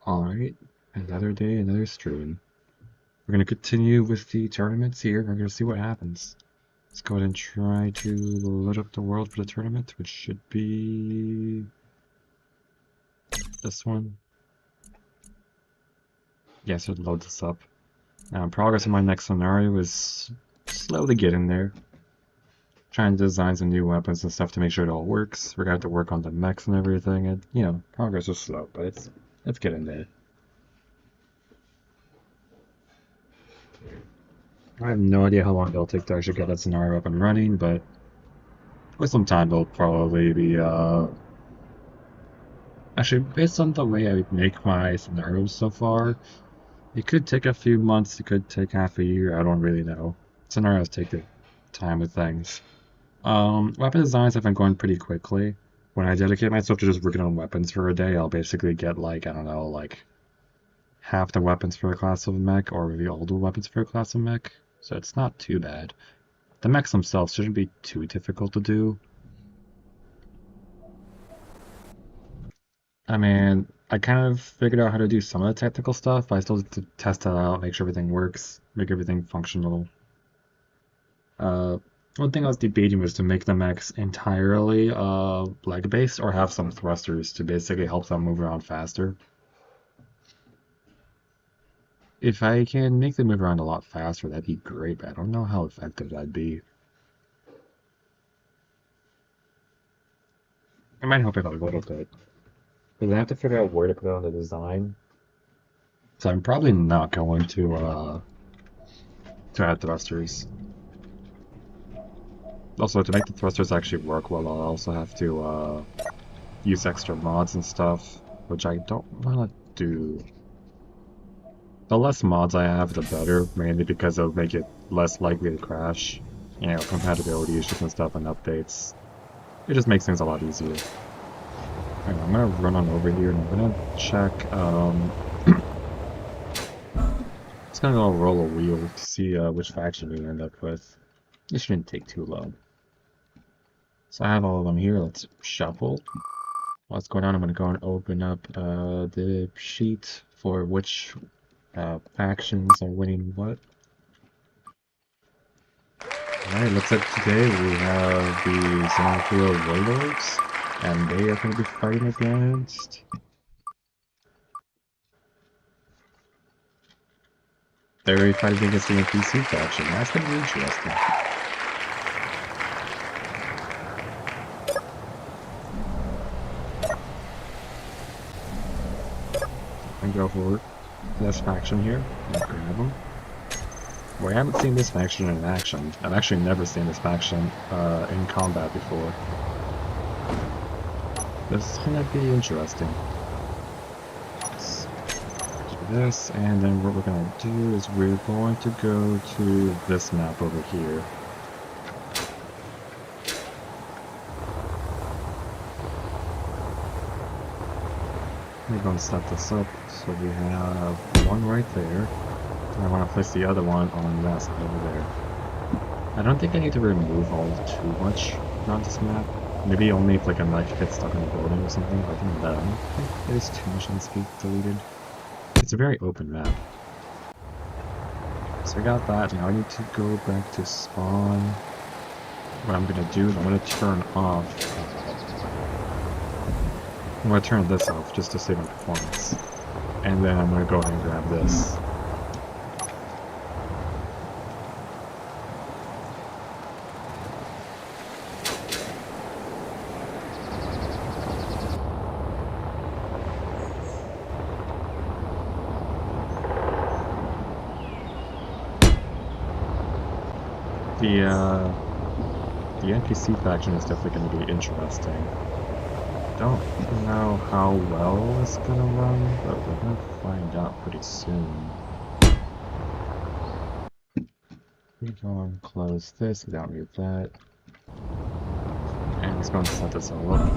Alright, another day, another stream. We're gonna continue with the tournaments here. We're gonna see what happens. Let's go ahead and try to load up the world for the tournament, which should be this one. Yes, yeah, so load this up. Now, progress in my next scenario is slowly getting there. Trying to design some new weapons and stuff to make sure it all works. We're gonna have to work on the mechs and everything, and you know, progress is slow, but it's getting there. I have no idea how long it'll take to actually get that scenario up and running, but with some time it'll probably be, actually, based on the way I make my scenarios so far, it could take a few months, it could take half a year, I don't really know. Scenarios take the time with things. Weapon designs have been going pretty quickly. When I dedicate myself to just working on weapons for a day, I'll basically get like, I don't know, like half the weapons for a class of mech, or maybe all the weapons for a class of mech. So it's not too bad. The mechs themselves shouldn't be too difficult to do. I mean, I kind of figured out how to do some of the technical stuff, but I still have to test it out, make sure everything works, make everything functional. One thing I was debating was to make the mechs entirely leg-based or have some thrusters to basically help them move around faster. If I can make them move around a lot faster, that'd be great, but I don't know how effective that'd be. I might help it out a little bit. But I have to figure out where to put it on the design. So I'm probably not going to add thrusters. Also, to make the thrusters actually work well, I'll also have to use extra mods and stuff, which I don't want to do. The less mods I have, the better, mainly because it'll make it less likely to crash. You know, compatibility issues and stuff and updates. It just makes things a lot easier. Right, I'm gonna run on over here and I'm gonna check, just gonna go roll a wheel to see which faction we end up with. This shouldn't take too long. So I have all of them here, let's shuffle. What's going on? I'm gonna go and open up the sheet for which factions are winning what. Alright, looks like today we have the Xenophil Warlords, and they are going to be fighting against... They're fighting against the NPC faction. That's going to be interesting. I'm going to go for this faction here and grab them. Well, I haven't seen this faction in action. I've actually never seen this faction in combat before. This is going to be interesting. Let's do this, and then what we're going to do is we're going to go to this map over here. We're going to set this up so we have one right there. I want to place the other one on that side over there. I don't think I need to remove all too much on this map. Maybe only if like a knife gets stuck in a building or something. Other than that, I don't think there's too much that needs to be deleted. It's a very open map. So I got that. Now I need to go back to spawn. What I'm going to do is I'm going to turn off. I'm going to turn this off just to save my performance. And then I'm going to go ahead and grab this. The NPC faction is definitely going to be interesting. Don't know how well it's going to run, but we're going to find out pretty soon. We're going to close this, download that, and it's going to set this all up.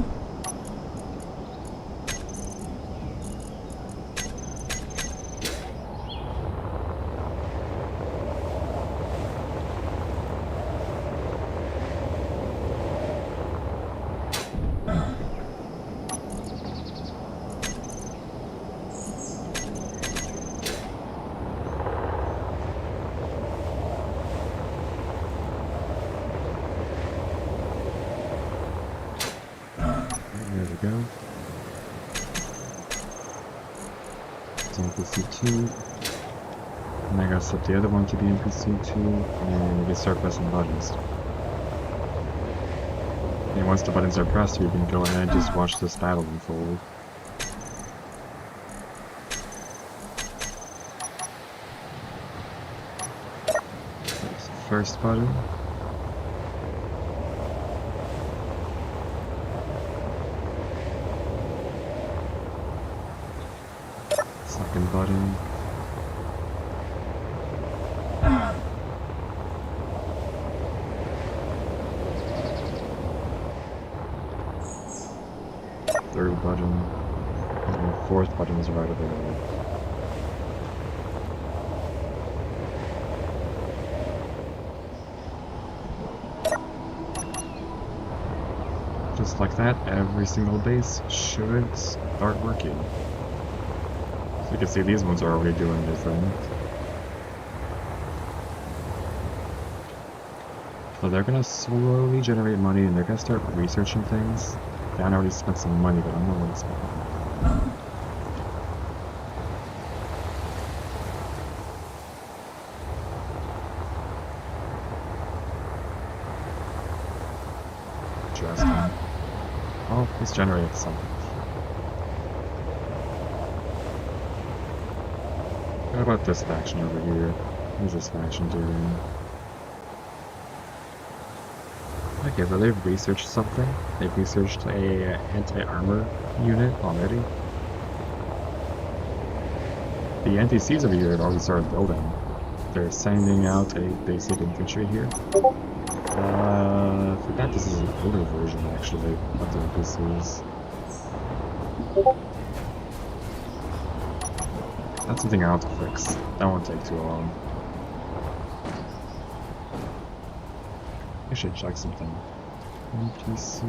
to NPC 2. And I gotta set the other one to be NPC 2, and you can start pressing buttons. And once the buttons are pressed, you can go ahead and just watch this battle unfold. There's the first button. Second button. Third button, and the fourth button is right over there. Just like that, every single base should start working. So you can see these ones are already doing their thing. So they're gonna slowly generate money and they're gonna start researching things. Dan already spent some money, but I'm not really spending it. Interesting. Oh, he's generated something. What about this faction over here? What is this faction doing? Okay, but they've researched something. They've researched a anti-armor unit already. The NPCs over here have already started building. They're sending out a basic infantry here. I forgot this is an older version actually of the NPCs. That's something I'll have to fix. That won't take too long. I should check something. NPC.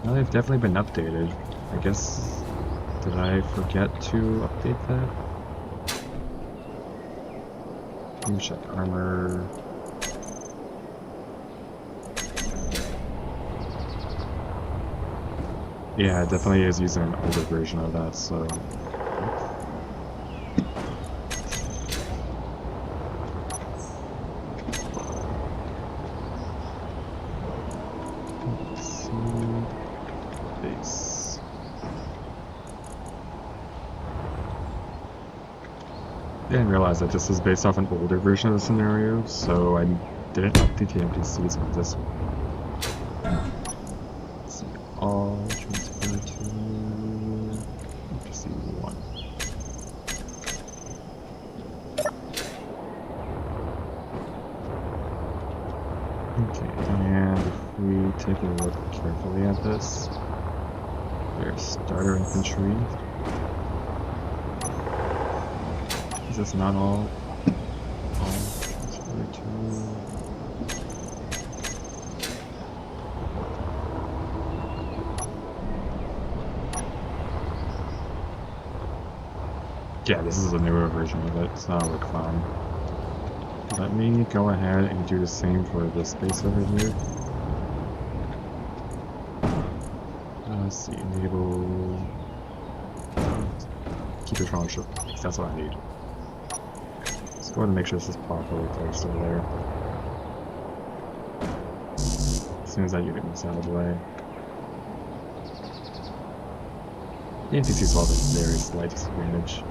Well, they've definitely been updated. I guess. Did I forget to update that? Let me check armor. Yeah, it definitely is using an older version of that, so... Let's see... Base... I didn't realize that this is based off an older version of the scenario, so I didn't update the NPCs on this one. Let's see, all transfer to NPC 1. Okay, and if we take a look carefully at this, there's starter infantry. Is this not all? All transfer to... Yeah, this is a newer version of it, so that'll look fine. Let me go ahead and do the same for this base over here. Let's see, enable... Keep it control, because that's what I need. Let's go ahead and make sure this is properly placed over there. As soon as that unit moves out of the way. The NPCs will have a very slight disadvantage.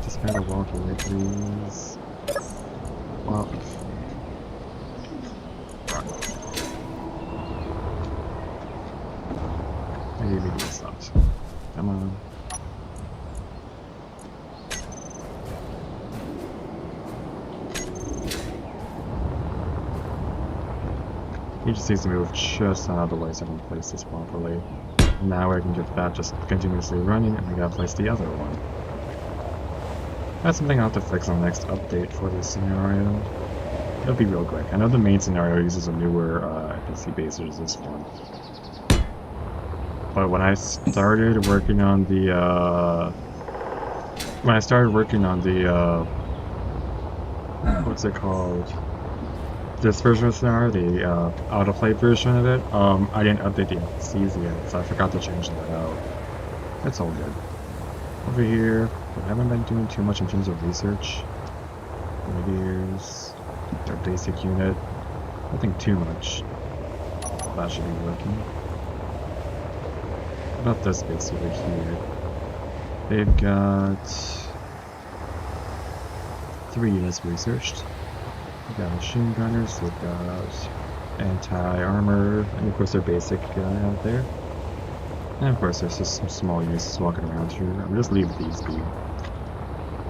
Just kind of walk away, please. Well, maybe we stopped. Come on. He just needs to move just out of the way so I can place this properly. Now I can get that just continuously running, and I gotta place the other one. That's something I'll have to fix on the next update for this scenario. It'll be real quick. I know the main scenario uses a newer NPC base, such as this one. But when I started working on the what's it called? This version of Scenario, the autoplay version of it, I didn't update the NPCs yet, so I forgot to change that out. That's all good. Over here, I haven't been doing too much in terms of research. Here's their basic unit. Nothing too much. That should be working. What about this base over here? They've got 3 units researched. They've got machine gunners, they've got anti-armor, and of course their basic gun out there. And of course there's just some small units walking around here. I'm just leave these be.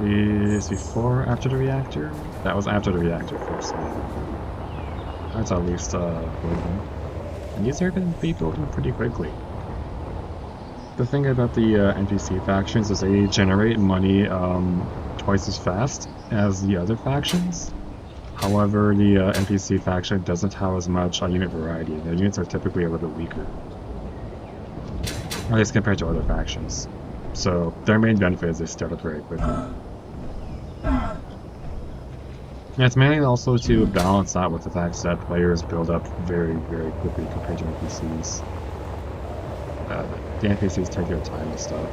Is before or after the reactor? That was after the reactor first. That's at least building. And these are going to be building pretty quickly. The thing about the NPC factions is they generate money twice as fast as the other factions. However, the NPC faction doesn't have as much unit variety. Their units are typically a little bit weaker. At least compared to other factions. So their main benefit is they start up very quickly. And it's mainly also to balance out with the fact that players build up very, very quickly compared to NPCs. The NPCs take their time and stuff.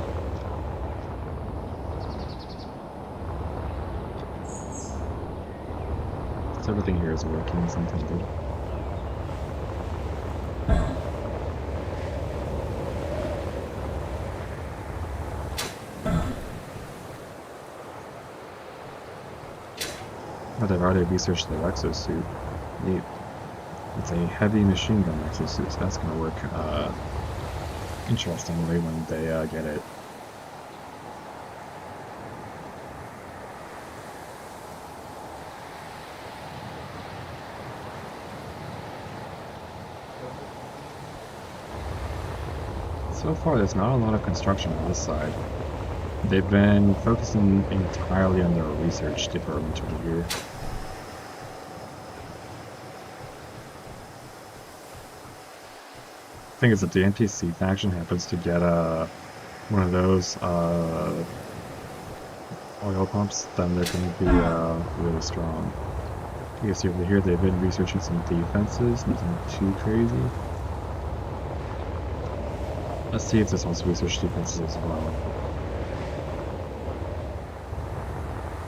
So everything here is working as intended. But I've already researched their exosuit. Neat. It's a heavy machine gun exosuit, so that's going to work interestingly when they get it. So far, there's not a lot of construction on this side. They've been focusing entirely on their research department over here. The thing is, if the NPC faction happens to get one of those oil pumps, then they're going to be really strong. You can see over here they've been researching some defenses, nothing too crazy. Let's see if this one's research defenses as well.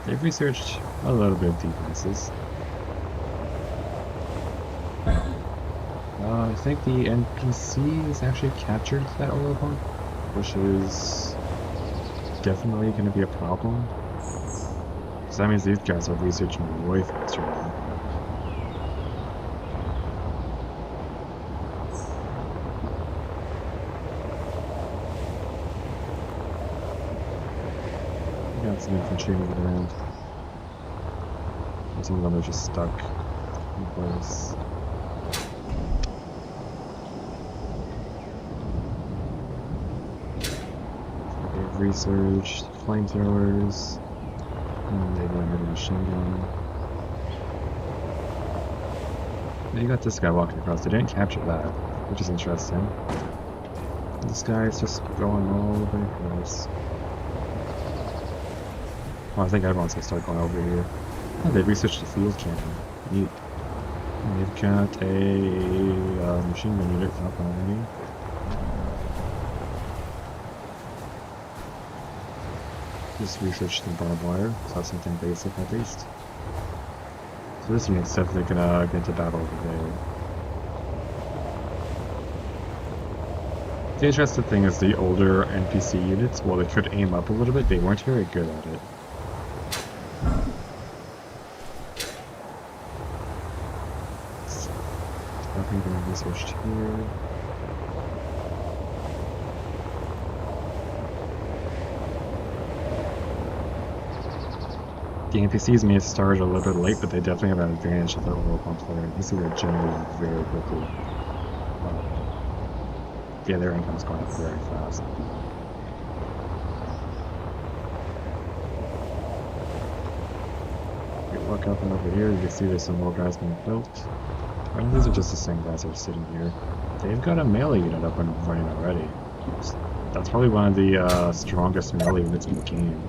They've researched a little bit of defenses. I think the NPC has actually captured that oil pump, which is definitely going to be a problem. So that means these guys are researching way faster now. We got some infantry moving around. And some of them are just stuck in place. Researched flamethrowers, and they went ahead with a machine gun. They got this guy walking across. They didn't capture that, which is interesting. This guy is just going all over the place. Oh, I think everyone's gonna start going over here. Oh, they researched the field cannon. Neat. And they've got a machine gun unit up on me. Just researched the barbed wire, so that's something basic at least. So this unit's definitely gonna get into battle over there. The interesting thing is the older NPC units, while they could aim up a little bit, they weren't very good at it. Nothing being researched here. The NPCs may have started a little bit late, but they definitely have an advantage of the oil pump there. You see they're generating very quickly. Yeah, their income's going up very fast. You look up and over here, you can see there's some more guys being built. I think these are just the same guys that are sitting here. They've got a melee unit up and running already. That's probably one of the strongest melee units in the game.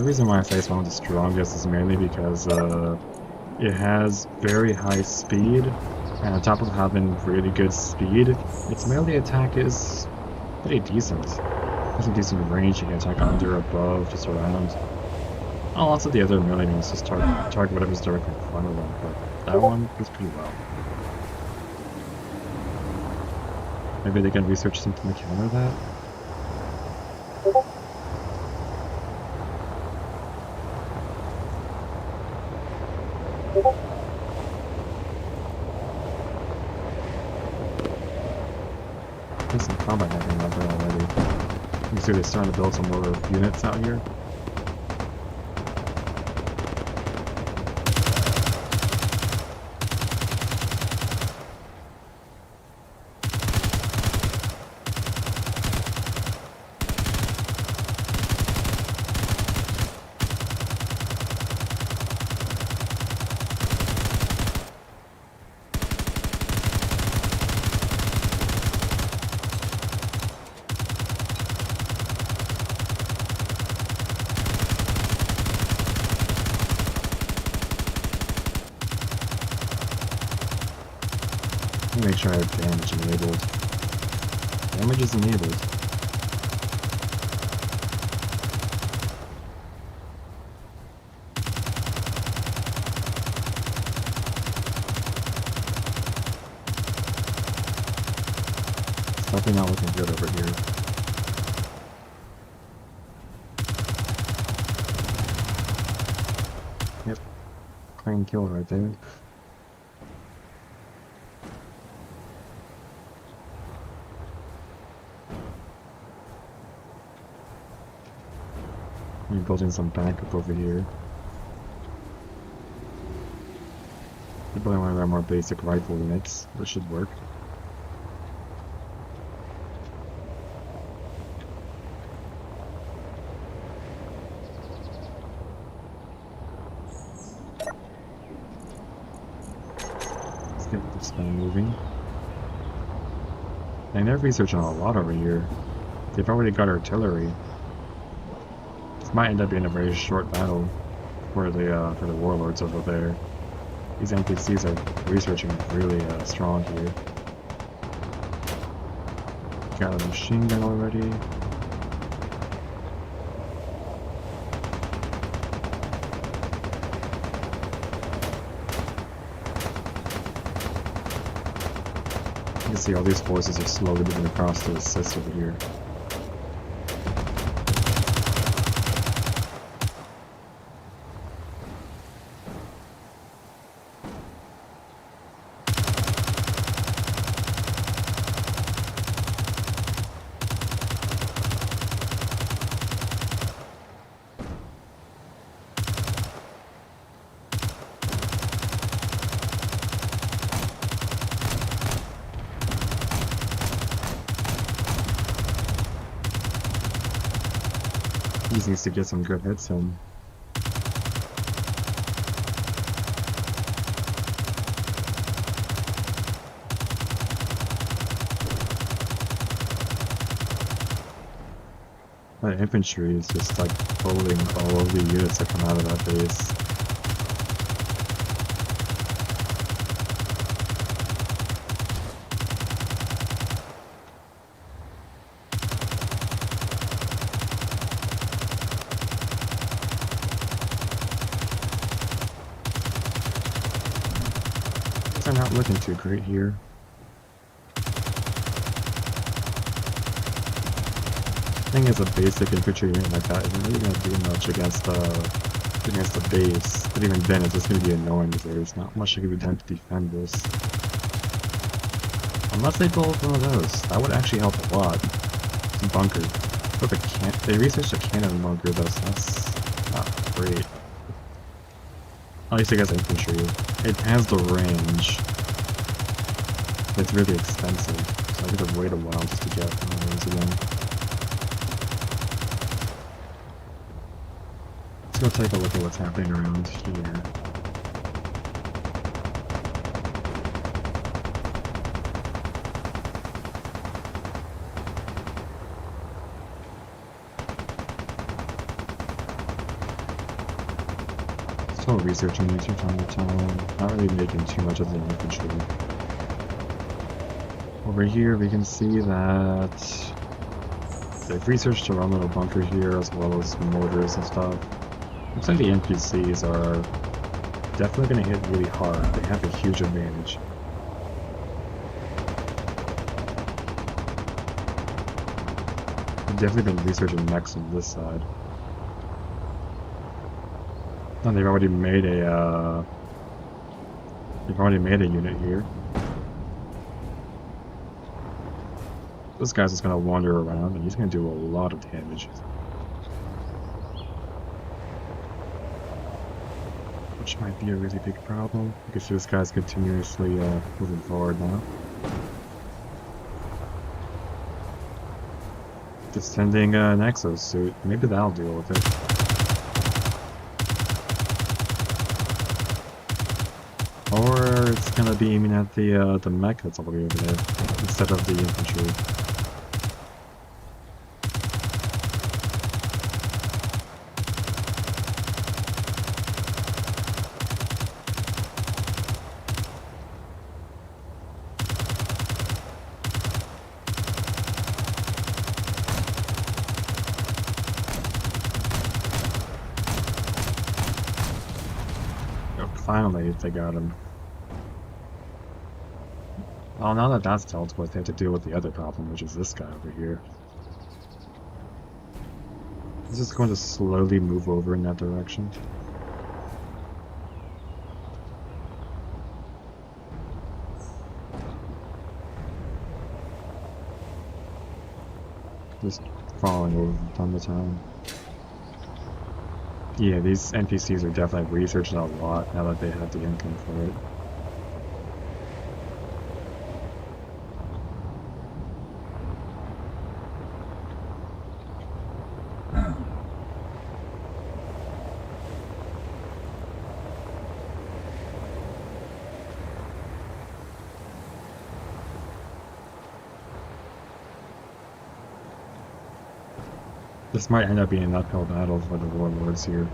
The reason why I say it's one of the strongest is mainly because it has very high speed, and on top of having really good speed, its melee attack is pretty decent. It has a decent range. You can attack under, above, just around. Oh, lots of the other melee moves just target whatever's directly in front of them, but that one does pretty well. Maybe they can research something to counter that? There's some combat happening out there already. You can see they're starting to build some more units out here. Let me make sure I have damage enabled. Damage is enabled. It's definitely not looking good over here. Yep. Clean kill right there. I'm building some backup over here. You probably want to have more basic rifle units. This should work. Let's get this guy moving. And they're researching a lot over here. They've already got artillery. Might end up being a very short battle for the warlords over there. These NPCs are researching really strong here. Got a machine gun already. You can see all these forces are slowly moving across to assist over here. He just needs to get some good hits in. That infantry is just like pulling all of the units that come out of that base. Things are not looking too great here. I think as a basic infantry unit like that isn't really going to do much against the base, but even then it's just going to be annoying because there's not much that can be done to defend this. Unless they build one of those, that would actually help a lot. Some bunker. But they researched a cannon bunker though, so that's not great. At least I guess infantry. It has the range, but it's really expensive, so I could wait a while just to get one of those again. Let's go take a look at what's happening around here. still researching these from time to time, not really making too much of the infantry. Over here we can see that they've researched a run little bunker here as well as mortars and stuff. Looks like the NPCs are definitely going to hit really hard. They have a huge advantage. They've definitely been researching mechs on this side. And they've already made a unit here. This guy's just gonna wander around and he's gonna do a lot of damage. Which might be a really big problem. You can see this guy's continuously moving forward now. Just sending an exosuit. Maybe that'll deal with it. Or it's gonna be aiming at the mech that's all the way over there, instead of the infantry. Finally, they got him. Well, now that that's dealt with, they have to deal with the other problem, which is this guy over here. He's just going to slowly move over in that direction. Just falling over from time to time. Yeah, these NPCs are definitely researching a lot now that they have the income for it. This might end up being an uphill battle for the warlords here,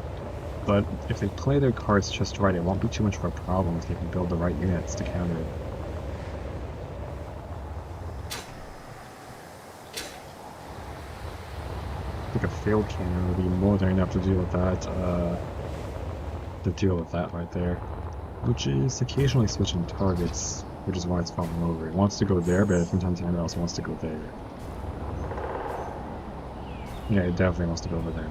but if they play their cards just right, it won't be too much of a problem if they can build the right units to counter it. I think a field cannon would be more than enough to deal with that, right there. Which is occasionally switching targets, which is why it's falling over. It wants to go there, but from time to time it also wants to go there. Yeah, it definitely wants to go over there now.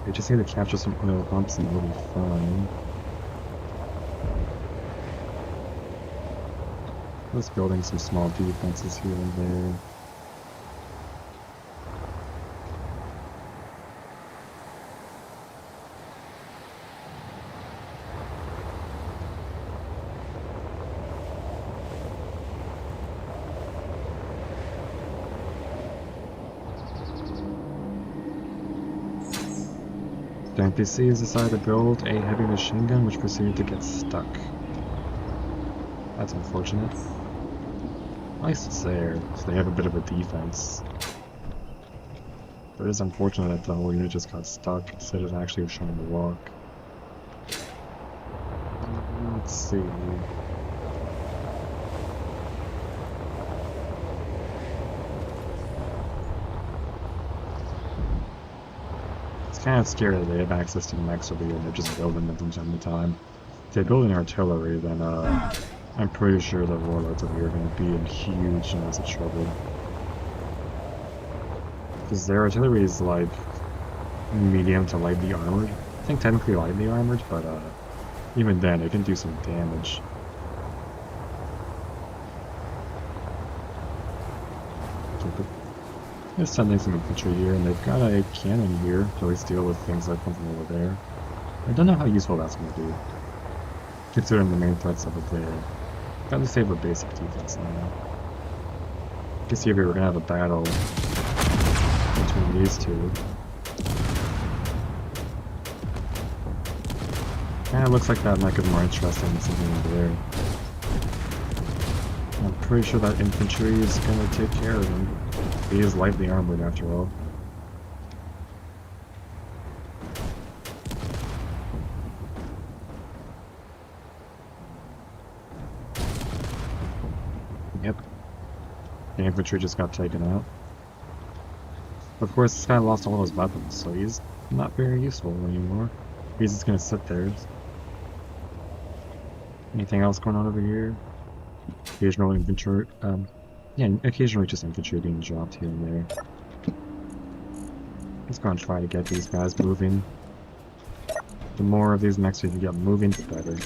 We just need to capture some oil pumps and we'll be fine. Just building some small defenses here and there. The NPCs decided to build a heavy machine gun which proceeded to get stuck. That's unfortunate. At least it's there, so they have a bit of a defense. But it is unfortunate that the whole unit just got stuck instead of actually trying to walk. Let's see. Kind of scary that they have access to mechs over here and they're just building them from time to time. If they build an artillery, then I'm pretty sure the warlords over here are going to be in huge amounts of trouble. Because their artillery is like medium to lightly armored. I think technically lightly armored, but even then it can do some damage. They're sending some infantry here, and they've got a cannon here to at least deal with things that come from over there. I don't know how useful that's going to be, considering the main threats over there. At least they have a basic defense now. You can see if we were going to have a battle between these two. Kinda looks like that might be more interesting than something over there. I'm pretty sure that infantry is gonna take care of him. He is lightly armored after all. Yep. The infantry just got taken out. Of course, this guy lost all of his weapons, so he's not very useful anymore. He's just gonna sit there. Anything else going on over here? Occasional infantry, yeah, occasionally just infantry being dropped here and there. Let's go and try to get these guys moving. The more of these mechs we can get moving, the better.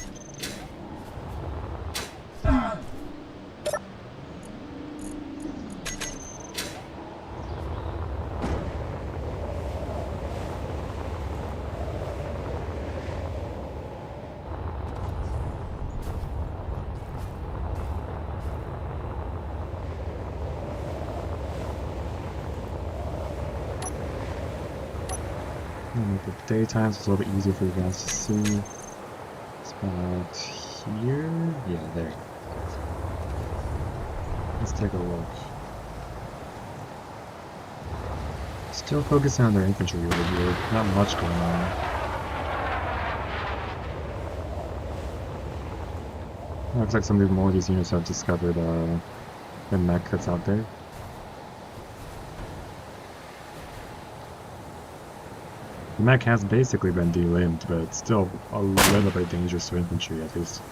Make the daytime so it's a little bit easier for you guys to see. It's about here? Yeah, there. Let's take a look. Still focusing on their infantry over here. Not much going on. Looks like some more of these units have discovered the mech that's out there. The mech has basically been delimbed, but it's still a little bit dangerous to infantry at least.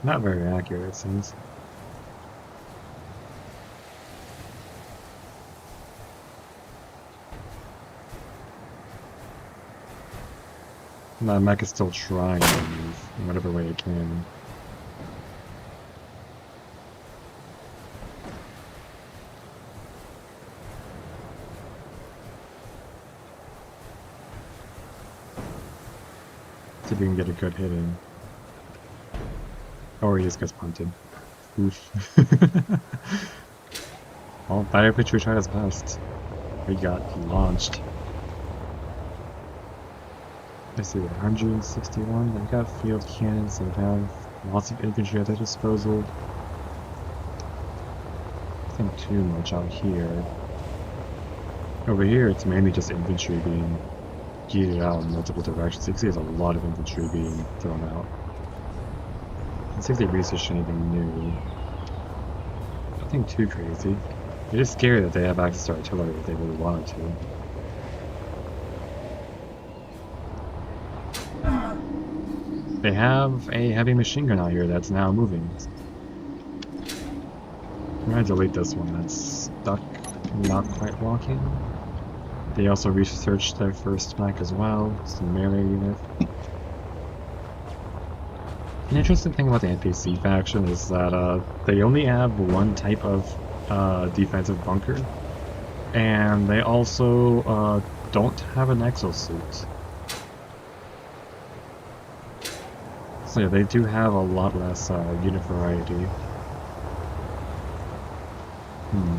Not very accurate, it seems. That mech is still trying to move in whatever way it can. See if we can get a good hit in. Or he just gets punted. Oof. Well, that infantry tried his best. He got launched. I see, 161. They've got field cannons, they have lots of infantry at their disposal. Nothing too much out here. Over here, it's mainly just infantry being yeeted out in multiple directions. You can see there's a lot of infantry being thrown out. Let's see if they researched anything new. Nothing too crazy. It is scary that they have access to artillery if they really wanted to. They have a heavy machine gun out here that's now moving. I'm gonna delete this one that's stuck, not quite walking. They also researched their first mech as well. It's a melee unit. An interesting thing about the NPC faction is that they only have one type of defensive bunker, and they also don't have an exosuit. So yeah, they do have a lot less unit variety.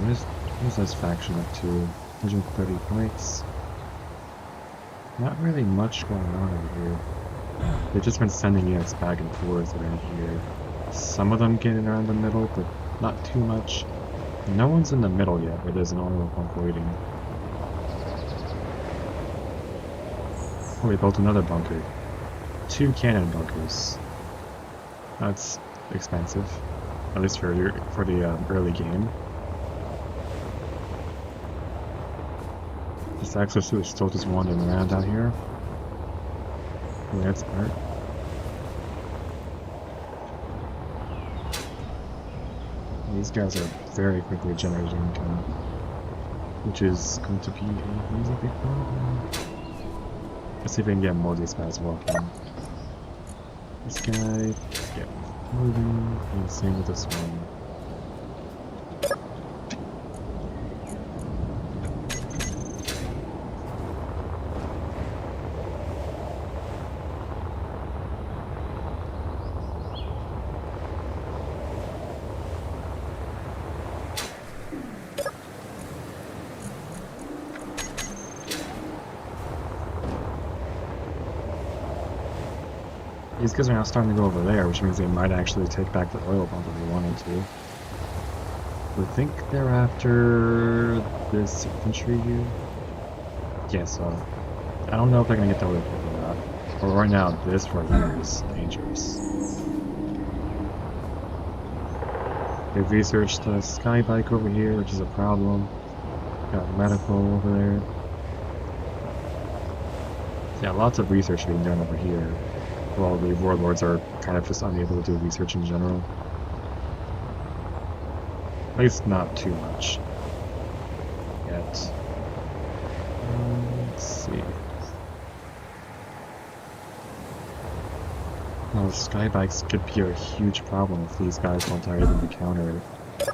Where's this faction up to? 130 points. Not really much going on over here. They've just been sending units back and forth around here. Some of them getting around the middle, but not too much. No one's in the middle yet, where there's an oil pump waiting. Oh, we built another bunker. 2 cannon bunkers. That's expensive, at least for the early game. This exosuit is still just wandering around out here. Oh, that's art. These guys are very quickly generating income, which is going to be a really big problem. Let's see if we can get more of these guys walking. This guy, yeah, moving, and same with this one. These guys are now starting to go over there, which means they might actually take back the oil pump if they wanted to. I think they're after this infantry here. Yeah, so I don't know if they're gonna get the oil pump or not. But right now, this right here is dangerous. They've researched the sky bike over here, which is a problem. Got medical over there. Yeah, lots of research being done over here. While the warlords are kind of just unable to do research in general. At least not too much. Yet. Let's see. Well, the sky bikes could be a huge problem if these guys don't hire them to counter it.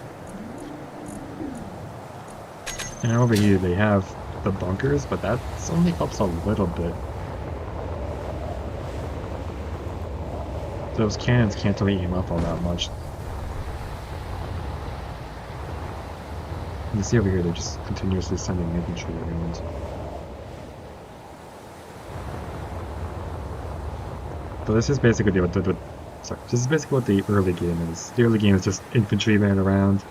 And over here they have the bunkers, but that only helps a little bit. Those cannons can't really aim up all that much. You see over here, they're just continuously sending infantry around. So this is basically what this is basically what the early game is. The early game is just infantry running around,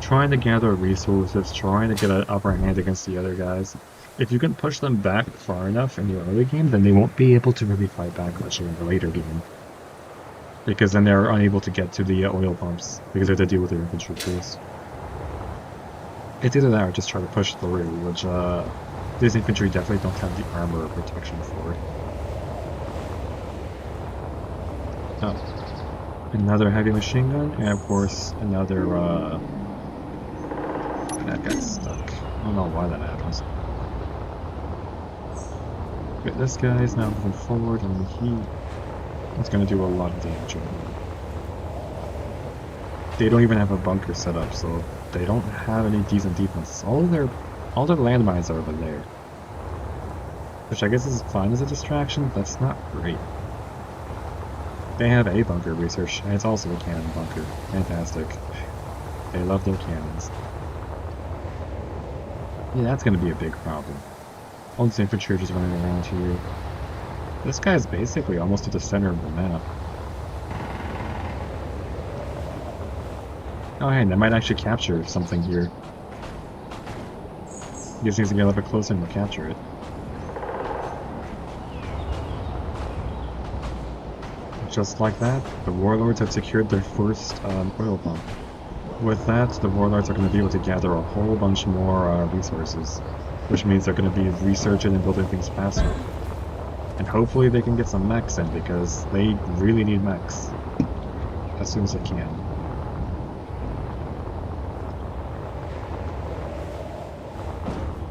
trying to gather resources, trying to get an upper hand against the other guys. If you can push them back far enough in the early game, then they won't be able to really fight back much in the later game. Because then they're unable to get to the oil pumps, because they have to deal with their infantry first. It's either that or just try to push through, which these infantry definitely don't have the armor or protection for. Oh. Another heavy machine gun, and of course another that got stuck. I don't know why that happens. But this guy is now moving forward, and he's going to do a lot of damage over there. They don't even have a bunker set up, so they don't have any decent defense. All their landmines are over there. Which I guess is fine as a distraction, but that's not great. They have a bunker research, and it's also a cannon bunker. Fantastic. They love their cannons. Yeah, that's going to be a big problem. All these infantry are just running around here. This guy is basically almost at the center of the map. Oh hey, they might actually capture something here. He just needs to get a little bit closer and we'll capture it. Just like that, the warlords have secured their first oil pump. With that, the warlords are going to be able to gather a whole bunch more resources, which means they're going to be researching and building things faster. And hopefully they can get some mechs in, because they really need mechs as soon as they can.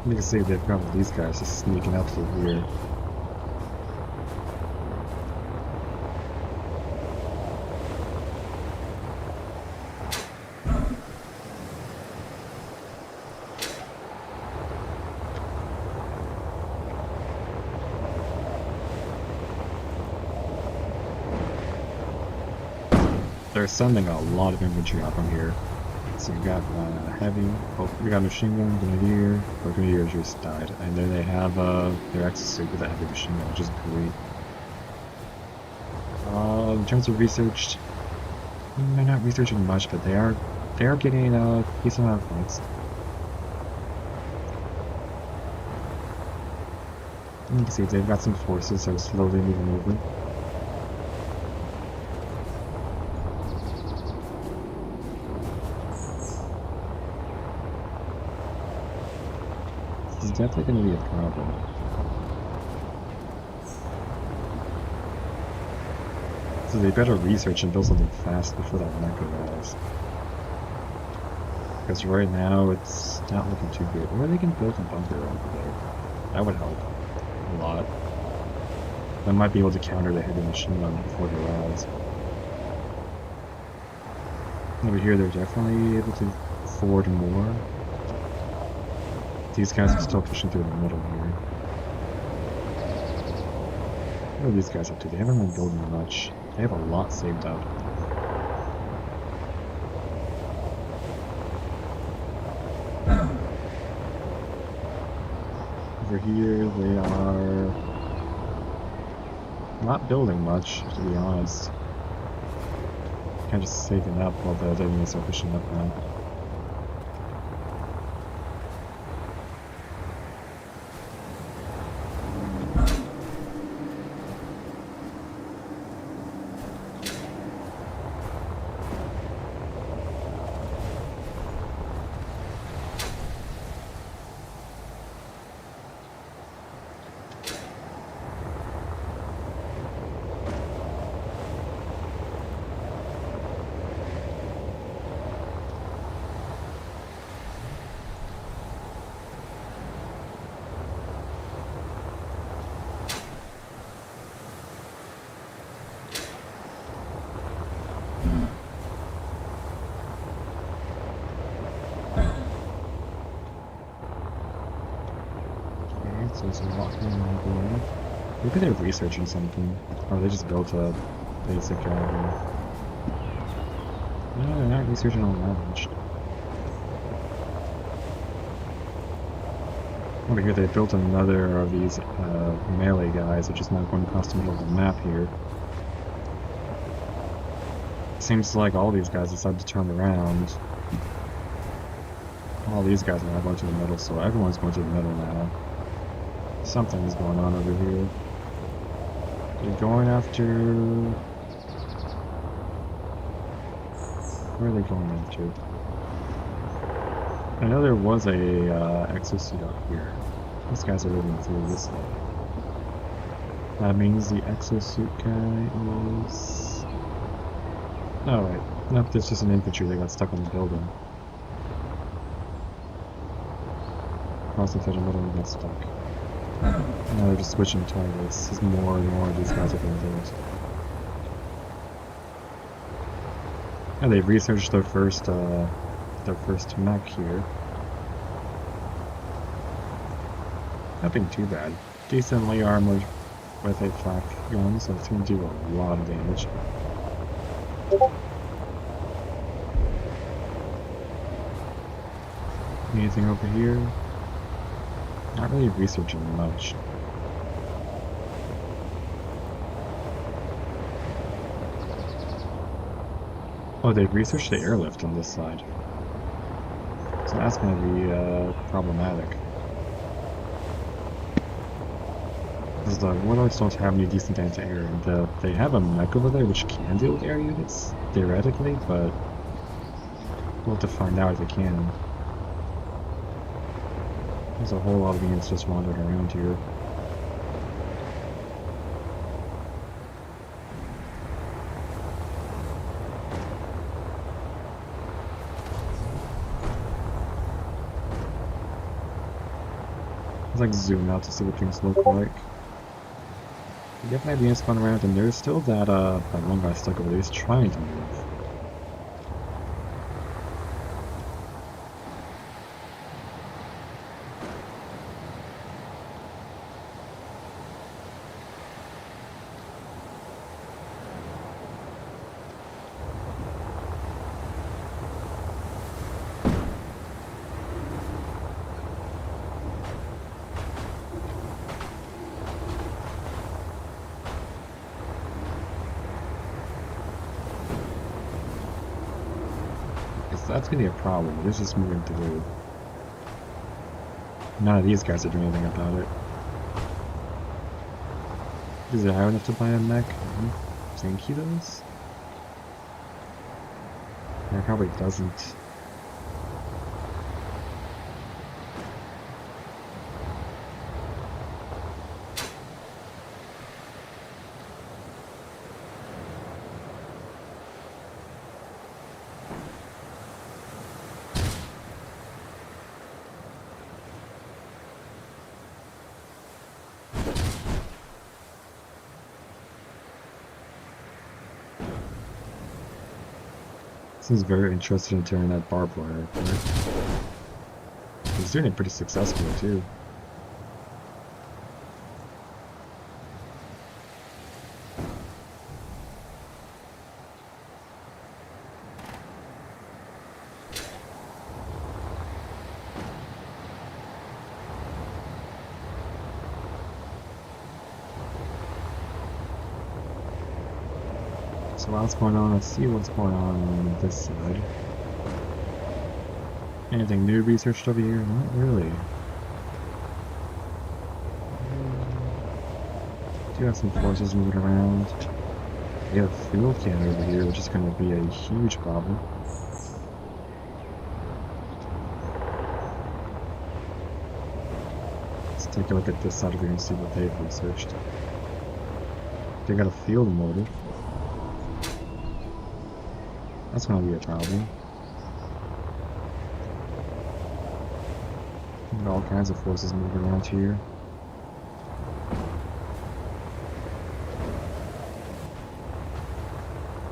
You can see they've got these guys just sneaking up through here. They're sending a lot of infantry up from here. So you got heavy, we got machine gun, grenadier, but grenadier just died. And then they have their exosuit with a heavy machine gun, which is great. In terms of research, they're not researching much, but they are getting a decent amount of points. And you can see they've got some forces that are slowly moving over. This is definitely going to be a problem. So they better research and build something fast before that mech arrives. Because right now it's not looking too good. Or they can build a bunker over there. That would help a lot. They might be able to counter the heavy machine gun before they arrive. Over here they're definitely able to forward more. These guys are still pushing through the middle here. What are these guys up to? They haven't been building much. They have a lot saved up. Over here they are Not building much, to be honest. Kind of just saving up while the enemies are pushing up now. So there's a lot going on there. Maybe they're researching something. Or they just built a basic area. No, they're not researching all that much. Over here they built another of these melee guys, which is not going across the middle of the map here. Seems like all these guys decided to turn around. All these guys are now going to the middle, so everyone's going to the middle now. Something is going on over here. They're going after... Where are they going after? I know there was a exosuit up here. These guys are moving through this way. That means the exosuit guy is... Oh wait, nope, there's just an infantry that got stuck on the building. Crossed the middle and got stuck. Now they're just switching targets as more and more of these guys are being built. And they've researched their first mech here. Nothing too bad. Decently armored with a flak gun, so it's going to do a lot of damage. Anything over here? Not really researching much. Oh, they've researched the airlift on this side. So that's going to be problematic. Because the Warlords don't have any decent anti-air. They have a mech over there which can deal with air units, theoretically, but we'll have to find out if they can. There's a whole lot of units just wandering around here. Let's like zoom out to see what things look like. You definitely have units going around, and there's still that one guy stuck over there. He's trying to move. That's gonna be a problem. It's just moving through. None of these guys are doing anything about it. Does it have enough to buy a mech? Think he does? It probably doesn't. He's very interested in turning that barbed wire apart. He's doing it pretty successfully too. So while it's going on, let's see what's going on this side. Anything new researched over here? Not really. Do have some forces moving around. We have a fuel can over here, which is going to be a huge problem. Let's take a look at this side of here and see what they've researched. They got a field motor. That's going to be a problem. Got all kinds of forces moving around here.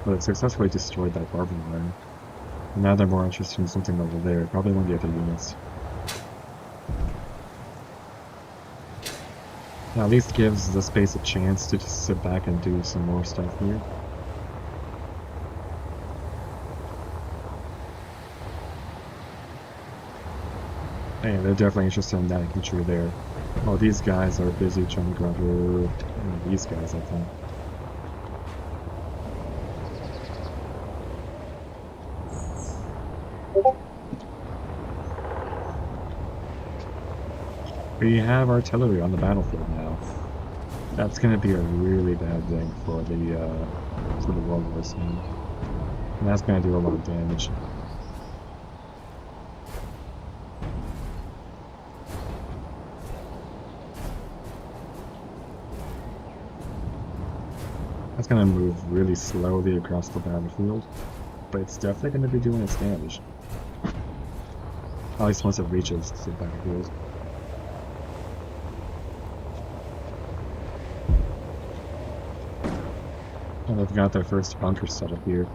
But it successfully destroyed that barbed wire. And now they're more interested in something over there, probably one of the other units. Now at least gives the space a chance to just sit back and do some more stuff here. Hey, they're definitely interested in that infantry there. Oh, these guys are busy trying to grab these guys, I think. We have artillery on the battlefield now. That's going to be a really bad thing for the World War soon. And that's going to do a lot of damage. That's going to move really slowly across the battlefield, but it's definitely going to be doing its damage. At least once it reaches the battlefield. And they've got their first bunker set up here.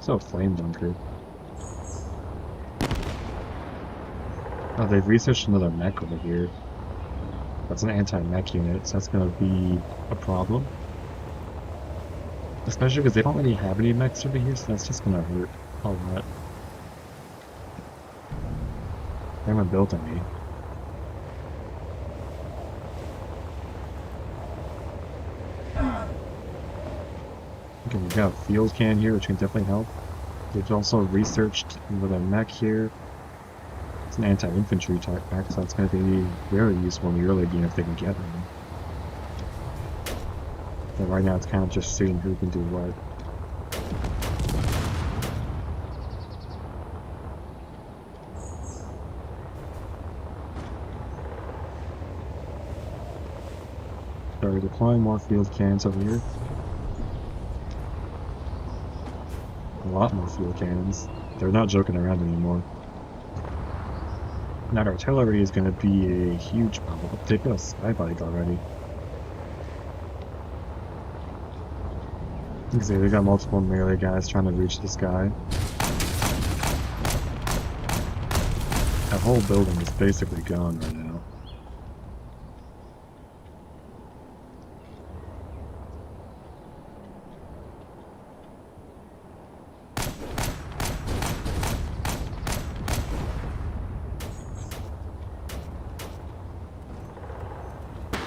So, flame bunker. Oh, they've researched another mech over here. That's an anti-mech unit, so that's going to be a problem. Especially because they don't really have any mechs over here, so that's just going to hurt a lot. They haven't built any. Okay, we've got a field can here, which can definitely help. They've also researched another mech here. It's an anti-infantry type mech, so it's going to be very useful in the early game if they can get one. But right now it's kind of just seeing who can do what. So we're deploying more field cannons over here. A lot more field cannons. They're not joking around anymore. That artillery is going to be a huge problem. They've got a spy bike already. You can see they got multiple melee guys trying to reach this guy. That whole building is basically gone right now.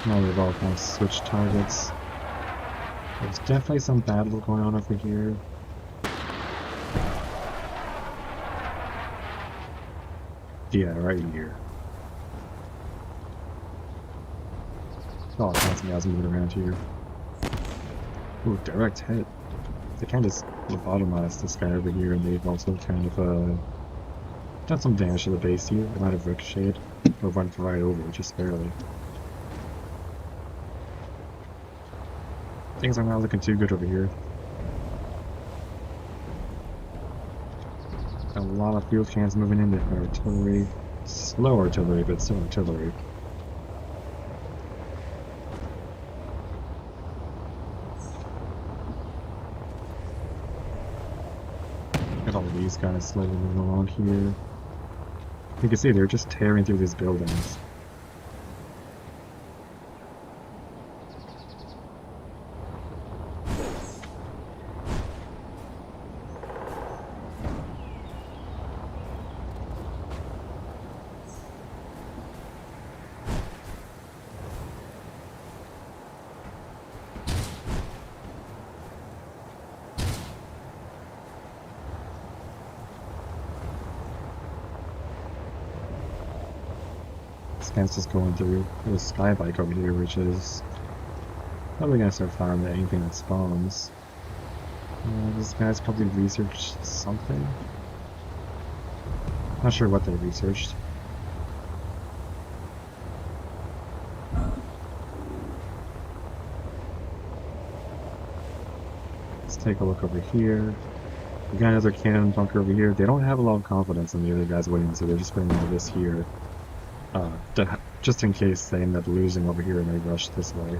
Now they've all kind of switched targets. There's definitely some battle going on over here. Yeah, right here. Oh, lots of guys moving around here. Ooh, direct hit. They kind of just lobotomized this guy over here, and they've also kind of done some damage to the base here. They might have ricocheted or went right over it, just barely. Things are not looking too good over here. A lot of field cannons moving in, with artillery. Slow artillery, but still artillery. Got all of these guys slowly moving along here. You can see they're just tearing through these buildings. can't just go through. There's a sky bike over here, which is probably gonna start firing at anything that spawns. This guy's probably researched something. Not sure what they researched. Let's take a look over here. We got another cannon bunker over here. They don't have a lot of confidence in the other guys winning, so they're just bringing this here. Just in case they end up losing over here and they rush this way.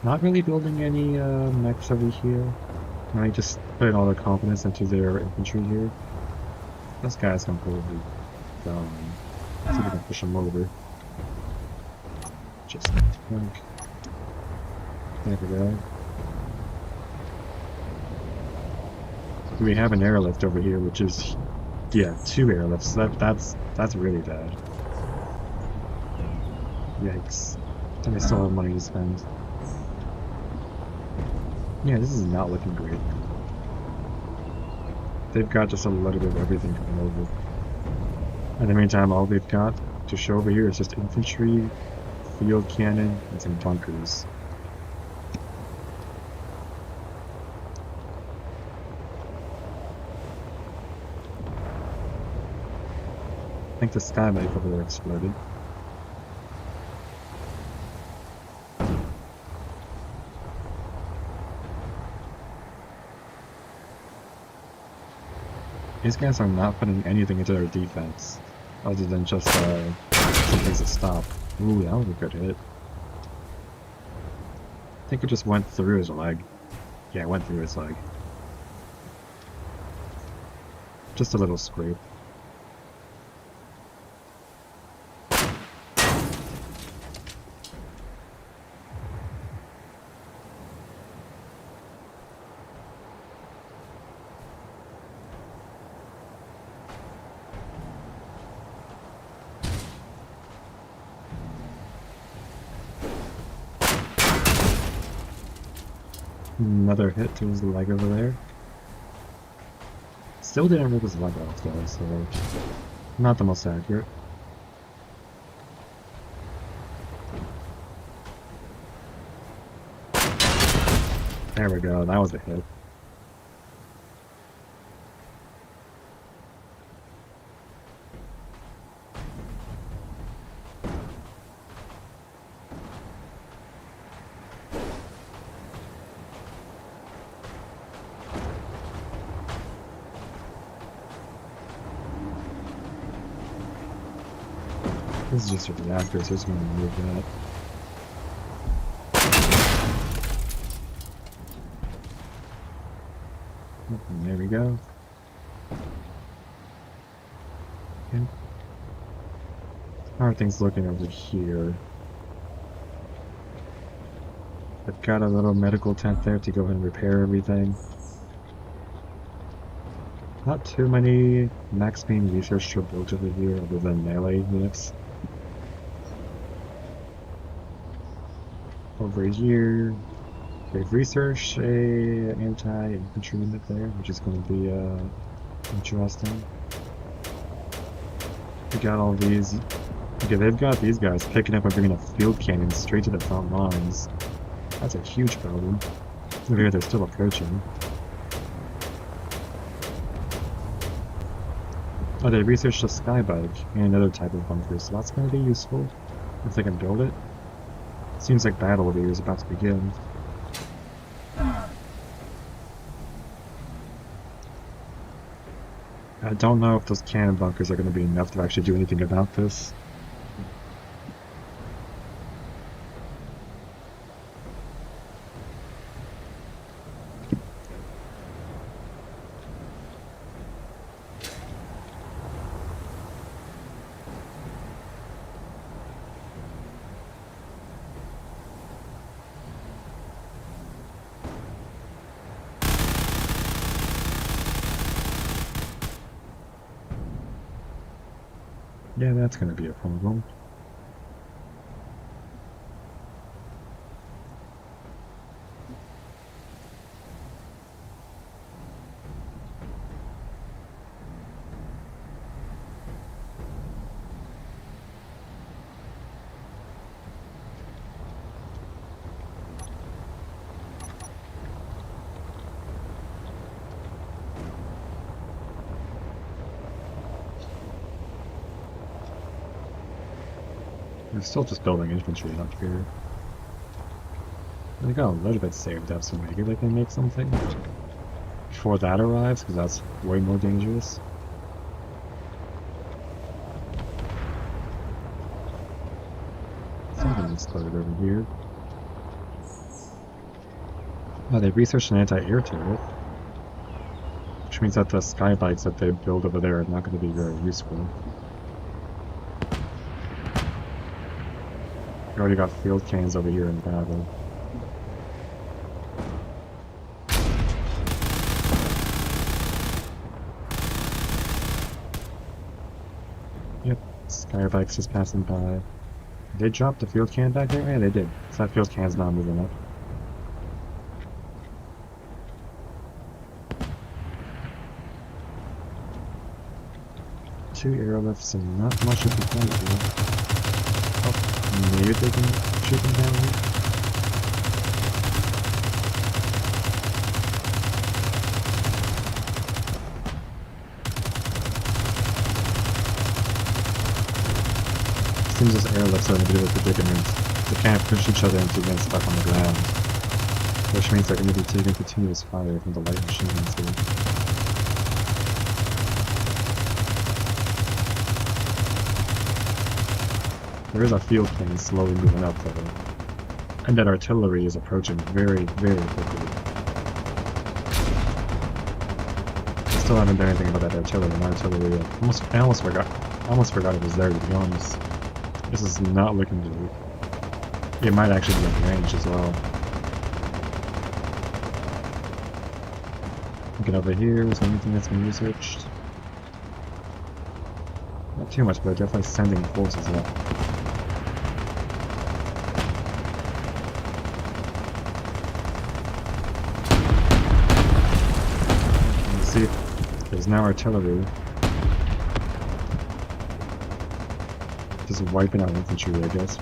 Not really building any mechs over here. Right, just putting all their confidence into their infantry here. This guy's gonna probably down. See if we can push him over. Just like there we go. We have an airlift over here, which is, yeah, 2 airlifts. That's really bad. Yikes! And they still have money to spend. Yeah, this is not looking great. They've got just a little bit of everything coming over. In the meantime, all they've got to show over here is just infantry, field cannon, and some bunkers. I think the sky bike over there exploded. These guys are not putting anything into their defense, other than just some things to stop. Ooh, that was a good hit. I think it just went through his leg. Yeah, it went through his leg. Just a little scrape. Another hit to his leg over there. Still didn't rip his leg off though, so not the most accurate. There we go, that was a hit. This is just a reactor, so it's going to remove that. And there we go. Okay. How are things looking over here? I've got a little medical tent there to go ahead and repair everything. Not too many mechs being researched or built over here other than melee units. Over here, they've researched a anti-infantry unit there, which is going to be interesting. We got all these. Okay, they've got these guys picking up and bringing a field cannon straight to the front lines. That's a huge problem. Over here, they're still approaching. Oh, they researched a sky bike and another type of bunker, so that's going to be useful if they can build it. Seems like battle over here is about to begin. I don't know if those cannon bunkers are going to be enough to actually do anything about this. Yeah, that's going to be a problem. We're still just building infantry up here. They got a little bit saved up, so maybe they can make something before that arrives, because that's way more dangerous. Something exploded over here. Oh, they researched an anti-air turret. Which means that the sky bikes that they build over there are not going to be very useful. We already got field cannons over here in battle. Yep, sky bikes just passing by. They dropped the field cannon back there? Yeah, they did. So that field cannon's not moving up. Two airlifts and not much of the point here. Oh, maybe they can shoot them down here. Seems as airlifts are in a bit of a predicament. They can't push each other into getting stuck on the ground. Which means they're going to be taking continuous fire from the light machine guns here. There is a field cannon slowly moving up though. And that artillery is approaching very, very quickly. I still haven't done anything about that artillery. My artillery, I almost forgot it was there, to be honest. This is not looking good. It might actually be in range as well. Looking over here, is there anything that's been researched? Not too much, but definitely sending forces up. You see, there's now artillery. Just wiping out infantry, I guess.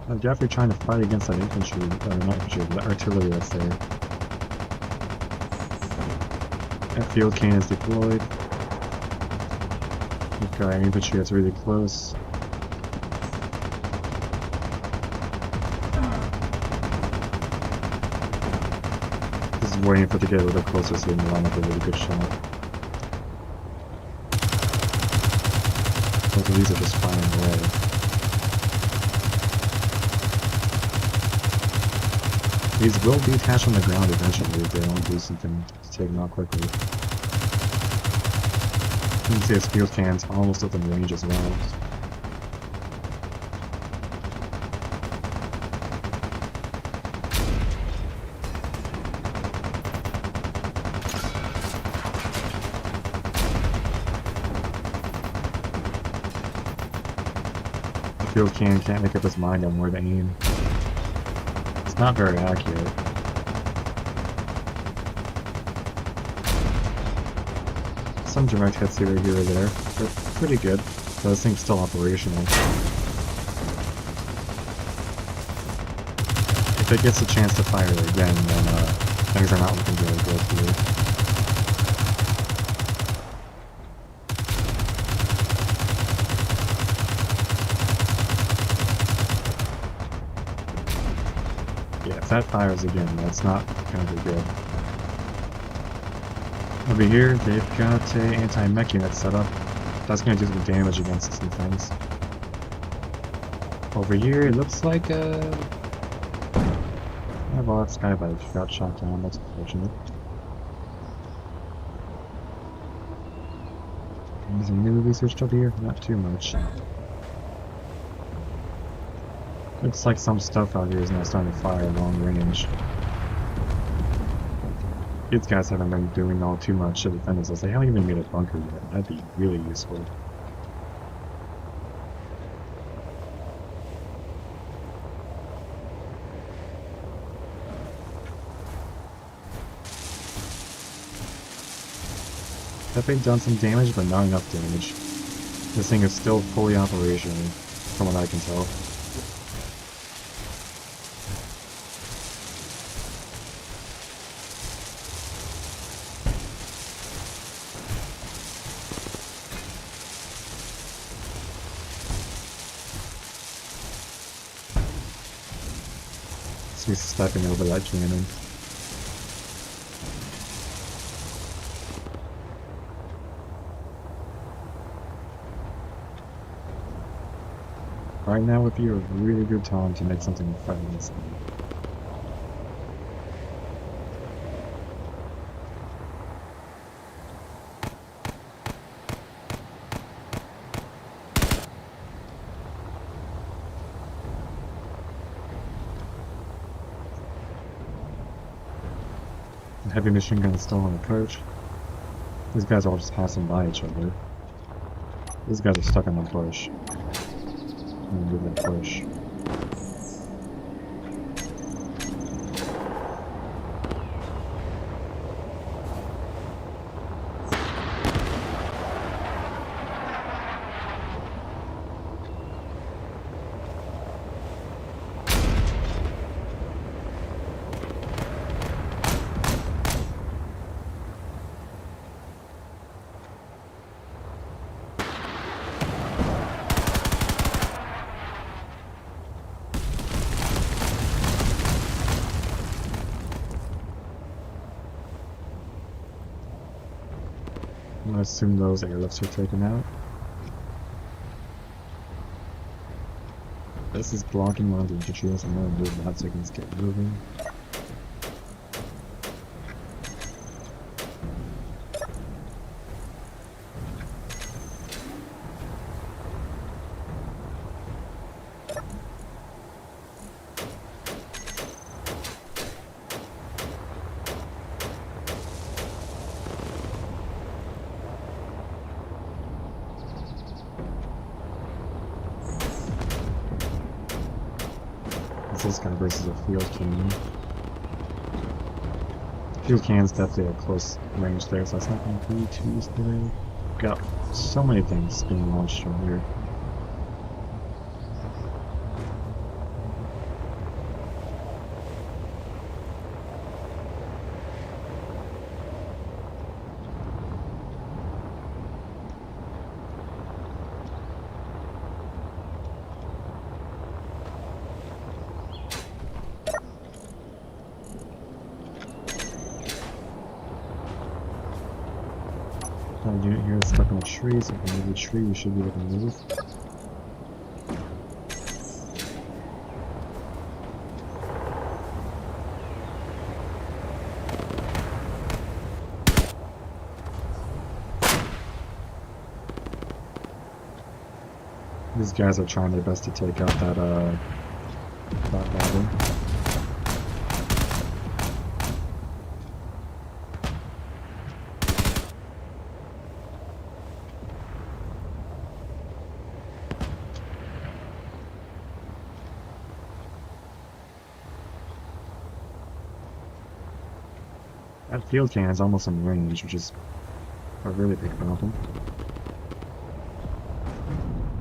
I'm definitely trying to fight against that infantry, or not infantry, the artillery that's there. That field cannon is deployed. We've got infantry that's really close. Just waiting for it to get a little closer so we can line up a really good shot. Both of these are just firing away. These will be attached on the ground eventually if they don't do something to take them out quickly. You can see his field cannons almost within range as well. The field cannon can't make up his mind on where to aim. It's not very accurate. Some direct hits here or there. They're pretty good. So this thing's still operational. If it gets a chance to fire again, then things are not looking very good here. Yeah, if that fires again, that's not going to be good. Over here, they've got a anti-mech unit set up. That's going to do some damage against some things. Over here, it looks like well, that skybike got shot down. That's unfortunate. Is there new research over here? Not too much. Looks like some stuff out here is now starting to fire long range. These guys haven't been doing all too much to defend themselves. They haven't even made a bunker yet. That'd be really useful. Definitely done some damage, but not enough damage. This thing is still fully operational, from what I can tell. So he's stepping over that cannon. Right now would be a really good time to make something fabulous. The heavy machine gun is still on approach. These guys are all just passing by each other. These guys are stuck in the bush. I'm gonna do that push. I assume those airlifts are taken out. This is blocking one of the infantry, so I'm going to move that so I can just get moving. This guy versus a field cannon. Field cannon's definitely at close range there, so that's not going to be too scary. Got so many things being launched from here. Unit here is stuck in a tree, so if we move the tree, we should be able to move. These guys are trying their best to take out that wagon. That field cannon is almost in range, which is a really big problem.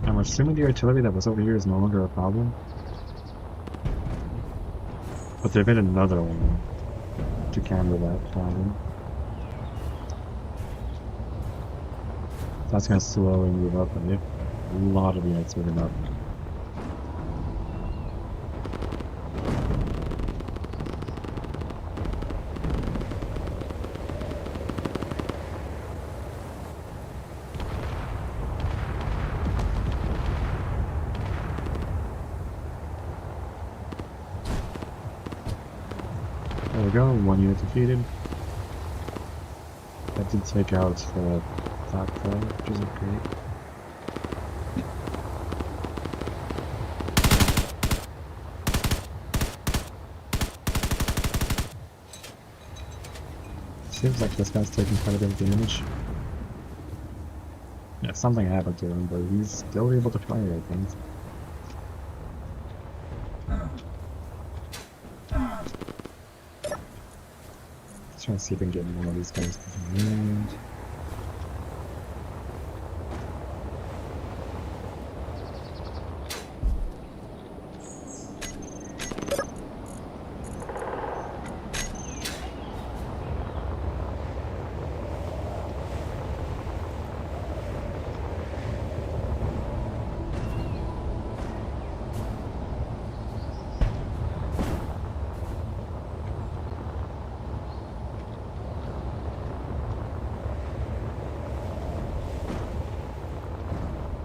I'm assuming the artillery that was over here is no longer a problem. But they've made another one to counter that problem. That's going to slowly move up, and a lot of units moving up. There we go, one unit defeated. That did take out the top player, which isn't great. Seems like this guy's taking quite a bit of damage. Yeah, something happened to him, but he's still able to fire, I think. Trying to see if we can get more of these guys to land.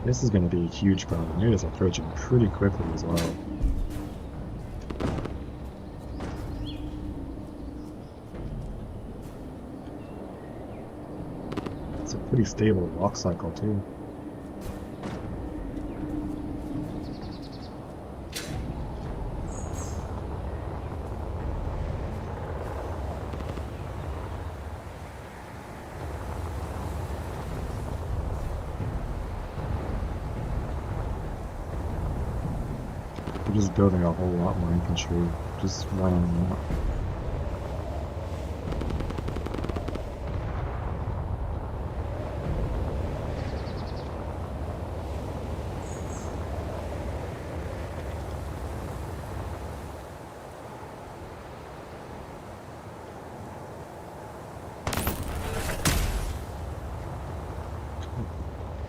This is going to be a huge problem. It is approaching pretty quickly as well. It's a pretty stable walk cycle too. We're just building a whole lot more infantry, just running out.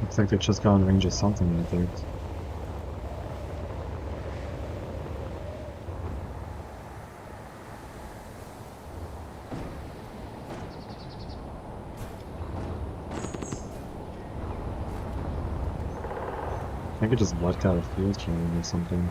Looks like they've just got in range of something, I think. I think it just lucked out a field cannon or something.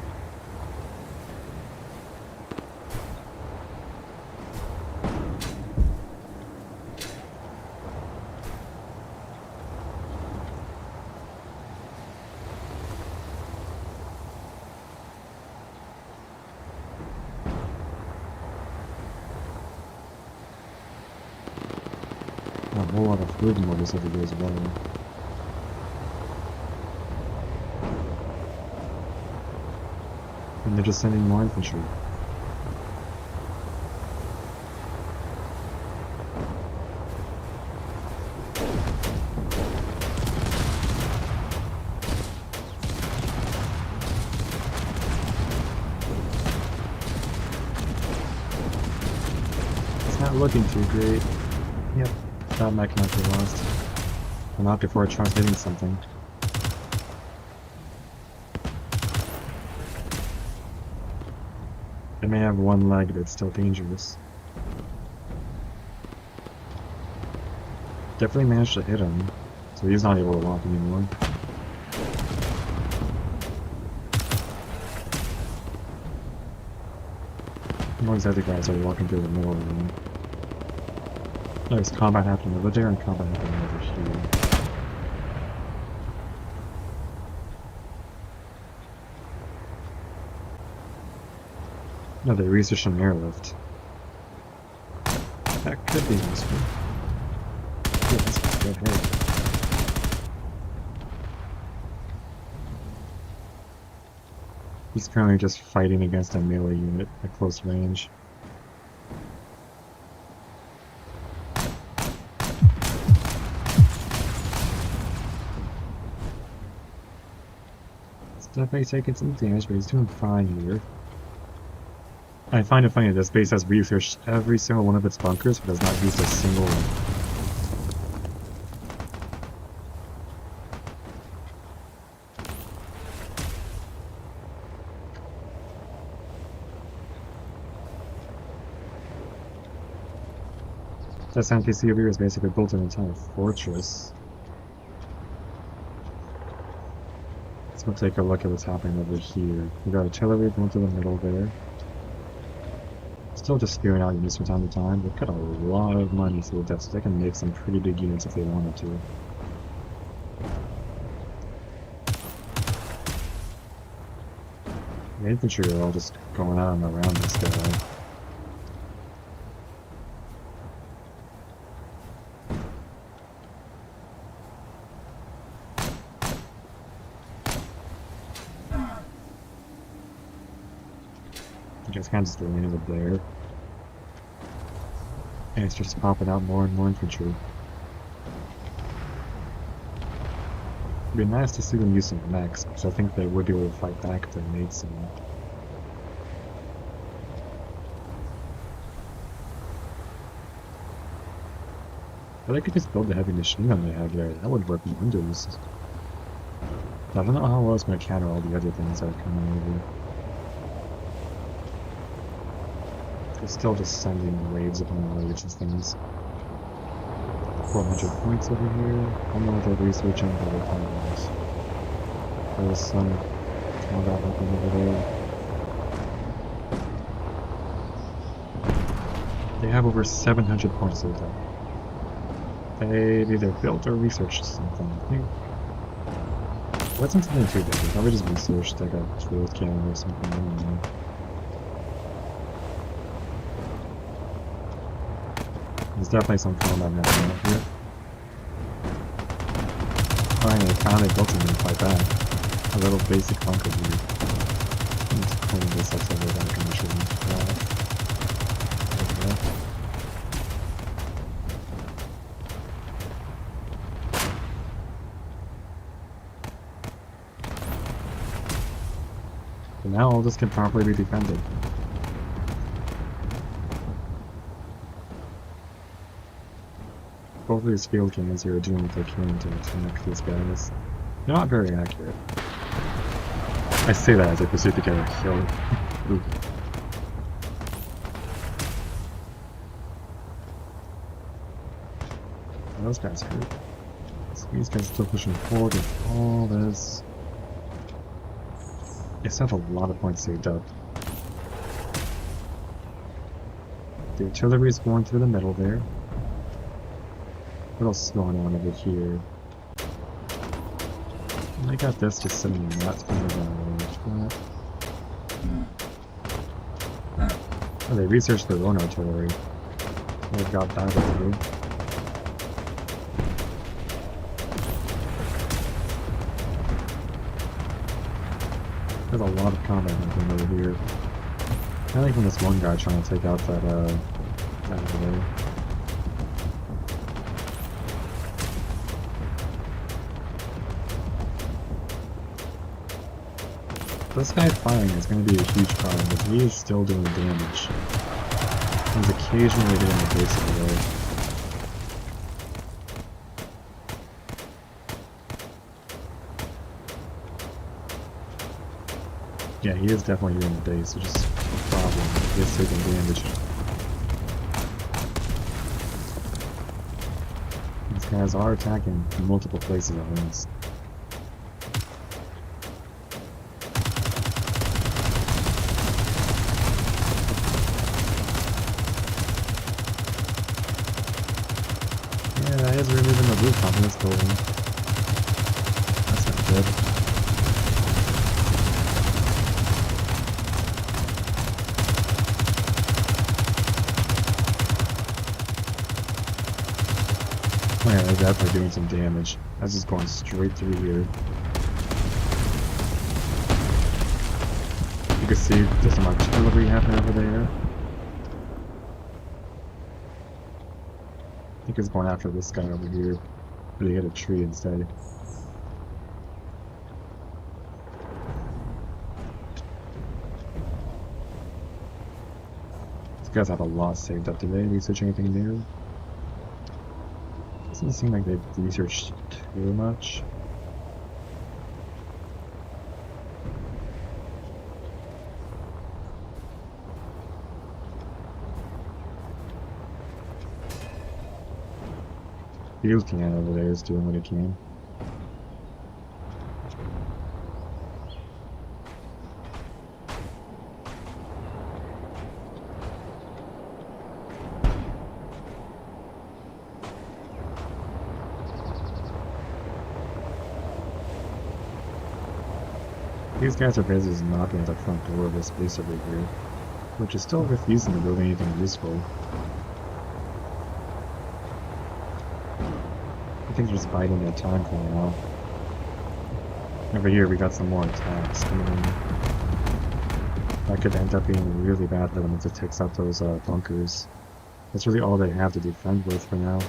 A whole lot of fluid motors over here as well. And they're just sending more infantry. It's not looking too great. Yep, that might cannot be lost. But not before it tries hitting something. It may have one leg, but it's still dangerous. Definitely managed to hit him, so he's not able to walk anymore. All these other guys are walking through the middle of the room. There's combat happening over there and combat happening over here. No, they researched an airlift. That could be useful. Yeah, this is good hit. He's currently just fighting against a melee unit at close range. It's definitely taking some damage, but he's doing fine here. I find it funny that this base has researched every single one of its bunkers, but has not used a single one. This NPC over here has basically built an entire fortress. Let's go take a look at what's happening over here. We got artillery going through the middle there. Still just spewing out units from time to time. They've got a lot of money, so they can make some pretty big units if they wanted to. The infantry are all just going out and around this guy. I guess kind of just landed there. And it's just popping out more and more infantry. It'd be nice to see them use some mechs, because I think they would be able to fight back if they made some. But I could just build the heavy machine gun they have there. That would work wonders. I don't know how well it's going to counter all the other things that are coming over. They're still just sending waves upon waves and things. 400 points over here. I don't know what they're researching, but they're kind of nice. There's some combat happening over there. They have over 700 points of that. They either built or researched something. I think it wasn't something too big. They probably just researched like a field cannon or something. I don't know. There's definitely some combat happening out here. Finally, finally built something quite bad. A little basic bunker here. Let's clean this up so that I can show you that. Okay. So now all this can properly be defended. Both of these field cannons here are doing what they can to attack these guys. They're not very accurate. I say that as I proceed to get a kill. Ooh. Oh, those guys hurt. So these guys are still pushing forward with all this. They still have a lot of points saved up. The artillery is going through the middle there. What else is going on over here? And I got this just sitting in that kind of oh, they researched their own artillery. They've got that through. There's a lot of combat happening over here. I like when this one guy trying to take out that over there. This guy firing is going to be a huge problem because he is still doing damage. He's occasionally getting the base of the way. Yeah, he is definitely hitting the base, which is a problem. He is taking damage. These guys are attacking in multiple places at once. Yeah, that is removing the roof off of this building. That's not good. Oh yeah, they're definitely doing some damage. That's just going straight through here. You can see there's some artillery happening over there. I think it's going after this guy over here, but he hit a tree instead. These guys have a lot saved up. Did they research anything new? Doesn't seem like they've researched too much. Field cannon over there is doing what it can. These guys are basically knocking at the front door of this base over here, which is still refusing to build anything useful. I think they're just biding their time for now. Over here we got some more attacks coming in. That could end up being really bad for them if it takes out those bunkers. That's really all they have to defend with for now.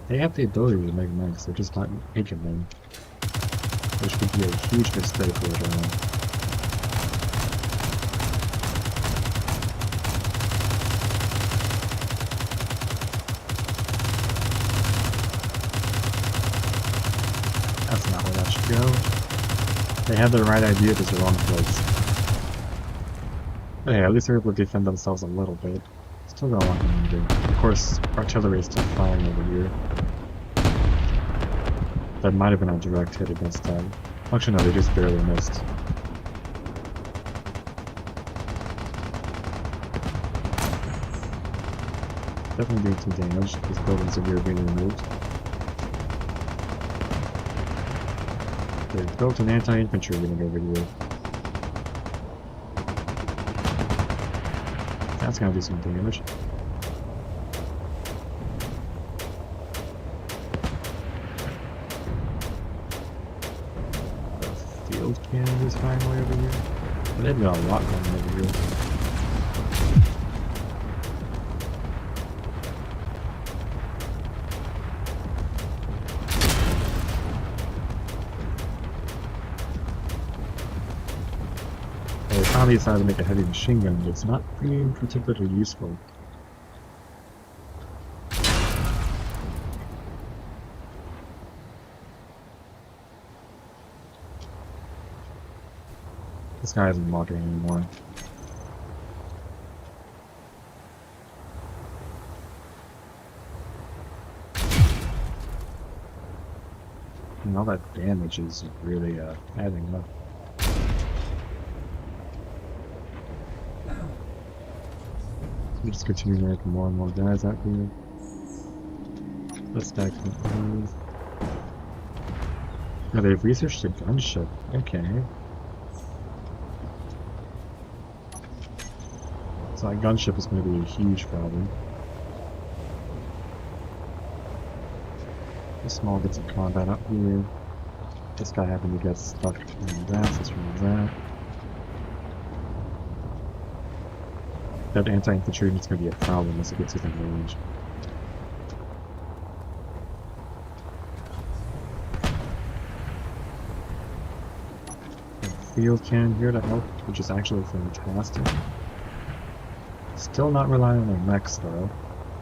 They have the ability to make mechs, they're just not making them. Which could be a huge mistake later on. go. They had the right idea, just the wrong place. But yeah, at least they're able to defend themselves a little bit. Still got a lot more to do. Of course, artillery is still firing over here. That might have been a direct hit against them. Actually, no, they just barely missed. Definitely doing some damage. These buildings are here being removed. They've built an anti-infantry unit over here. That's gonna do some damage. The field cannon is firing way over here. But they've got a lot going on over here. They finally decided to make a heavy machine gun, but it's not being particularly useful. This guy isn't walking anymore. And all that damage is really adding up. We just continue making more and more guys out here. Let's stack them. Oh, they've researched a gunship. Okay. So that gunship is going to be a huge problem. The small bits of combat up here. This guy happened to get stuck in that, so let's remove that. That anti-infantry is going to be a problem as it gets within range. Field cannon here to help, which is actually fantastic. Still not relying on their mechs though.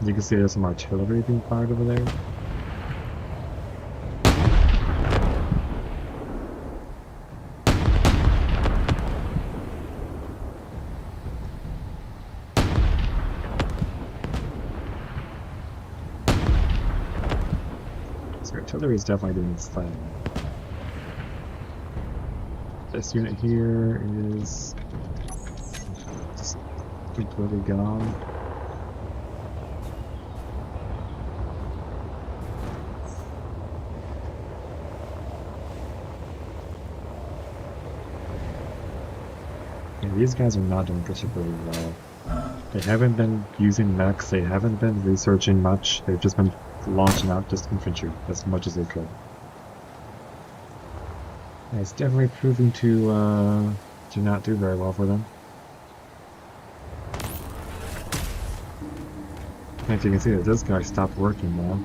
As you can see, there's some artillery being fired over there. So artillery is definitely doing its thing. This unit here is just completely gone. Yeah, these guys are not doing particularly well. They haven't been using mechs, they haven't been researching much, they've just been launching out just infantry as much as they could. And it's definitely proving to not do very well for them. As you can see that this guy stopped working now.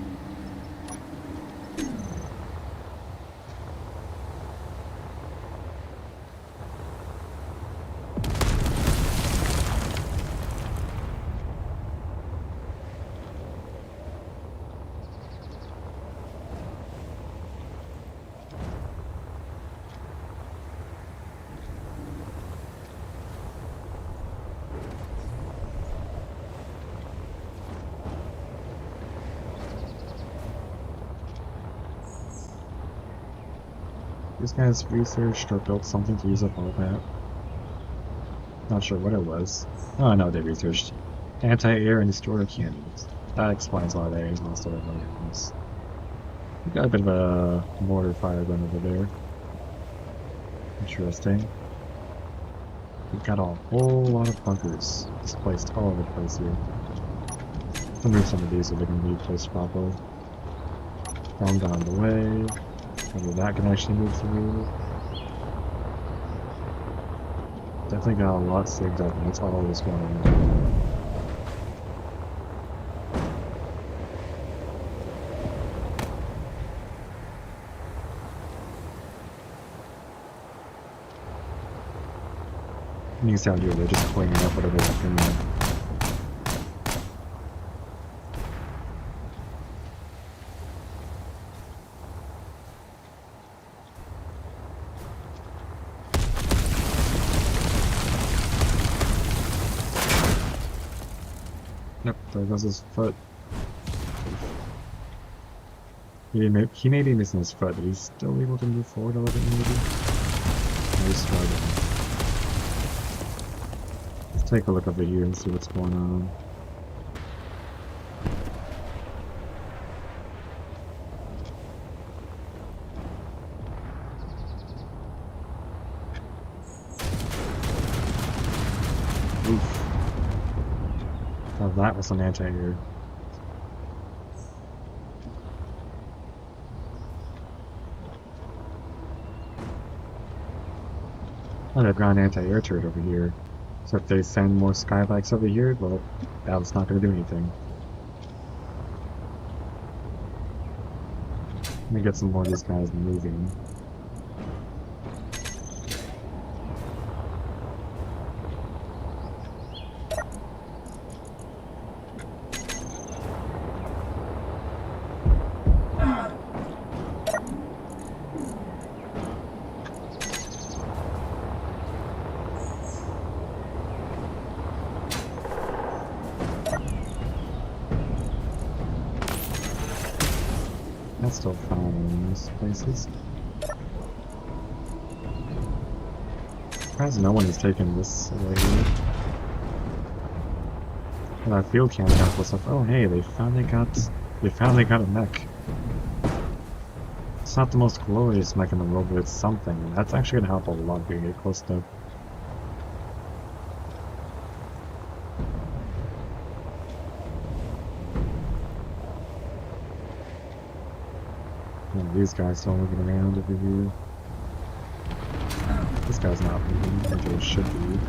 These guys researched or built something to use up all that. Not sure what it was. Oh, no, they researched anti-air and destroyer cannons. That explains why they lost all their weapons. We got a bit of a mortar fire gun over there. Interesting. We've got a whole lot of bunkers displaced all over the place here. Let's remove some of these so they can be placed properly. Down the way. Maybe that can actually move through. Definitely got a lot saved up, and that's all this going on. You can see out here, they're just cleaning up whatever they can there. There goes his foot. He may be missing his foot, but he's still able to move forward a little bit maybe. Nice struggle. Let's take a look over here and see what's going on. Oof. Oh, that was an anti-air. Oh, they've got an anti-air turret over here. So if they send more skybikes over here, well, that's not going to do anything. Let me get some more of these guys moving. That's still fine in these places. Surprised no one has taken this away here. And our field camp got stuff. Oh hey, they finally got a mech. It's not the most glorious mech in the world, but it's something. And that's actually gonna help a lot if we get close to. These guys still moving around over here. This guy's not moving, like it should be.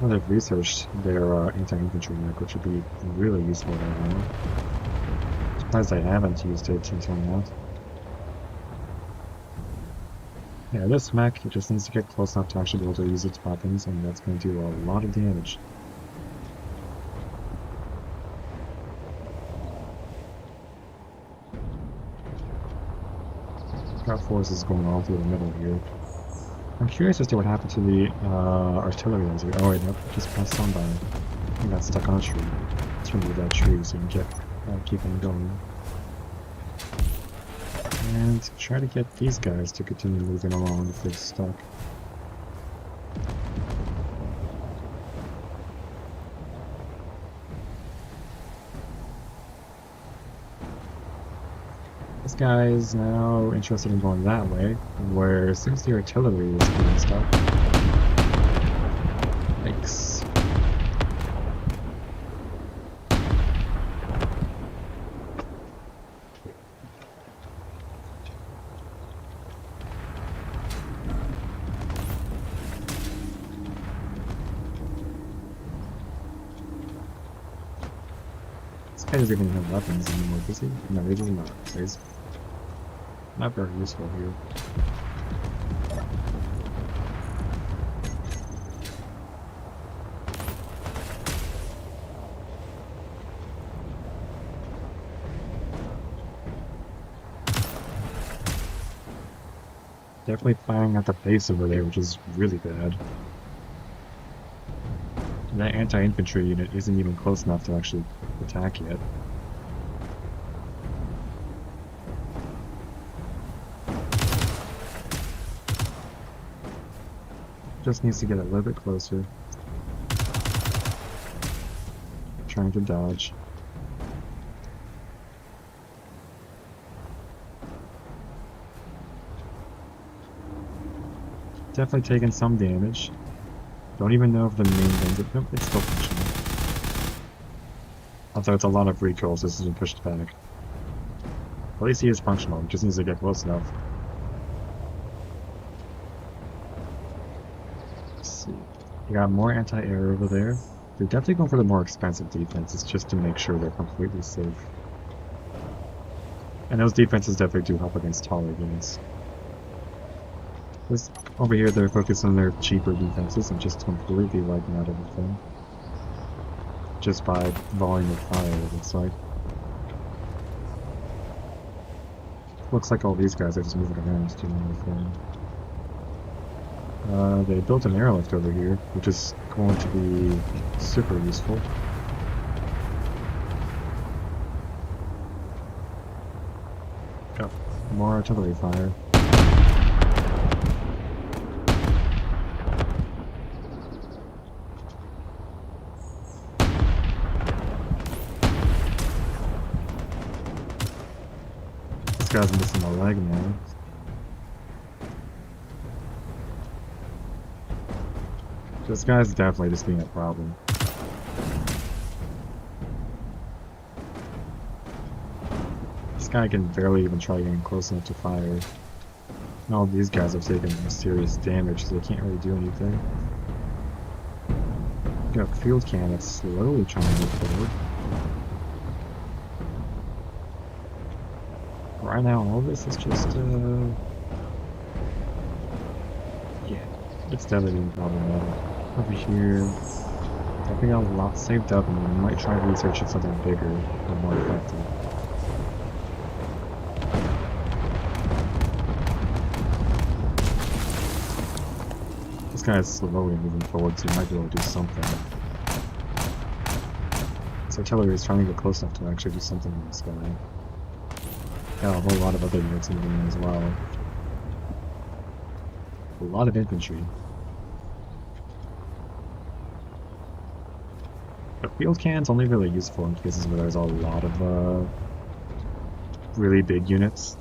Well, they've researched their anti-infantry mech, which would be really useful right now. Surprised I haven't used it until now. Yeah, this mech, it just needs to get close enough to actually be able to use its weapons, and that's going to do a lot of damage. Got forces going all through the middle here. I'm curious as to what happened to the artillery as we. Oh wait, nope, just passed on by. He got stuck on a tree. Let's remove that tree so we can keep on going. And try to get these guys to continue moving along if they're stuck. This guy is now interested in going that way, where since the artillery is being stuck. Yikes. This guy doesn't even have weapons anymore, does he? No, he does not. So he's not very useful here. Definitely firing at the base over there, which is really bad. And that anti-infantry unit isn't even close enough to actually attack yet. Just needs to get a little bit closer. Trying to dodge. Definitely taking some damage. Don't even know if the main thing, nope, it's still functioning. Although it's a lot of recoil, so this isn't pushed back. At least he is functional, he just needs to get close enough. You got more anti-air over there. They're definitely going for the more expensive defenses just to make sure they're completely safe. And those defenses definitely do help against taller units. This, over here they're focused on their cheaper defenses and just completely wiping out everything. Just by volume of fire, it looks like. Looks like all these guys are just moving around doing anything. They built an airlift over here, which is going to be super useful. Got more artillery fire. This guy's missing a leg now. This guy's definitely just being a problem. This guy can barely even try getting close enough to fire. And all these guys have taken serious damage, so they can't really do anything. Got a field cannon that's slowly trying to move forward. Right now, all this is just, yeah, it's definitely being problematic. Over here, I think I have a lot saved up, and we might try researching something bigger and more effective. This guy is slowly moving forward, so he might be able to do something. This artillery is trying to get close enough to actually do something in this guy. Got a whole lot of other units moving in as well. A lot of infantry. The field cannon's only really useful in cases where there's a lot of really big units.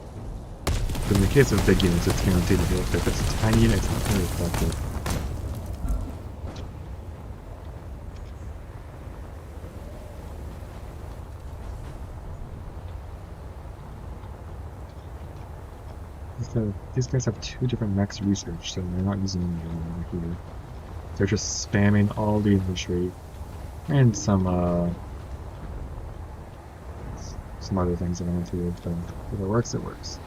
But in the case of big units, it's guaranteed to be effective. If it's a tiny unit, it's not very effective. These guys have two different max research, so they're not using any over here. They're just spamming all the infantry and some other things that I went through, but if it works, it works.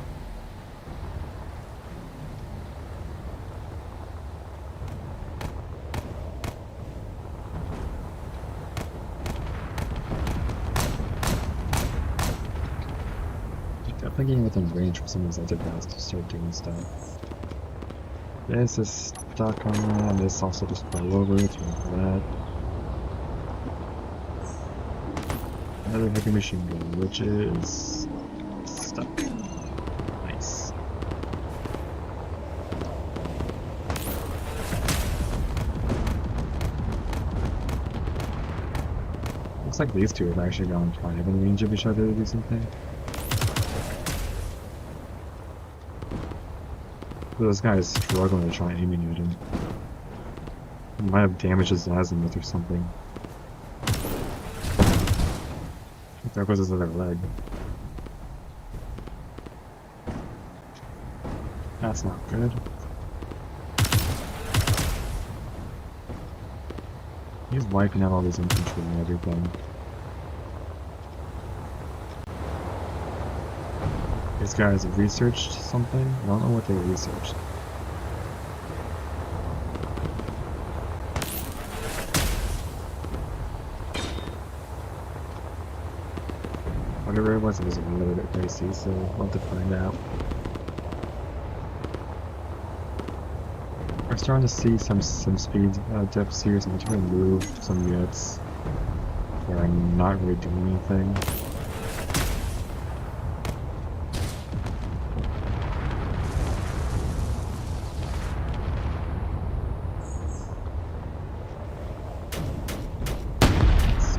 Definitely getting within range for some of these other guys to start doing stuff. This is stuck on that, and this also just fell over through that. Another heavy machine gun, which is stuck. Nice. Looks like these two have actually gone kind of in range of each other to do something. This guy is struggling to try aiming at him. He might have damaged his azimuth or something. There goes his other leg. That's not good. He's wiping out all these infantry and everything. These guys have researched something? I don't know what they researched. Whatever it was a little bit dicey, so we'll have to find out. We're starting to see some speed dips here, so I'm trying to move some units where I'm not really doing anything.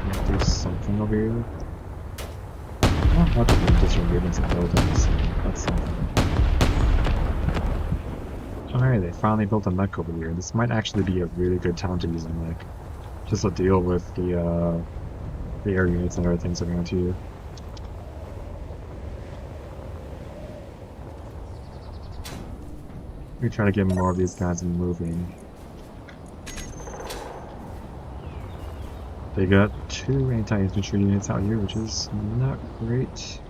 Let's do something over here. Not that just removing some buildings, that's something. Alright, they finally built a mech over here. This might actually be a really good time to use a mech. Just to deal with the air units and other things around here. We try to get more of these guys moving. They got 2 anti-infantry units out here, which is not great.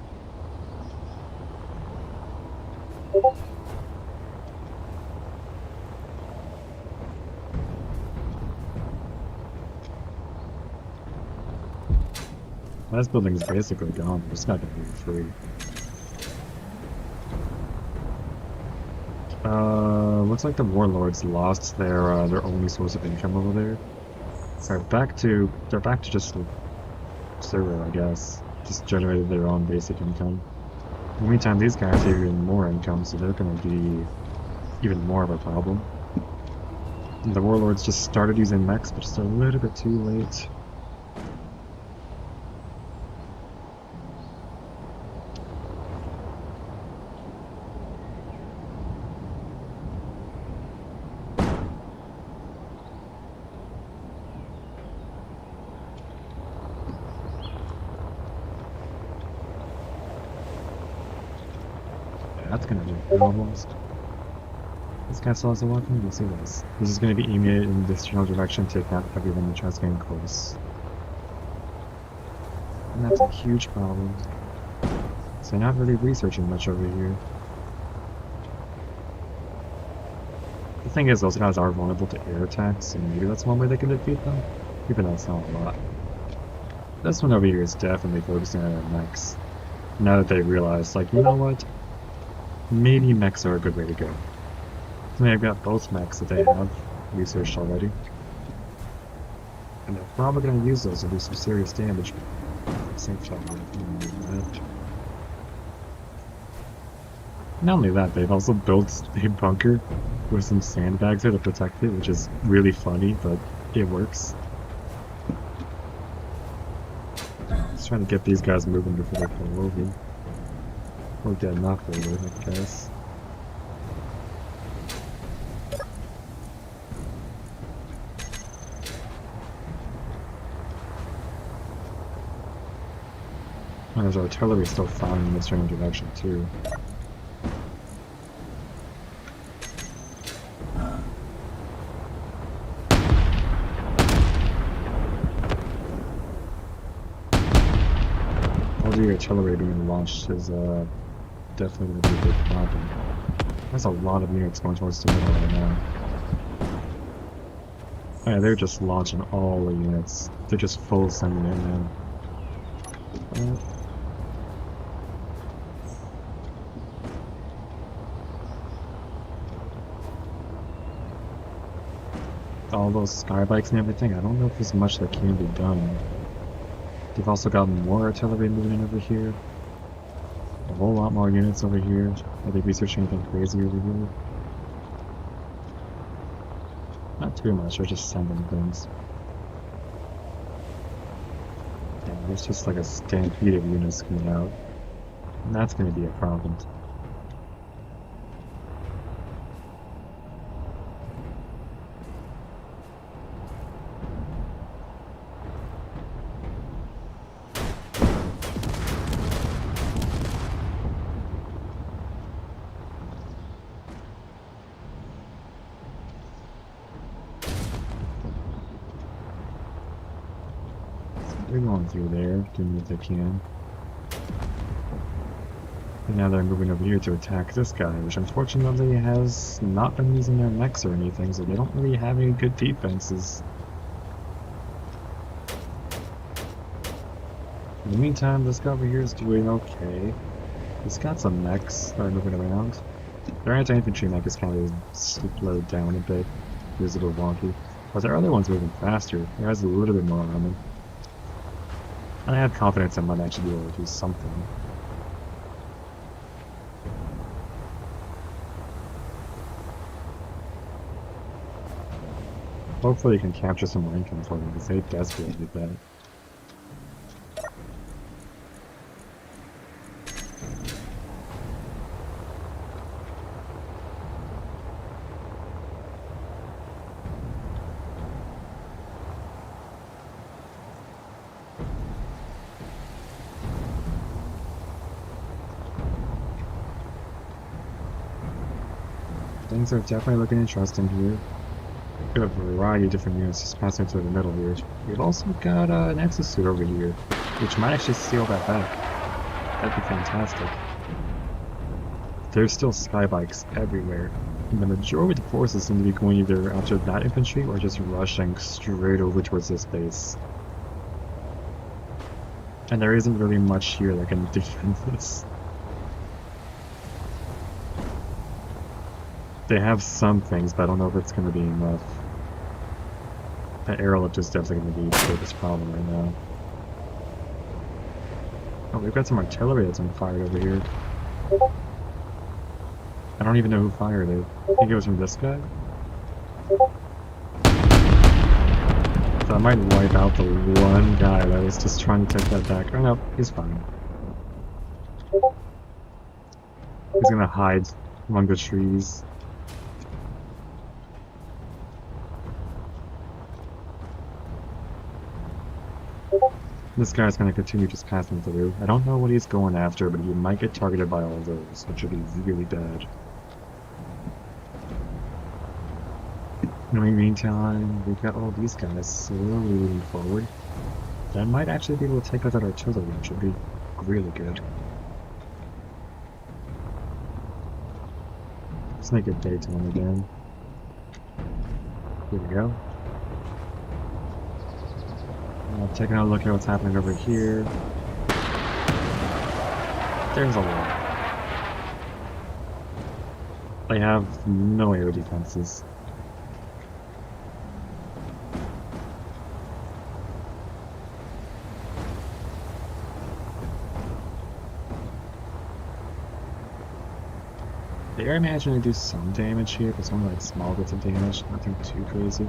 This building is basically gone. We're just not going to be free. it looks like the warlords lost their only source of income over there. So they're back to just a server, I guess. Just generated their own basic income. In the meantime, these guys have even more income, so they're gonna be even more of a problem. And the warlords just started using mechs, but just a little bit too late. That's gonna be problems. This guy still has a weapon? Yes, he does. This is gonna be aimed in this general direction, take out everyone that tries getting close. And that's a huge problem. So they're not really researching much over here. The thing is, those guys are vulnerable to air attacks, and maybe that's one way they can defeat them, even though it's not a lot. This one over here is definitely focusing on their mechs. Now that they realize, like, you know what? Maybe mechs are a good way to go. They've got both mechs that they have researched already. And they're probably going to use those to do some serious damage. Same shot. Not only that, they've also built a bunker with some sandbags there to protect it, which is really funny, but it works. Just trying to get these guys moving before they pull over. Or get knocked over, I guess. And there's artillery still firing in this general direction, too. All the artillery being launched is definitely going to be a big problem. There's a lot of units going towards the middle right now. Oh yeah, they're just launching all the units. They're just full sending in now. All those sky bikes and everything, I don't know if there's much that can be done. They've also got more artillery moving in over here. A whole lot more units over here. Are they researching anything crazy over here? Not too much, they're just sending things. Yeah, there's just like a stampede of units coming out. And that's going to be a problem. They're going through there, doing what they can. And now they're moving over here to attack this guy, which unfortunately has not been using their mechs or anything, so they don't really have any good defenses. In the meantime, this guy over here is doing okay. He's got some mechs that are moving around. Their anti-infantry mech is kind of slowed down a bit. He's a little wonky. But their other one's moving faster. It has a little bit more armor. I have confidence I might actually be able to do something. Hopefully you can capture some more income for them, because they desperately need that. Things are definitely looking interesting here. Got a variety of different units just passing through the middle here. We've also got an exosuit over here, which might actually steal that back. That'd be fantastic. There's still skybikes everywhere, and the majority of the forces seem to be going either after that infantry or just rushing straight over towards this base. And there isn't really much here that can defend this. They have some things, but I don't know if it's going to be enough. That airlift is definitely going to be the biggest problem right now. Oh, we've got some artillery that's unfired over here. I don't even know who fired it. I think it was from this guy? So I might wipe out the one guy that was just trying to take that back. Oh no, he's fine. He's gonna hide among the trees. This guy's gonna continue just passing through. I don't know what he's going after, but he might get targeted by all of those, which would be really bad. In the meantime, we've got all these guys slowly moving forward. That might actually be able to take out that artillery, which would be really good. Let's make it daytime again. Here we go. Taking a look at what's happening over here. There's a lot. They have no air defenses. The air managed to do some damage here, but it's only like small bits of damage, nothing too crazy.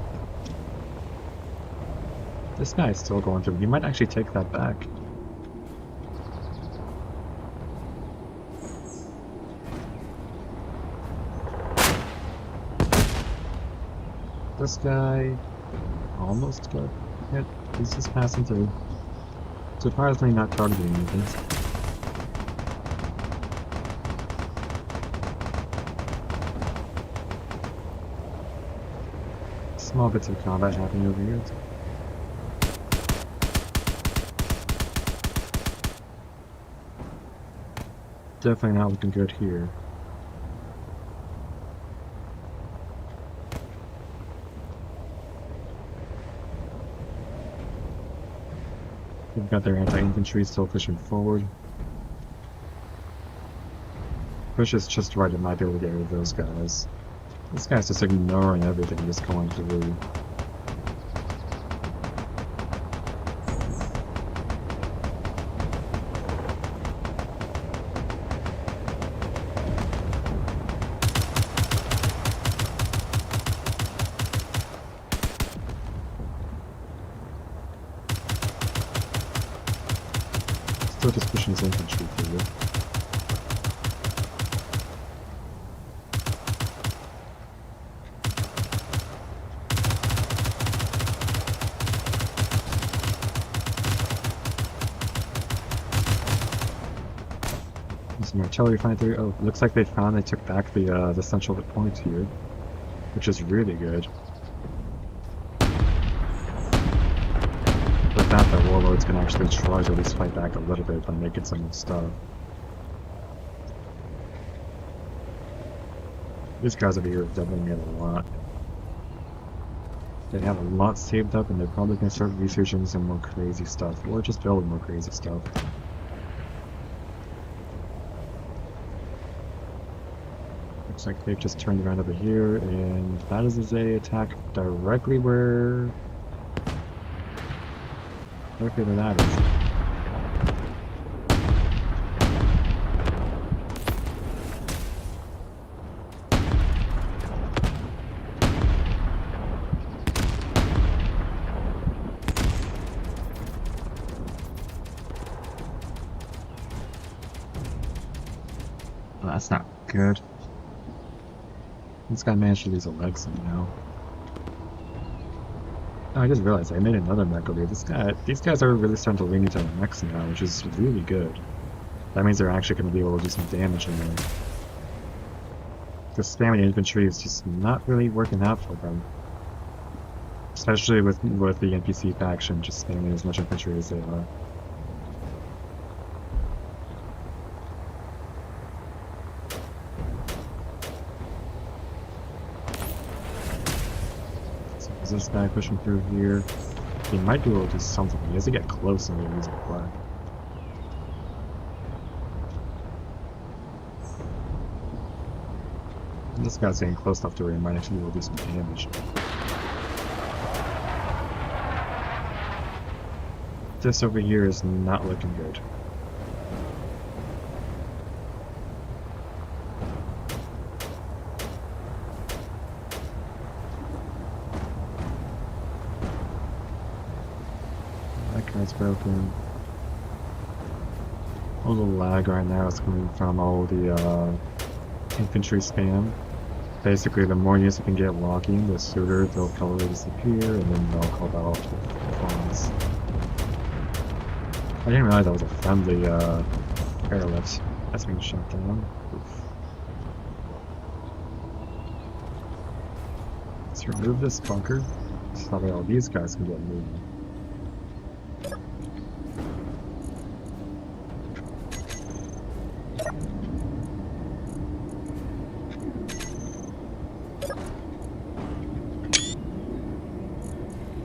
This guy is still going through. He might actually take that back. This guy almost got hit. He's just passing through. Surprisingly not targeting anything. Small bits of combat happening over here. Definitely not looking good here. They've got their anti-infantry still pushing forward. Push is just right, it might be able to get rid of those guys. This guy's just ignoring everything, just going through. Still just pushing his infantry through. Some artillery flying through. Oh, looks like they took back the central point here, which is really good. With that, the warlords can actually try to at least fight back a little bit by making some stuff. These guys over here have definitely made a lot. They have a lot saved up, and they're probably going to start researching some more crazy stuff, or just building more crazy stuff. Looks like they've just turned around over here, and that is as they attack directly where that is. Well, that's not good. This guy managed to lose a leg somehow. Oh, I just realized I made another mech over here. These guys are really starting to lean into the mechs now, which is really good. That means they're actually going to be able to do some damage in there. Because spamming infantry is just not really working out for them. Especially with the NPC faction just spamming as much infantry as they are. Is this guy pushing through here? He might be able to do something. He has to get close and use a flag. This guy's getting close enough to where he might actually be able to do some damage. This over here is not looking good. That guy's broken. All the lag right now is coming from all the infantry spam. Basically, the more units you can get walking, the sooner they'll probably disappear, and then they'll call that off to pawns. I didn't realize that was a friendly airlift that's being shot down. Oof. Let's remove this bunker so that way all these guys can get moving.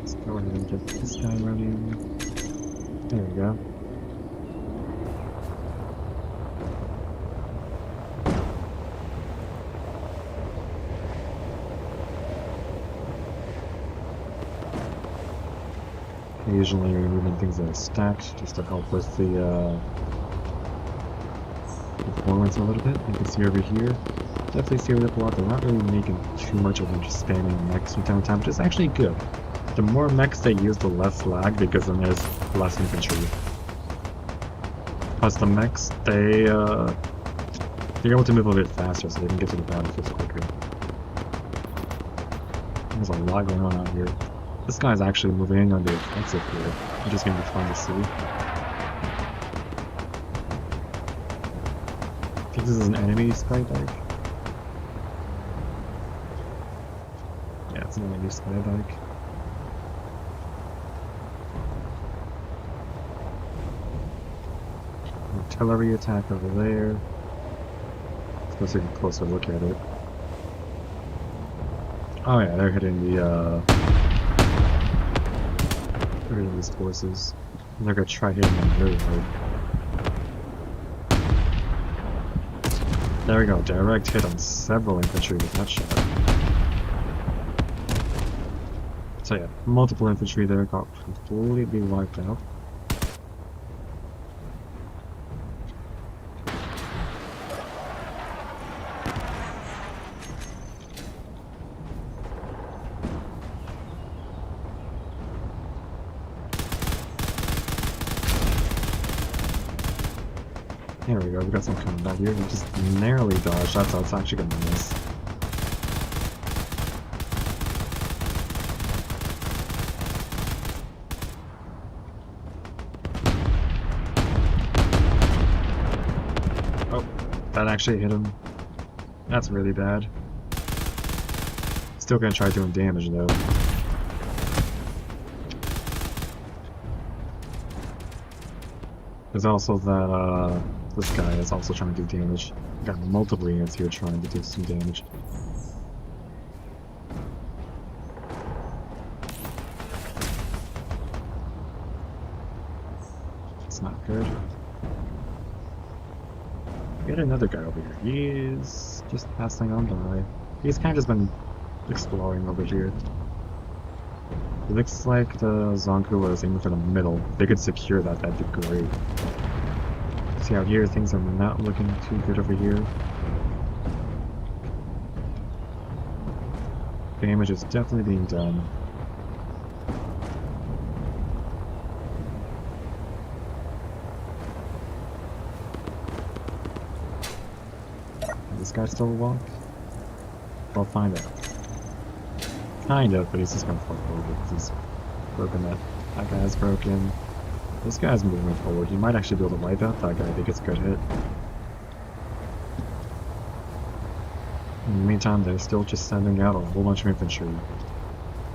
Let's go ahead and get this guy running. There we go. Occasionally removing things that are stacked just to help with the performance a little bit. You can see over here, definitely see it up a lot. They're not really making too much of them, just spamming mechs from time to time, which is actually good. The more mechs they use, the less lag, because then there's less infantry. Plus the mechs, they're able to move a little bit faster, so they can get to the battlefield quicker. There's a lot going on out here. This guy's actually moving in on the offensive here, which is going to be fun to see. I think this is an enemy spy bike. Yeah, it's an enemy spy bike. Artillery attack over there. Let's take a closer look at it. Oh yeah, they're hitting the they're hitting these forces. And they're gonna try hitting them very hard. There we go, direct hit on several infantry with that shot. So yeah, multiple infantry there got completely wiped out. There we go, we got some coming back here. We just narrowly dodged. That's how it's actually gonna miss. Oh, that actually hit him. That's really bad. Still gonna try doing damage though. There's also that, this guy is also trying to do damage. Got multiple units here trying to do some damage. It's not good. We got another guy over here. He is just passing on by. He's kind of just been exploring over here. It looks like the Zonku was aiming for the middle. If they could secure that, that'd be great. See out here, things are not looking too good over here. Damage is definitely being done. Is this guy still walk? I'll find out. Kind of, but he's just gonna fall over because he's broken that. That guy's broken. This guy's moving forward. He might actually be able to wipe out that guy if he gets a good hit. In the meantime, they're still just sending out a whole bunch of infantry.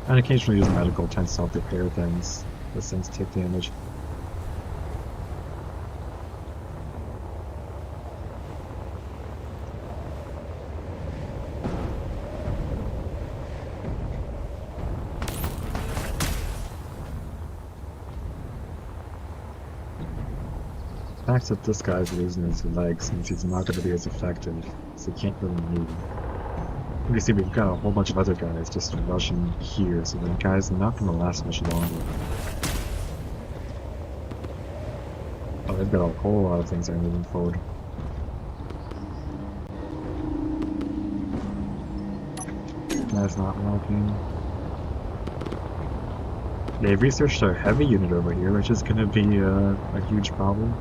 And occasionally use medical tends to help repair things. Those things take damage. The fact that this guy's losing his legs means he's not going to be as effective, so he can't really move. You see, we've got a whole bunch of other guys just rushing here, so that guy's not gonna last much longer. Oh, they've got a whole lot of things that are moving forward. That's not working. They've researched our heavy unit over here, which is gonna be a huge problem.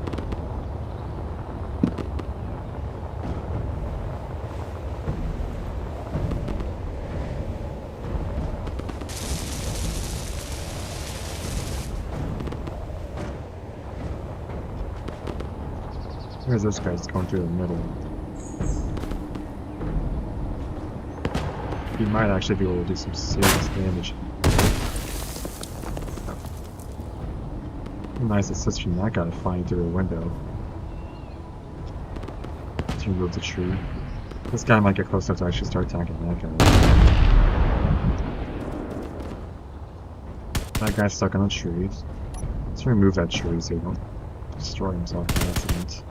Where's this guy just going through the middle? He might actually be able to do some serious damage. Nice assist from that guy flying through a window to remove the tree. This guy might get close enough to actually start attacking that guy. That guy's stuck on a tree. Let's remove that tree so he won't destroy himself by accident.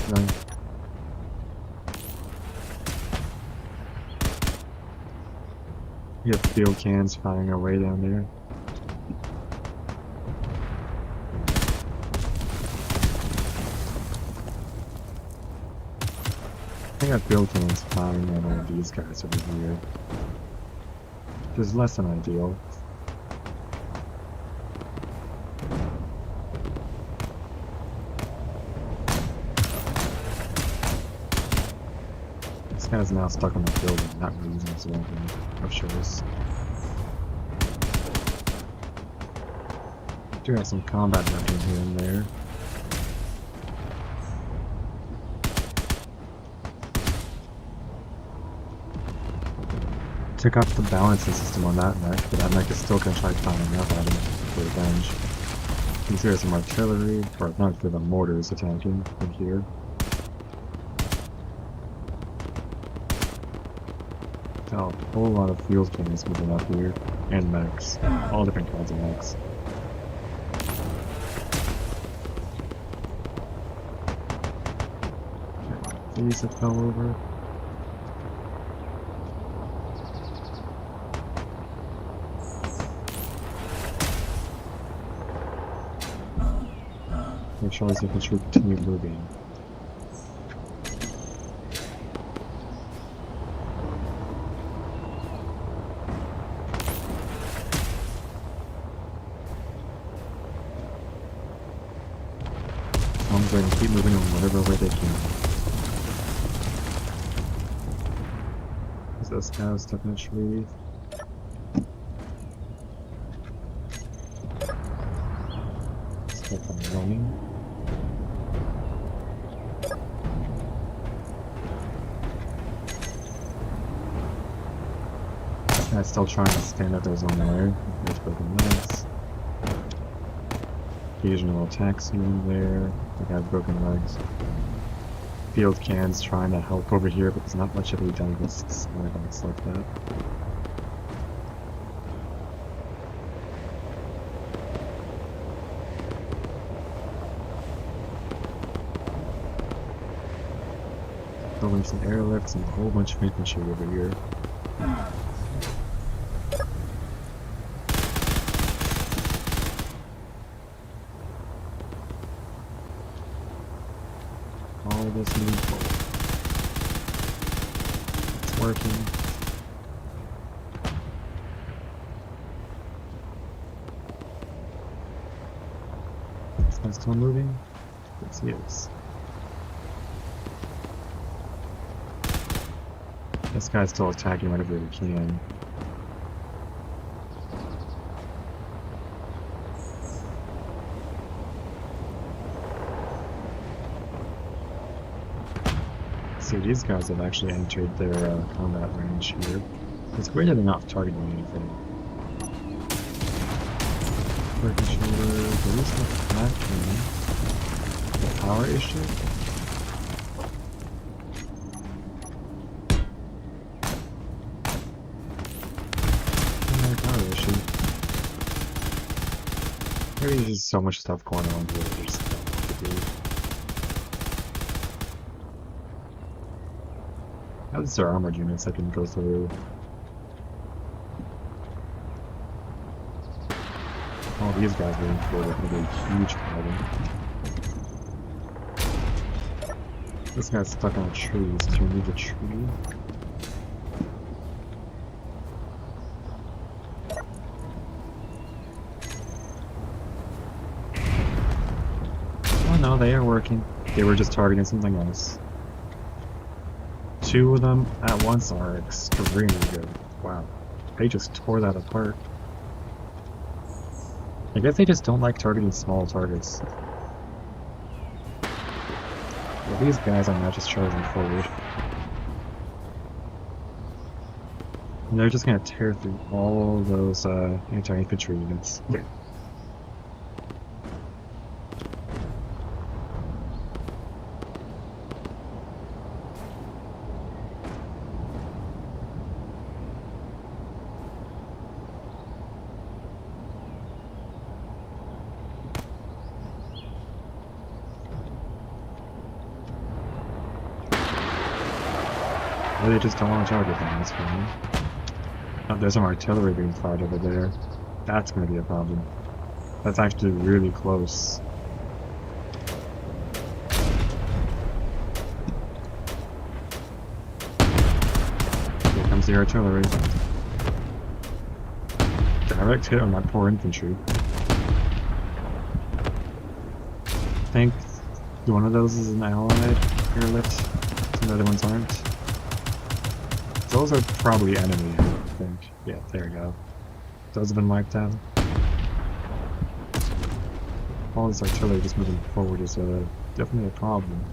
Run. We have field cans firing our way down there. I got field cans firing at all of these guys over here. Which is less than ideal. This guy's now stuck on the building, not really using his weapon of choice. Do have some combat happening here and there. Took off the balancing system on that mech, but that mech is still gonna try firing up at him for revenge. You can see there's some artillery, or not for the mortars attacking from here. Oh, a whole lot of field cannons moving up here, and mechs. All different kinds of mechs. These that fell over. Make sure as if should continue moving. As long as they can keep moving in whatever way they can. Is this guy stuck in a tree? Stuck on running. Guy's still trying to stand up his own way. There's broken legs. Occasional attacks here and there. The guy's broken legs. Field cans trying to help over here, but there's not much of a done against smallpox like that. Building some airlifts and a whole bunch of infantry over here. All this moving forward. It's working. This guy's still moving? Yes, he is. This guy's still attacking whenever he can. See, these guys have actually entered their combat range here. It's weird that they're not targeting anything. Making sure there is no attacking. The power issue? Power issue. Maybe there's just so much stuff going on here. There's stuff to do. At least they're armored units that can go through. All these guys being forward are going to be a huge problem. This guy's stuck on a tree, so to remove the tree. Oh no, they are working. They were just targeting something else. Two of them at once are extremely good. Wow. They just tore that apart. I guess they just don't like targeting small targets. Well, these guys are not just charging forward. And they're just gonna tear through all those anti-infantry units. They just don't want to target them, that's fine. Oh, there's some artillery being fired over there. That's going to be a problem. That's actually really close. Here comes the artillery. Direct hit on that poor infantry. I think one of those is an allied airlift, and the other ones aren't. Those are probably enemy, I think. Yeah, there we go. Those have been wiped out. All this artillery just moving forward is definitely a problem.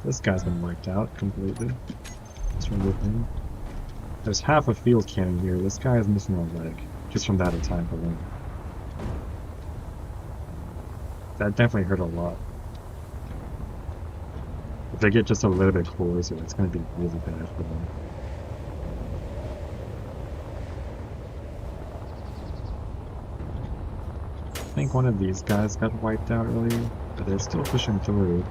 This guy's been wiped out completely. Let's remove him. There's half a field cannon here. This guy is missing a leg, just from that attack alone. That definitely hurt a lot. If they get just a little bit closer, it's going to be really bad for them. I think one of these guys got wiped out earlier, but they're still pushing through.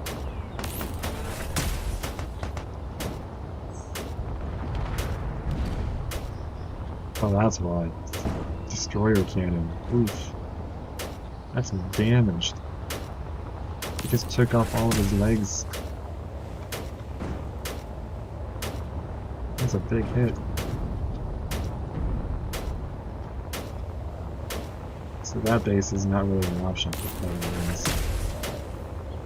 Oh, that's why. Destroyer cannon. Oof. That's damaged. He just took off all of his legs. That's a big hit. So that base is not really an option for players.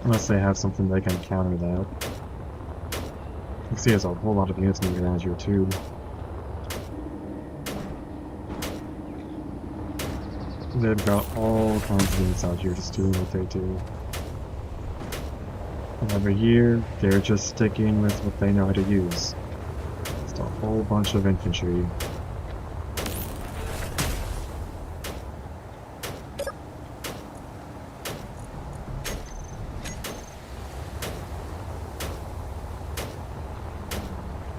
Unless they have something they can counter that. You can see there's a whole lot of units moving around here too. They've got all kinds of units out here just doing what they do. And every year, they're just sticking with what they know how to use. Just a whole bunch of infantry.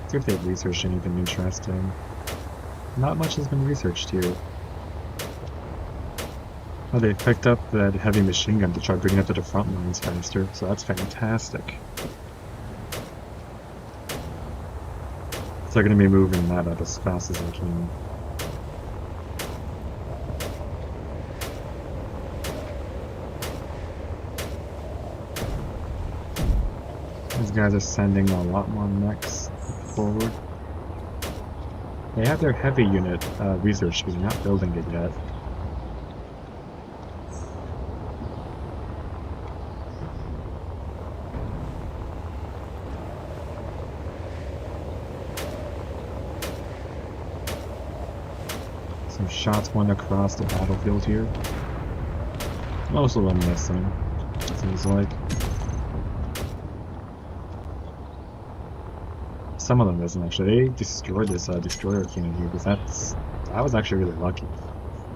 See if they've researched anything interesting. Not much has been researched here. Oh, they picked up that heavy machine gun to try bringing it to the front lines faster, so that's fantastic. So they're going to be moving that up as fast as they can. These guys are sending a lot more mechs forward. They have their heavy unit researched, but they're not building it yet. Some shots went across the battlefield here. Most of them missing, seems like. Some of them missing actually. They destroyed this destroyer cannon here, because that was actually really lucky.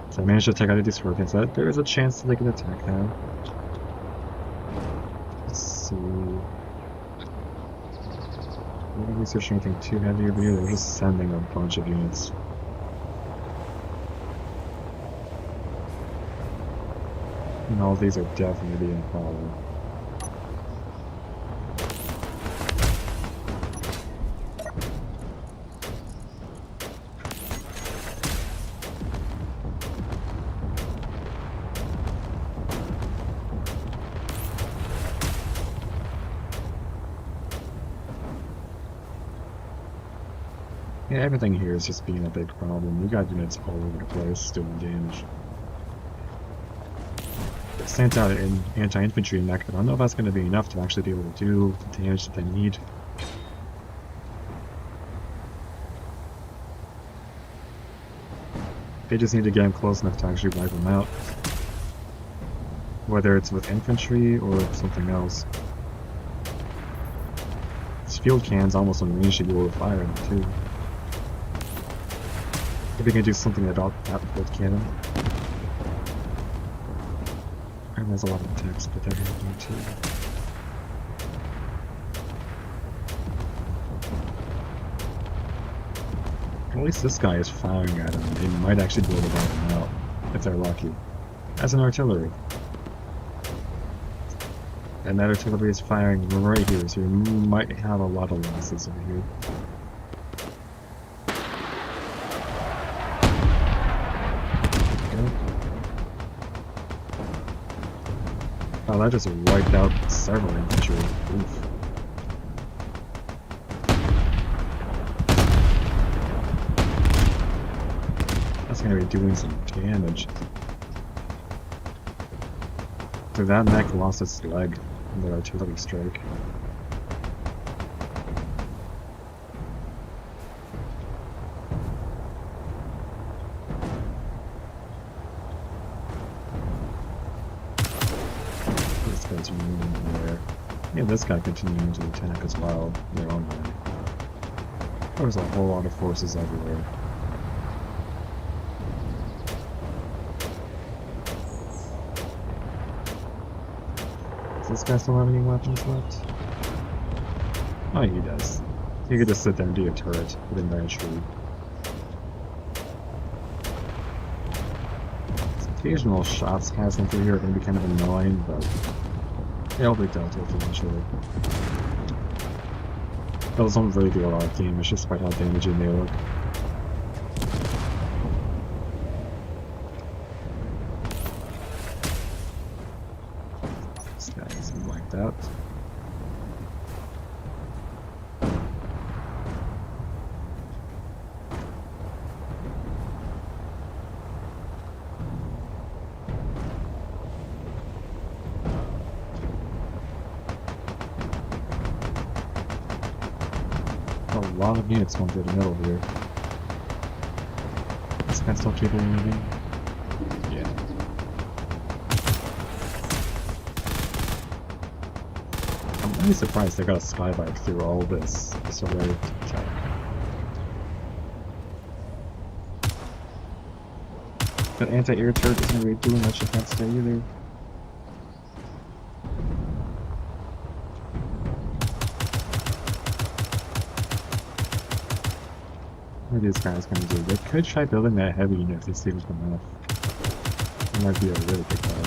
So I managed to take out the destroyer cannon, so there is a chance that they can attack now. Let's see. We're not researching anything too heavy over here, they're just sending a bunch of units. And all these are definitely being followed. Yeah, everything here is just being a big problem. We got units all over the place doing damage. It sent out an anti-infantry mech, but I don't know if that's going to be enough to actually be able to do the damage that they need. They just need to get them close enough to actually wipe them out. Whether it's with infantry or something else. This field cann's almost on range to be able to fire them too. If we can do something about that field cannon. And there's a lot of attacks, but they're happening too. At least this guy is firing at him. They might actually be able to wipe him out, if they're lucky. As an artillery. And that artillery is firing right here, so you might have a lot of losses over here. Oh, that just wiped out several infantry. Oof. That's gonna be doing some damage. So that mech lost its leg in the artillery strike. This guy's moving there. Yeah, this guy continuing to attack as well, their own way. There's a whole lot of forces everywhere. Does this guy still have any weapons left? Oh, he does. He could just sit there and do a turret within that tree. Occasional shots passing through here are going to be kind of annoying, but they'll be dealt with eventually. Those don't really do a lot of damage, just by how damaging they look. This guy isn't like that. A lot of units going through the middle here. This guy still capable of moving? Yeah. I'm really surprised they got a skydive through all this array of attack. That anti-air turret isn't really doing much against it either. What are these guys going to do? They could try building that heavy unit if they see what's coming off. It might be a really big battle.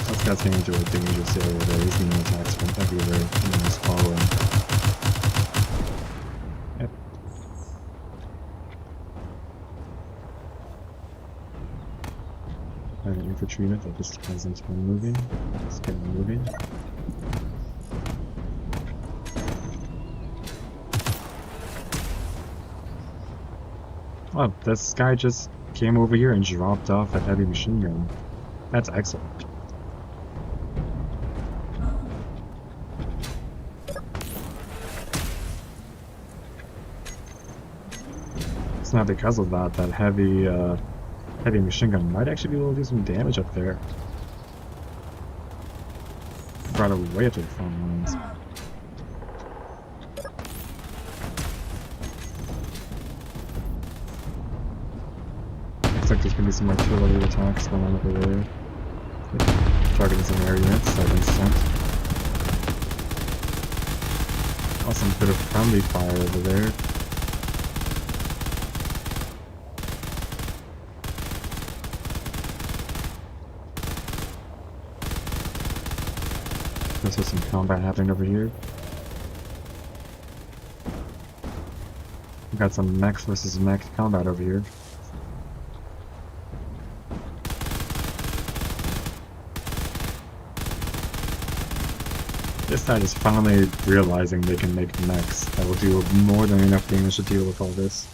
This guy's getting into a dangerous area there. He's getting attacks from everywhere and he's following. Yep. An infantry unit that just hasn't been moving. It's getting moving. Oh, this guy just came over here and dropped off a heavy machine gun. That's excellent. It's not because of that heavy machine gun might actually be able to do some damage up there. Brought it way up to the front lines. Looks like there's gonna be some artillery attacks going on over there. Targeting some air units that have been sent. Awesome bit of friendly fire over there. There's some combat happening over here. We got some mech versus mech combat over here. This side is finally realizing they can make mechs that will do more than enough damage to deal with all this.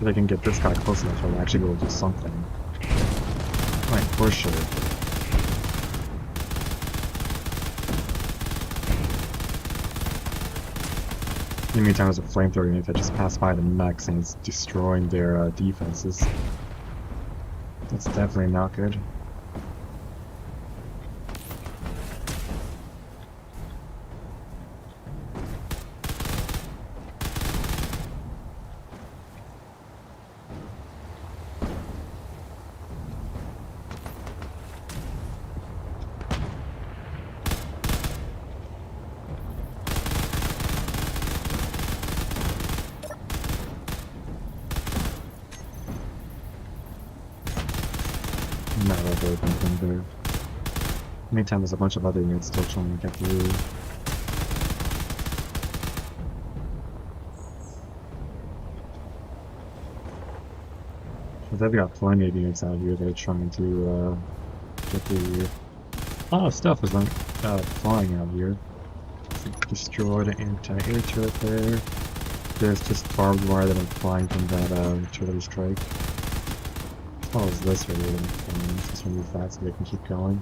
If they can get this guy close enough, he'll actually be able to do something. Right, for sure. In the meantime, there's a flamethrower unit that just passed by the mechs and it's destroying their defenses. That's definitely not good. Not really anything there. Meantime, there's a bunch of other units still trying to get through. They've got plenty of units out here that are trying to get through. A lot of stuff is flying out here. Destroyed an anti-air turret there. There's just barbed wire that I'm flying from that artillery strike. As well as this right here. Just remove that so they can keep going.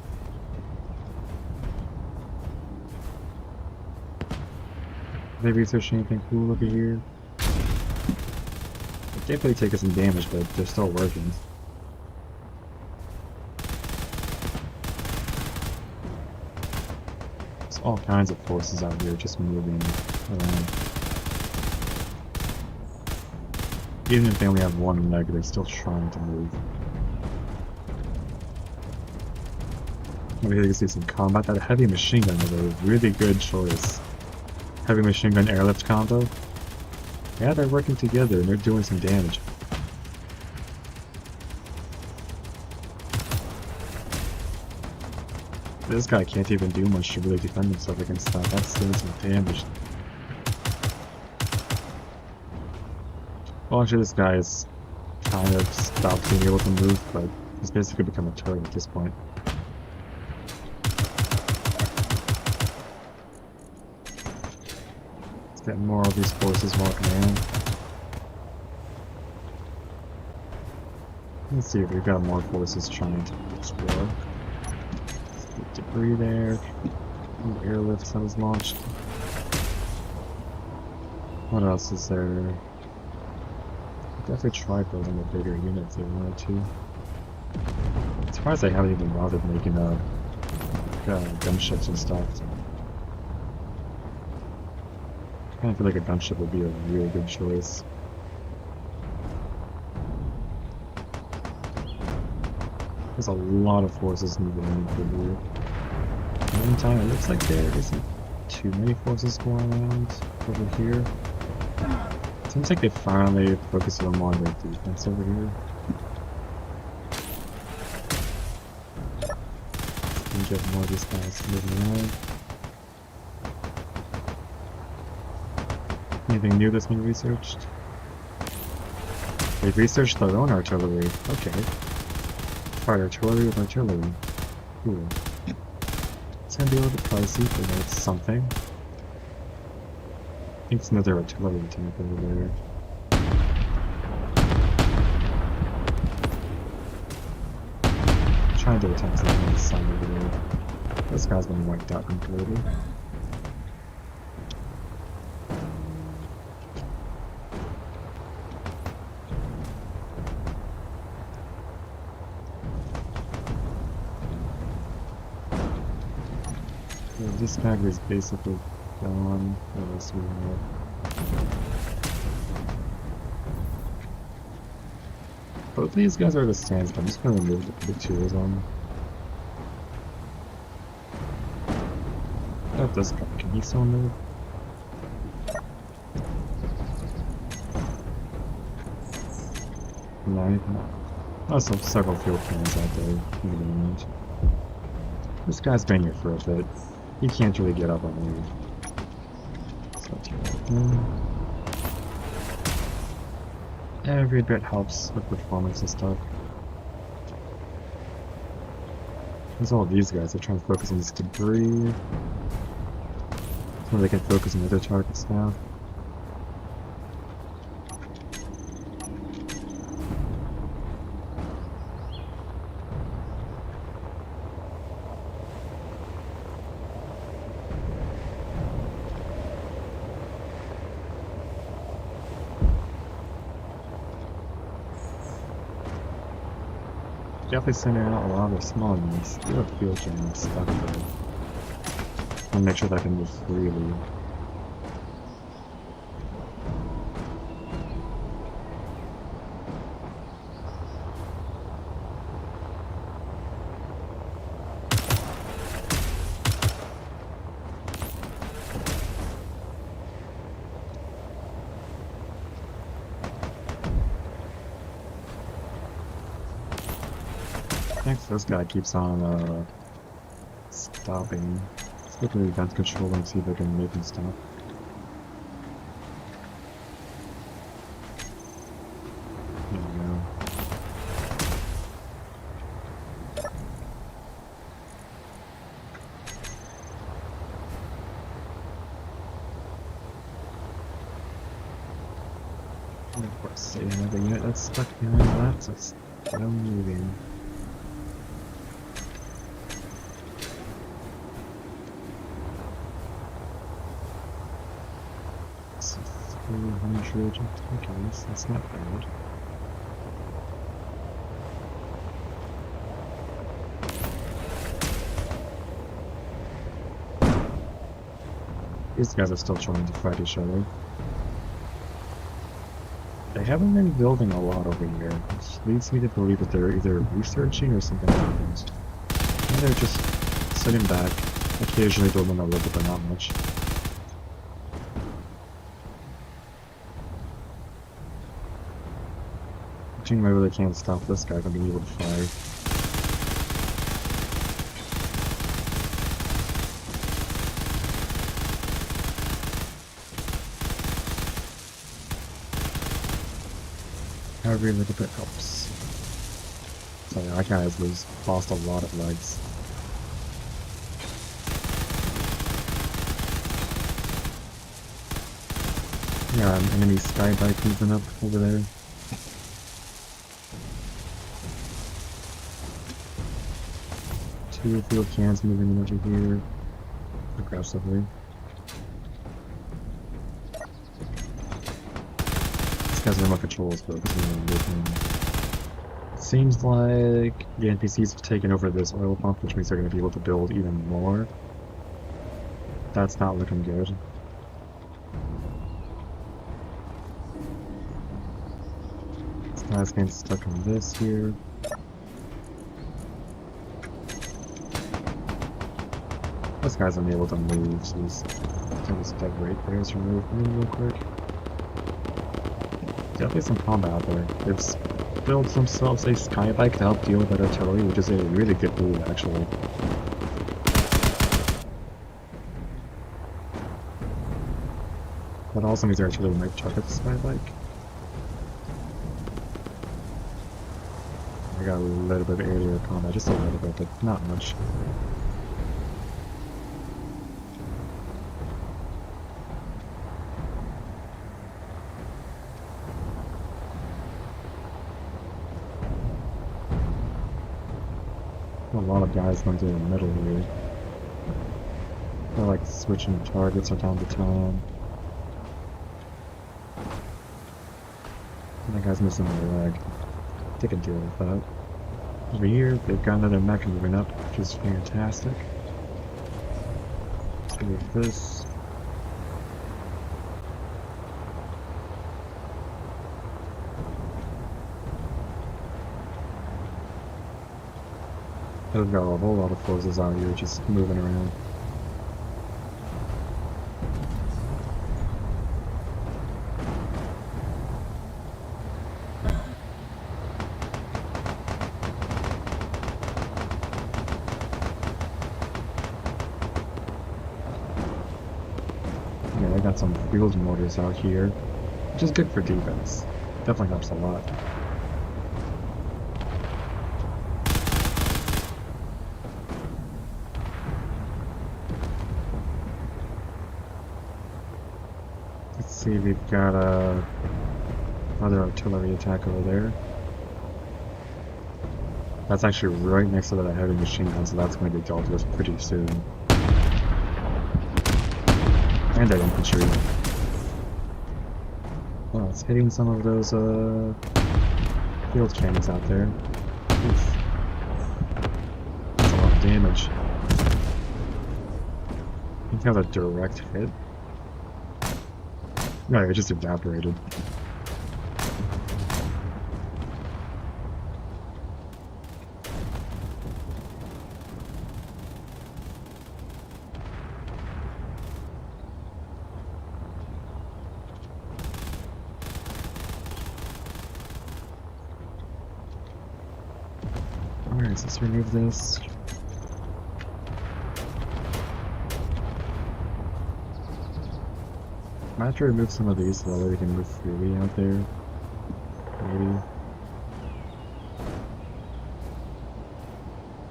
They research anything cool over here? They definitely take some damage, but they're still working. There's all kinds of forces out here just moving around. Even if they only have one leg, they're still trying to move. Over here you can see some combat. That heavy machine gun is a really good choice. Heavy machine gun airlift combo. Yeah, they're working together and they're doing some damage. This guy can't even do much to really defend himself against that. That's doing some damage. Well, actually, this guy is kind of stopped being able to move, but he's basically become a turret at this point. Let's get more of these forces walking around. Let's see if we've got more forces trying to explore. Debris there. Airlifts that was launched. What else is there? Definitely try building a bigger unit if they wanted to. I'm surprised they haven't even bothered making gunships and stuff. I kind of feel like a gunship would be a really good choice. There's a lot of forces moving in through here. In the meantime, it looks like there isn't too many forces going around over here. Seems like they finally focused on more on their defense over here. So we can get more of these guys moving around. Anything new that's been researched? They've researched their own artillery. Okay. Fight artillery with artillery. Cool. It's gonna be a little bit pricey, but it's something. I think it's another artillery tank over there. I'm trying to attack something on the side over there. This guy's been wiped out completely. Yeah, this guy is basically gone. What else do we have? Both of these guys are the stands, but I'm just gonna remove the tools on them. What about this guy? Can he still move? No. Also, several fuel cans out there moving around. This guy's been here for a bit. He can't really get up on the roof. So let's get that. Every bit helps with performance and stuff. There's all these guys are trying to focus on this debris. So they can focus on other targets now. Definitely sending out a lot of small units. Do have field generals stuck there. And make sure that I can move freely. Thanks, this guy keeps on stopping. Let's look at the event control and see if I can make him stop. There we go. And of course, see another unit that's stuck behind that, so it's still moving. So 300, okay, so that's not bad. These guys are still trying to fight each other. They haven't been building a lot over here, which leads me to believe that they're either researching or something happens. And they're just sitting back, occasionally building a little but not much. Maybe they really can't stop this guy from being able to fire. Every little bit helps. So yeah, I kind of lost a lot of legs. Yeah, an enemy sky bike moving up over there. Two field cans moving over here aggressively. Has remote controls, but it seems like the NPCs have taken over this oil pump, which means they're going to be able to build even more. That's not looking good. This guy's getting stuck on this here. This guy's unable to move, so he's taking this dead rate players removed real quick. Definitely some combat out there. They've built themselves a sky bike to help deal with that artillery, which is a really good move, actually. That also means the artillery might target the sky bike. I got a little bit of aerial combat, just a little bit, but not much. A lot of guys going through the middle here. They're like switching targets from time to time. And that guy's missing a leg. They can deal with that. Over here, they've got another mech moving up, which is fantastic. Let's do this. They've got a whole lot of forces out here just moving around. Yeah, they got some field mortars out here, which is good for defense. Definitely helps a lot. Let's see, we've got another artillery attack over there. That's actually right next to that heavy machine gun, so that's going to be dealt with pretty soon. And that infantry. Oh, it's hitting some of those field cannons out there. Oof. That's a lot of damage. I think that was a direct hit. No, it just evaporated. Alright, so let's remove this. I have to remove some of these so that way we can move freely out there. Maybe.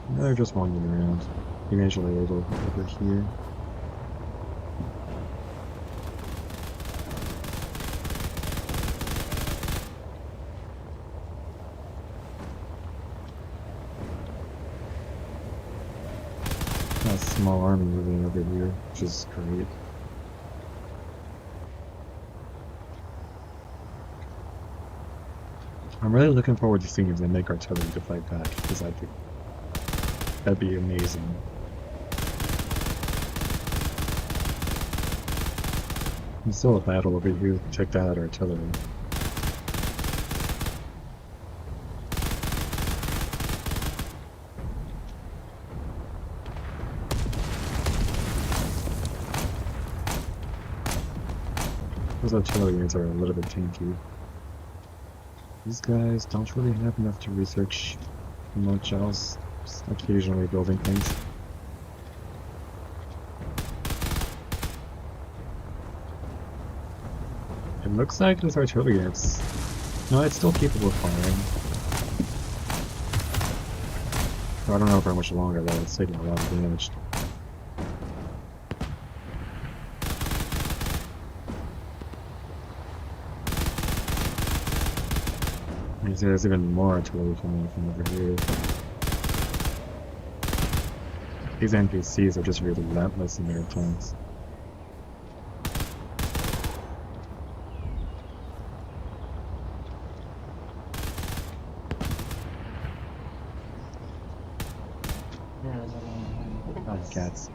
No, they're just wandering around. Eventually they'll go over here. Got a small army moving over here, which is great. I'm really looking forward to seeing if they make artillery to fight back, because I think that'd be amazing. There's still a battle over here to take that out artillery. Those artillery units are a little bit tanky. These guys don't really have enough to research much else, just occasionally building things. It looks like those artillery units... No, it's still capable of firing. I don't know for how much longer though, it's taking a lot of damage. You see there's even more artillery coming from over here. These NPCs are just relentless in their attacks. Oh, cats.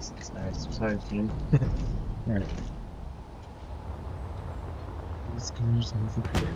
Sorry, team. Alright. Let's go over here.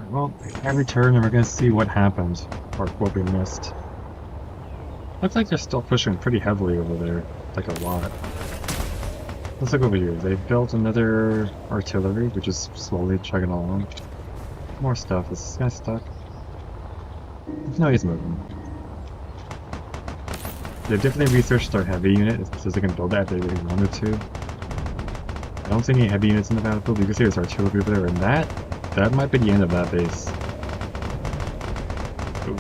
Well, every turn we're gonna see what happened, or what we missed. Looks like they're still pushing pretty heavily over there, like a lot. Let's look over here. They've built another artillery, which is slowly chugging along. More stuff. Is this guy stuck? No, he's moving. They definitely researched their heavy unit. It says they can build that if they really wanted to. I don't see any heavy units in the battlefield. You can see there's artillery over there, and that might be the end of that base. Ooh.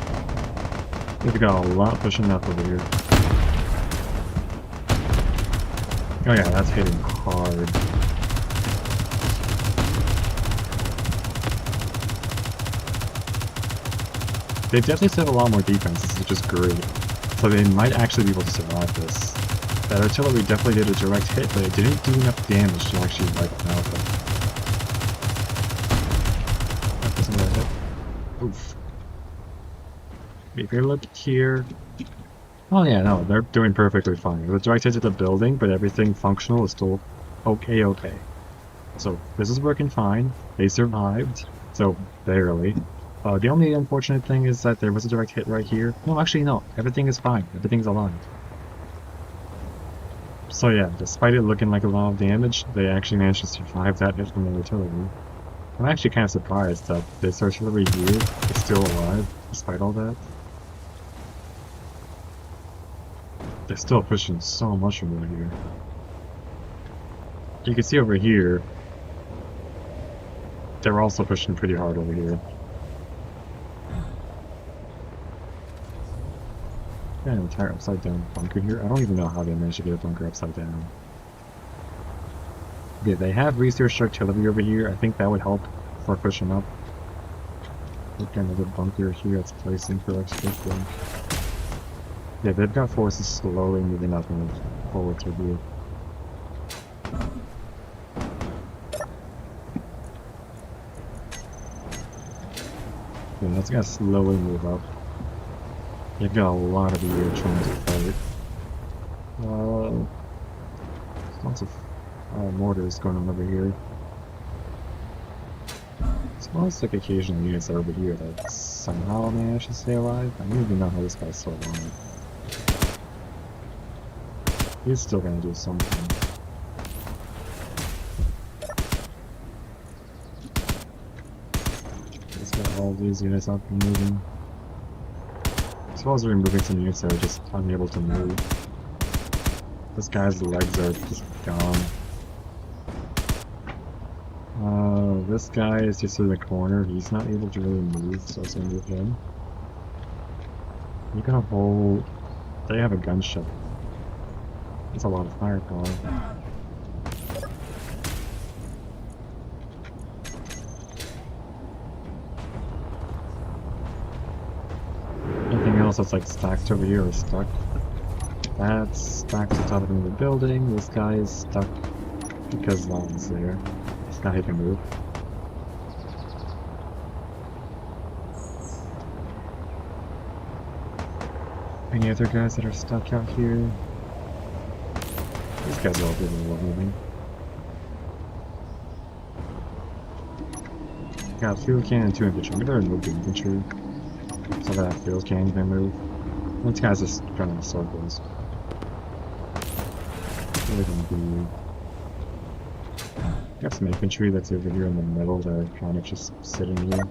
They've got a lot pushing up over here. Oh yeah, that's hitting hard. They definitely still have a lot more defense, this is just great. So they might actually be able to survive this. That artillery definitely did a direct hit, but it didn't do enough damage to actually wipe them out. That doesn't really hit. Oof. If you look here... Oh yeah, no, they're doing perfectly fine. The direct hit to the building, but everything functional is still okay. So this is working fine. They survived, so barely. The only unfortunate thing is that there was a direct hit right here. No, actually no, everything is fine. Everything's aligned. So yeah, despite it looking like a lot of damage, they actually managed to survive that hit from the artillery. I'm actually kind of surprised that this artillery here is still alive, despite all that. They're still pushing so much over here. You can see over here, they're also pushing pretty hard over here. Got an entire upside down bunker here. I don't even know how they managed to get a bunker upside down. Yeah, they have researched artillery over here. I think that would help for pushing up. Look at another bunker here that's placing for explosion. Yeah, they've got forces slowly moving up and forward through here. Yeah, that's gonna slowly move up. They've got a lot of the trying to fight. Lots of mortars going on over here. As well as like occasional units over here that somehow managed to stay alive. I don't even know how this guy's still alive. He's still gonna do something. He's got all these units up and moving. As well as removing some units that are just unable to move. This guy's legs are just gone. This guy is just in the corner. He's not able to really move, so let's move him. You got a whole... They have a gunship. That's a lot of firepower. Anything else that's like stacked over here is stuck. That's stacked on top of the building. This guy is stuck because Lon's there. It's not he can move. Any other guys that are stuck out here? These guys are all really well moving. Got a field cannon and 2 infantry. I'm gonna remove the infantry so that field cannon can move. This guy's just running in circles. What are they gonna do? Got some infantry that's over here in the middle that are kind of just sitting here.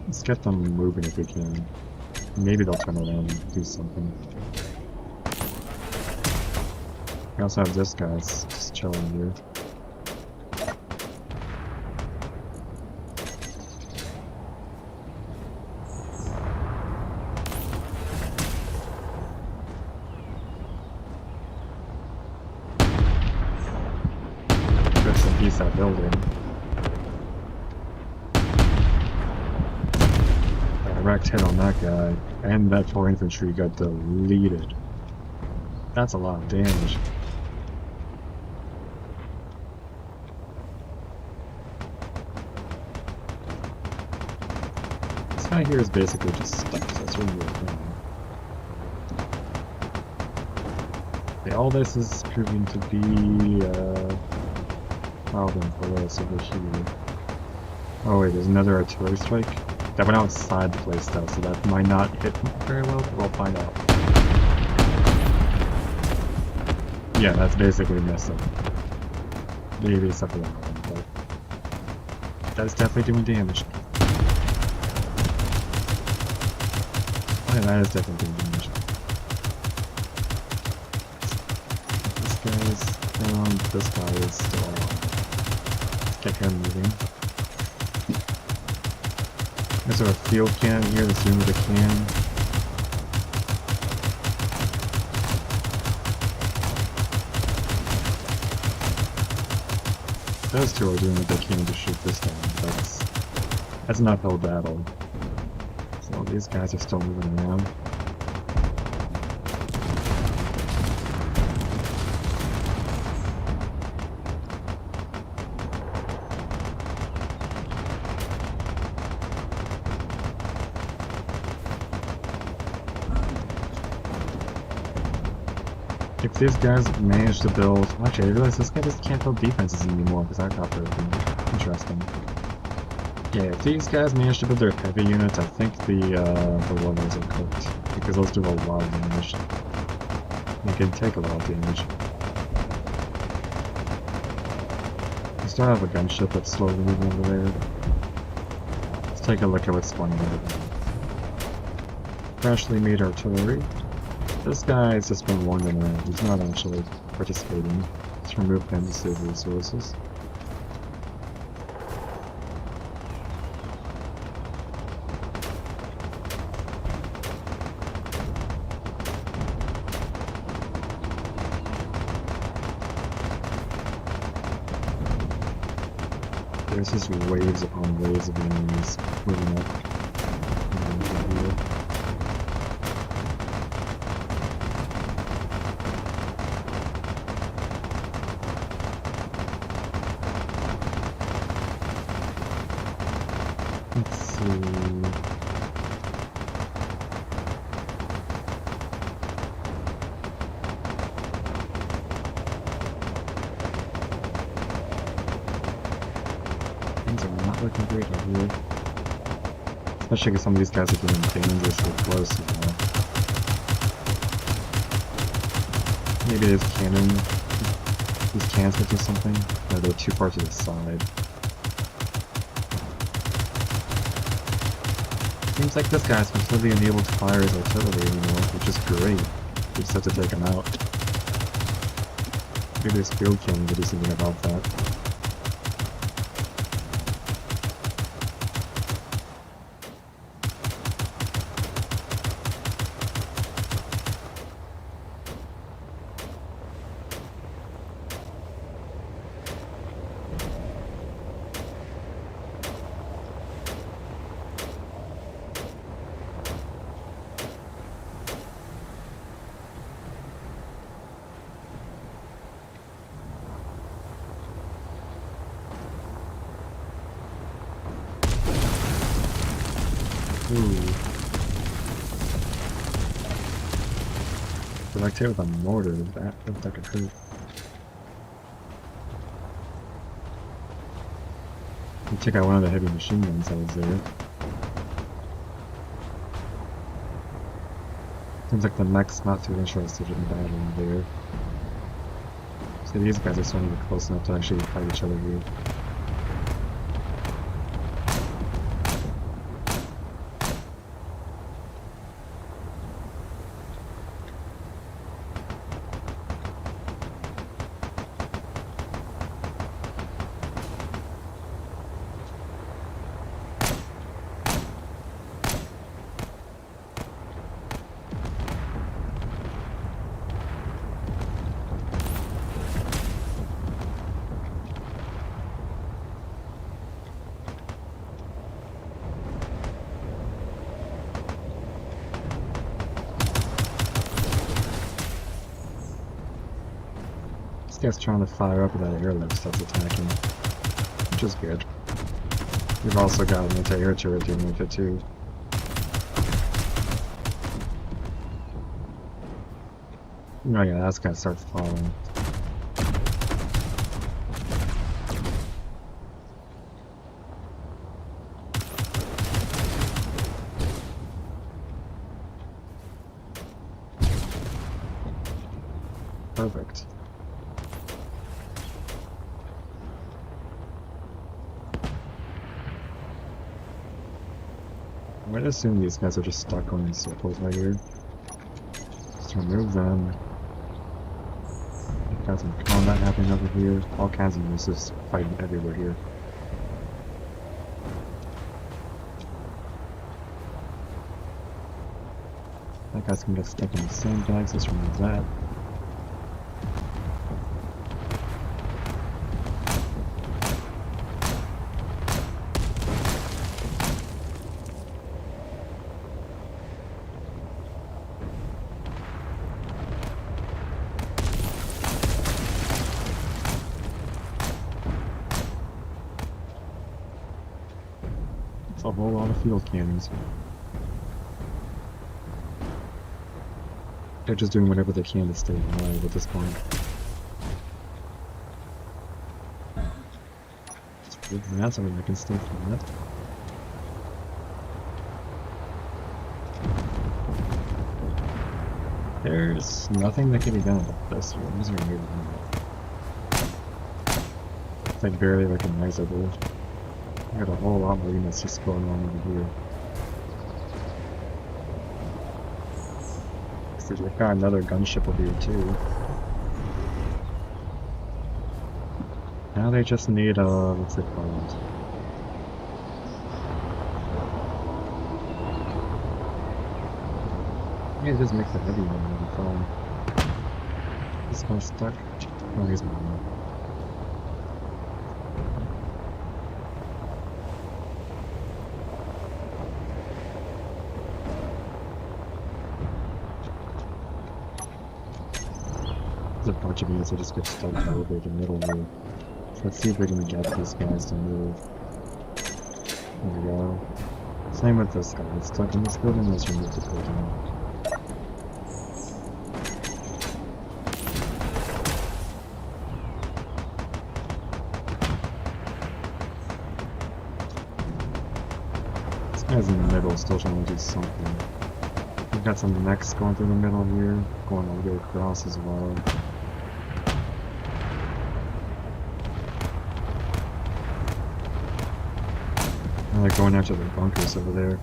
Let's get them moving if we can. Maybe they'll turn around and do something. We also have this guy just chilling here. Rest in peace, that building. Direct hit on that guy, and that 4 infantry got deleted. That's a lot of damage. This guy here is basically just stuck, so it's really weird. Okay, all this is proving to be a problem for us over here. Oh wait, there's another artillery strike. That went outside the playstyle, so that might not hit very well, but we'll find out. Yeah, that's basically missing. Maybe except for that one, but that's definitely doing damage. Oh yeah, that is definitely doing damage. This guy's down, this guy is still on. Let's get him moving. There's a field cannon here, the sooner the can. Those two are doing what they can to shoot this down, but that's an uphill battle. So these guys are still moving around. If these guys manage to build... Actually, I realize this guy just can't build defenses anymore, because I thought they would be interesting. Yeah, if these guys manage to build their heavy units, I think the ones are cooked, because those do a lot of damage. They can take a lot of damage. We still have a gunship that's slowly moving over there. Let's take a look at what's spawning over there. Freshly made artillery. This guy's just been wandering around. He's not actually participating. Let's remove him to save resources. There's just waves upon waves of enemies moving up. Let's see. Things are not looking great out here. Especially because some of these guys are getting dangerously close now. Maybe this cannon, these cans could do something. No, they're too far to the side. Seems like this guy's completely unable to fire his artillery anymore, which is great. We just have to take him out. Maybe this field cannon could do something about that. Ooh. But like with a mortar, that looks like a hurt. You took out one of the heavy machine guns that was there. Seems like the mech's not too interested in battling there. So these guys are starting to get close enough to actually fight each other here. This guy's trying to fire up with that airlift that's attacking, which is good. We've also got an anti-air turret dealing with it too. Oh yeah, that's gonna start falling. Perfect. I'm gonna assume these guys are just stuck going in circles right here. Just remove them. Got some combat happening over here. All kinds of uses fighting everywhere here. That guy's gonna get stuck in the sandbags. Let's remove that. It's a whole lot of field cannons. They're just doing whatever they can to stay alive at this point. That's something I can stay from that. There's nothing that can be done about this. I'm just gonna move it. It's like barely recognizable. I got a whole lot more units just going on over here. We've got another gunship over here too. Now they just need what's it called? Maybe just make the heavy one really fun. This guy's stuck. Oh, he's moving. There's a bunch of units that just get stuck over the middle here. So let's see if we can get these guys to move. There we go. Same with this guy. It's stuck in this building. Let's remove the building. This guy's in the middle, still trying to do something. We've got some mechs going through the middle here, going all the way across as well. And they're going after the bunkers over there.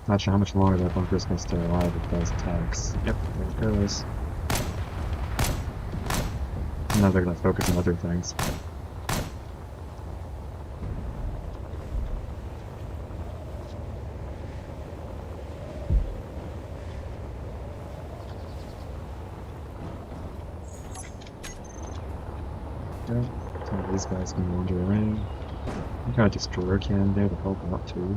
Not sure how much longer that bunker is going to stay alive if those attacks. Yep, there it goes. Now they're going to focus on other things. Yeah, some of these guys can wander around. You got a destroyer cannon there to help out too.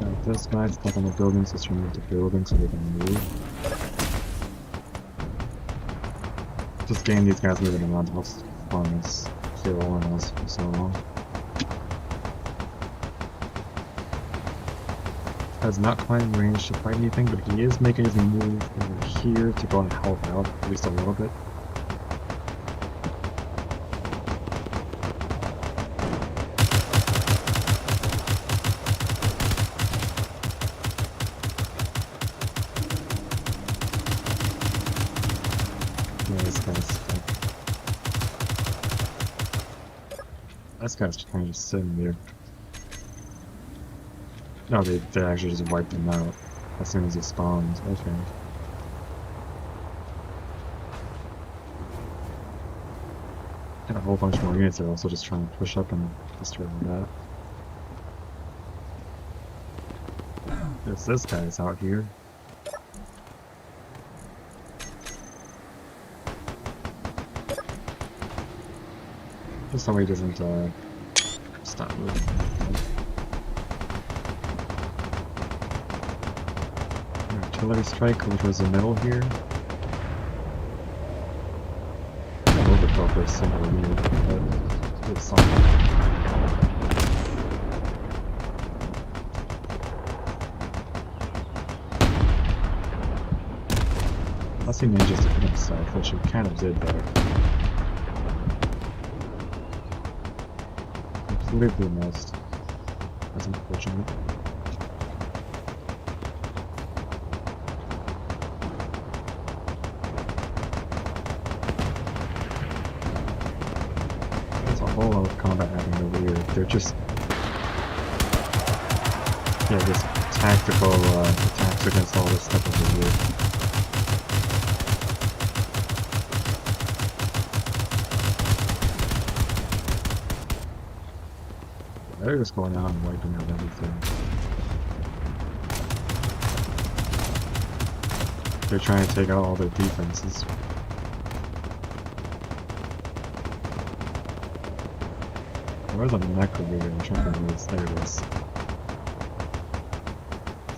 Now this guy's stuck on the buildings, let's remove the building so they can move. This game, these guys moving around the most fun as kill all in us for so long. Has not quite in range to fight anything, but he is making his move over here to go and help out, at least a little bit. Yeah, this guy's stuck. This guy's kind of just sitting there. No, they actually just wiped him out as soon as he spawned. Okay. And a whole bunch more units are also just trying to push up and destroy that. There's this guy's out here. Just so he doesn't stop moving. Artillery strike over towards the middle here. Overkill for a single unit, but it's something. unless he manages to hit himself, which he kind of did there. Completely missed. That's unfortunate. There's a whole lot of combat happening over here. They're just... yeah, just tactical attacks against all this stuff over here. They're just going out and wiping out everything. They're trying to take out all their defenses. Where's the mech over here? I'm trying to remember this. There it is.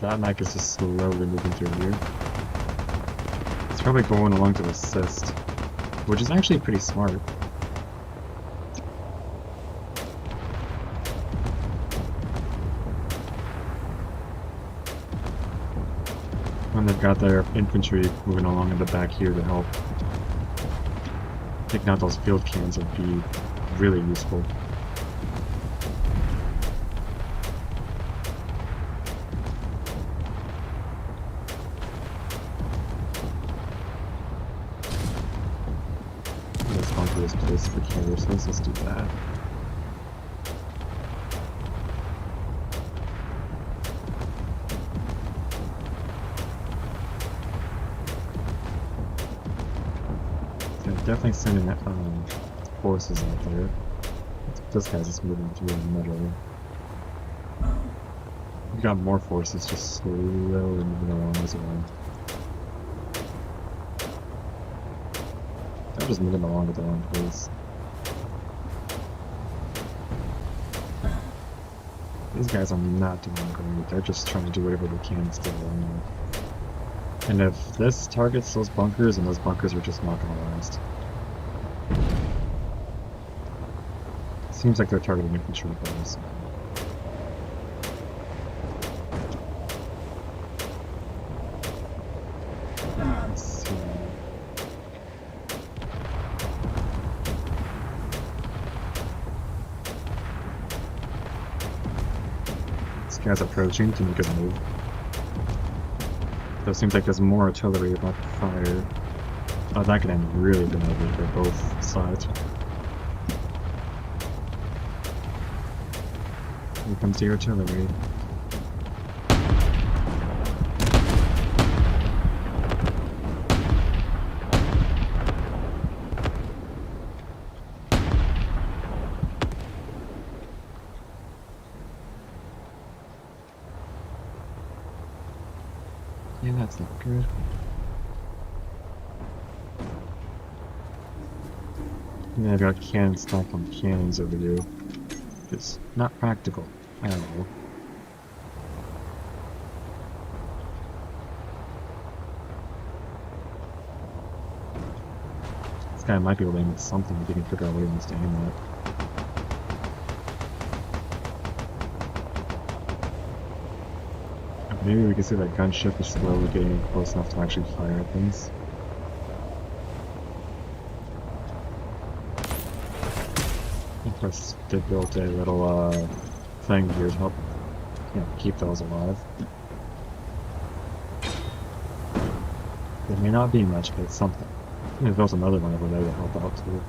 That mech is just slowly moving through here. It's probably going along to assist, which is actually pretty smart. And they've got their infantry moving along in the back here to help. Taking out those field cannons would be really useful. Let's go to this place for carriers, so let's just do that. Definitely sending forces out there. This guy's just moving through the middle. We got more forces just slowly moving along as well. They're just moving along at their own pace. These guys are not doing great. They're just trying to do whatever they can to stay along. And if this targets those bunkers, and those bunkers are just not going to last. Seems like they're targeting infantry guys. Let's see. This guy's approaching to make his move. So it seems like there's more artillery about to fire. Oh, that could end really badly for both sides. Here comes the artillery. Yeah, that's not good. And I've got cannons stacked on cannons over here. It's not practical. I don't know. This guy might be able to aim at something if he can figure out what he wants to aim at. Maybe we can see that gunship is slowly getting close enough to actually fire at things. Of course, they built a little thing here to help, keep those alive. It may not be much, but it's something. Maybe there's another one over there to help out too.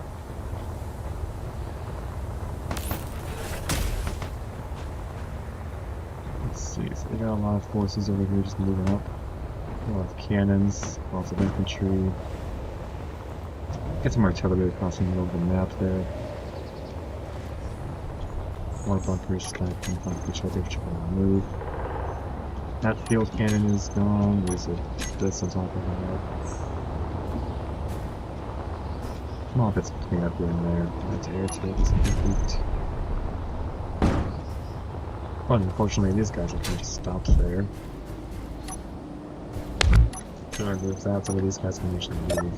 Let's see, so they got a lot of forces over here just moving up. A lot of cannons, lots of infantry. Get some artillery across the middle of the map there. More bunkers stacked on top of each other to move. That field cannon is gone. There's this on top of that. Small bits of cleanup here and there. That's air to is complete. But unfortunately, these guys are kind of stopped there. Should I move that so that these guys can actually move?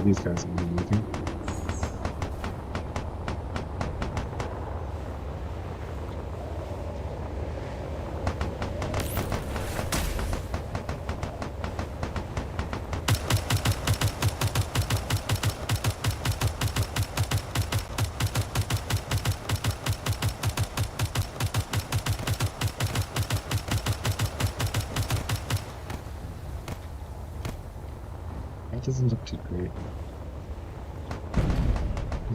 these guys are moving. That doesn't look too great.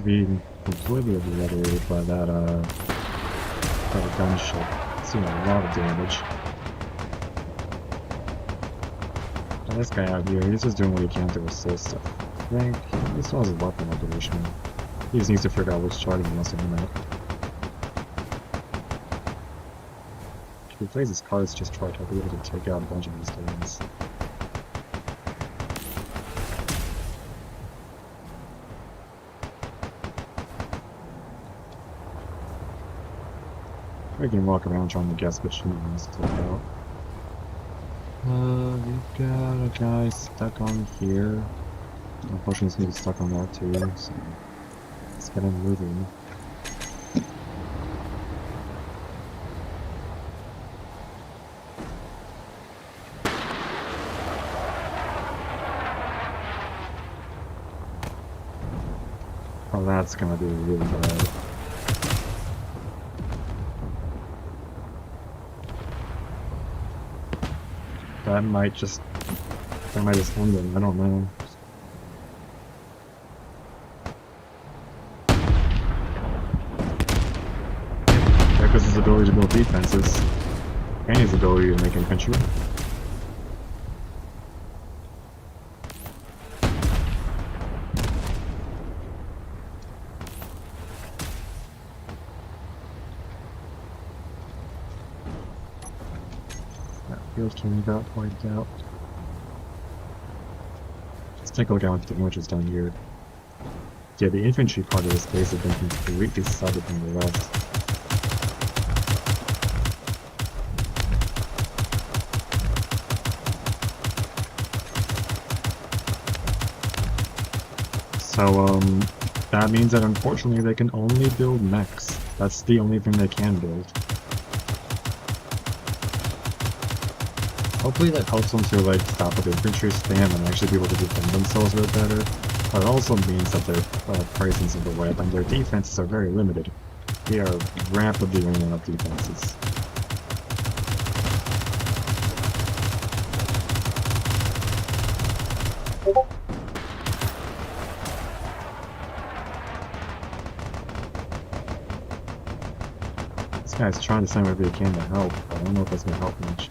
Being completely obliterated by that gunship. It's doing a lot of damage. And this guy out here, he's just doing what he can to assist stuff. I think he still has a weapon operation. He just needs to figure out which target he wants to aim at. If he plays his cards just right, I'll be able to take out a bunch of these guys. We can walk around trying to guess which one wants to take out. We've got a guy stuck on here. Unfortunately, he's gonna be stuck on that too, so let's get him moving. Oh, that's gonna be really bad. That might just end him, I don't know. There goes his ability to build defenses. And his ability to make infantry. Field team got wiped out. Let's take a look at what the damage is done here. Yeah, the infantry part of this base has been completely subbed from the rest. So, that means that unfortunately they can only build mechs. That's the only thing they can build. Hopefully that helps them to like stop with the infantry spam and actually be able to defend themselves a bit better. But it also means that their presence in the web and their defenses are very limited. They are rapidly running out of defenses. This guy's trying to send whatever he can to help, but I don't know if that's going to help much.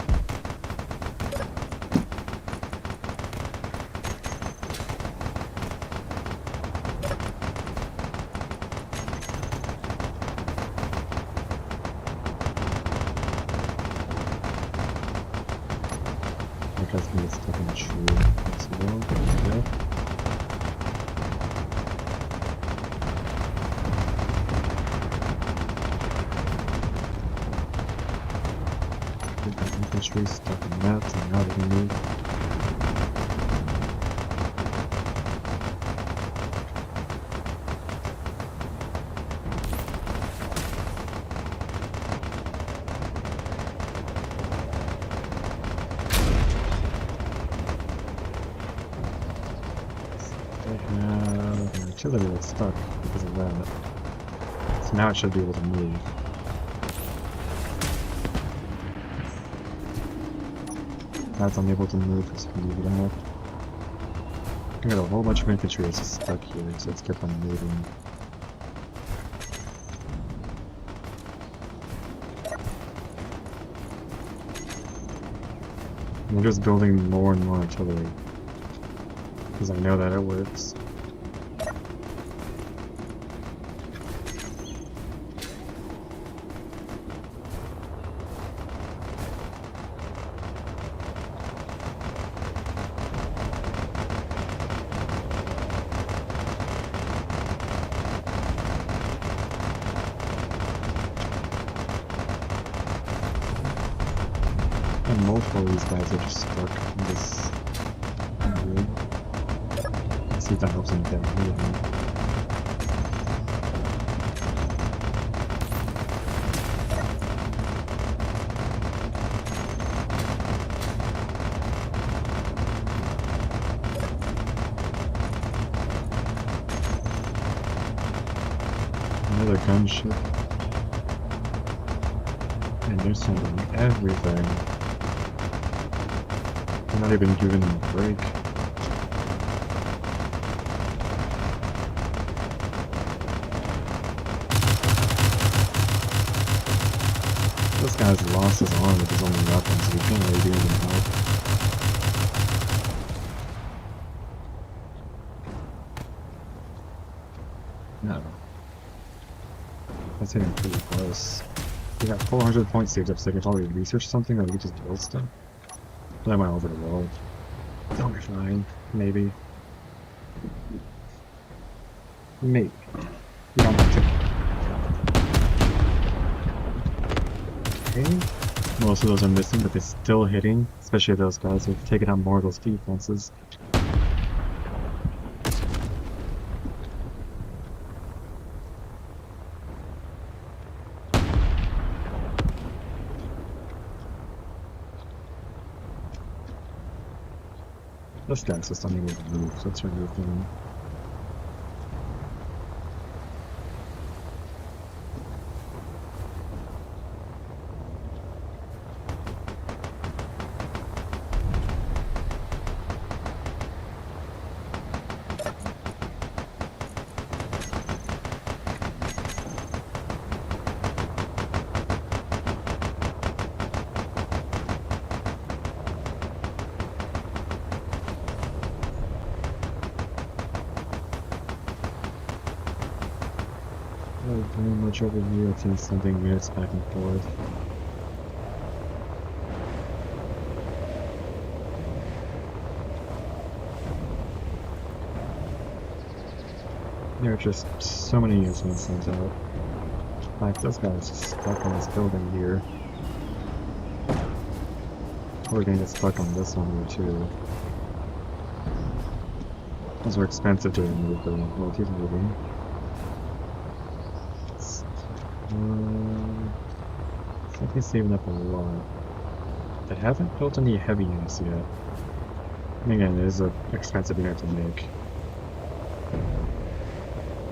That guy's gonna get stuck in a tree as well. There we go. Get that infantry stuck in that, and now they can move. An artillery that's stuck because of that. So now it should be able to move. That's unable to move because we leave it out. We got a whole bunch of infantry that's just stuck here, so let's keep on moving. I'm just building more and more artillery. Because I know that it works. And multiple of these guys are just stuck in this grid. see if that helps anything. Another gunship. And they're sending everything. They're not even giving them a break. This guy's lost his arm with his only weapon, so he can't really do anything to help. No. That's hitting pretty close. We got 400 points saved up, so I could probably research something that we could just build stuff. But I went over the wall. That'll be fine. Maybe. Maybe. We don't have to. Okay. Most of those are missing, but they're still hitting, especially those guys who've taken out more of those defenses. This guy's just unable to move, so let's remove him. Very much over here, it's in sending units back and forth. There are just so many units being sent out. Like, this guy's just stuck on this building here. We're gonna get stuck on this one here too. Those are expensive to remove, but we'll keep moving. It's like they're saving up a lot. They haven't built any heavy units yet. And again, it is an expensive unit to make.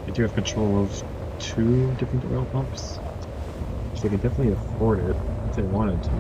They do have control of 2 different oil pumps, so they can definitely afford it if they wanted to.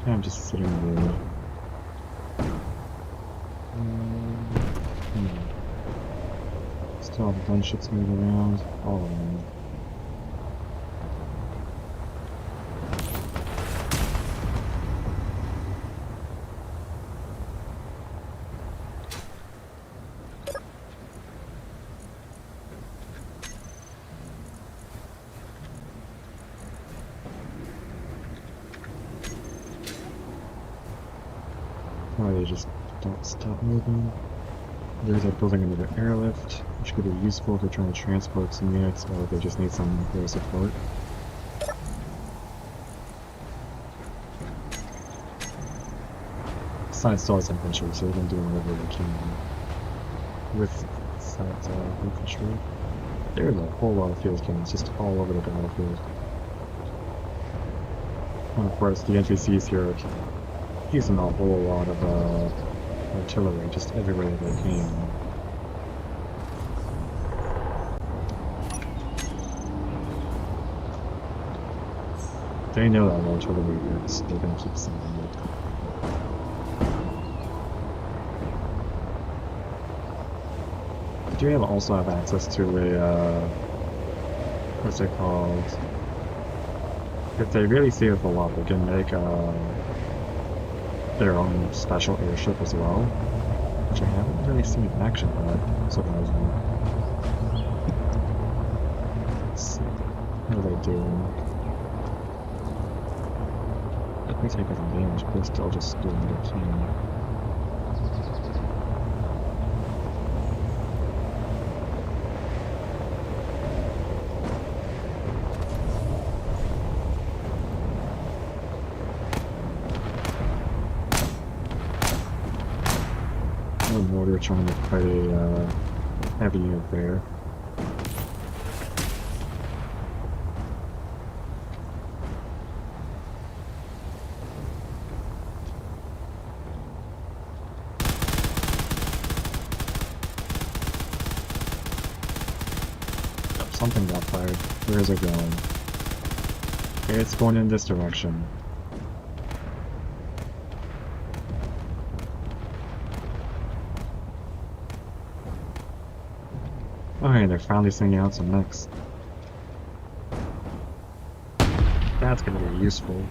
I'm just sitting there. Still have a bunch of ships moving around, all of them. Why they just don't stop moving. There's a building another airlift, which could be useful if they're trying to transport some units or if they just need some air support. Side still has infantry, so they've been doing whatever they can with side infantry. There's a whole lot of field cannons just all over the battlefield. And of course, the NPCs here are using a whole lot of artillery just everywhere they can. They know that artillery works, they're gonna keep sending it. Do you also have access to a, what's it called? If they really save a lot, they can make their own special airship as well, which I haven't really seen in action yet, surprisingly. Let's see, what are they doing? Let me take out the damage, but they're still just doing their thing. Mortar trying to fight a heavy unit there. Oh, something got fired. Where is it going? It's going in this direction. Okay, they're finally sending out some mechs. That's gonna be useful.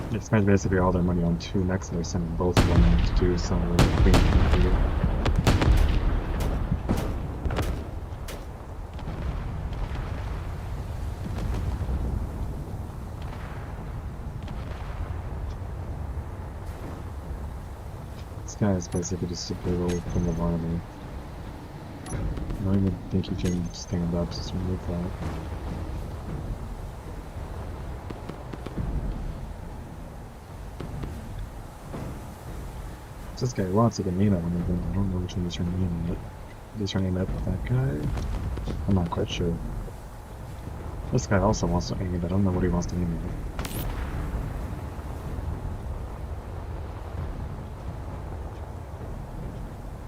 They spent basically all their money on 2 mechs, and they're sending both of them in to do some of the cleanup. This guy is basically just a big old thing of armor. I don't even think you can stand up, just remove that. This guy wants to get aim at one of them. I don't know which one he's trying to aim at. Is he trying to aim at that guy? I'm not quite sure. This guy also wants to aim, but I don't know what he wants to aim at.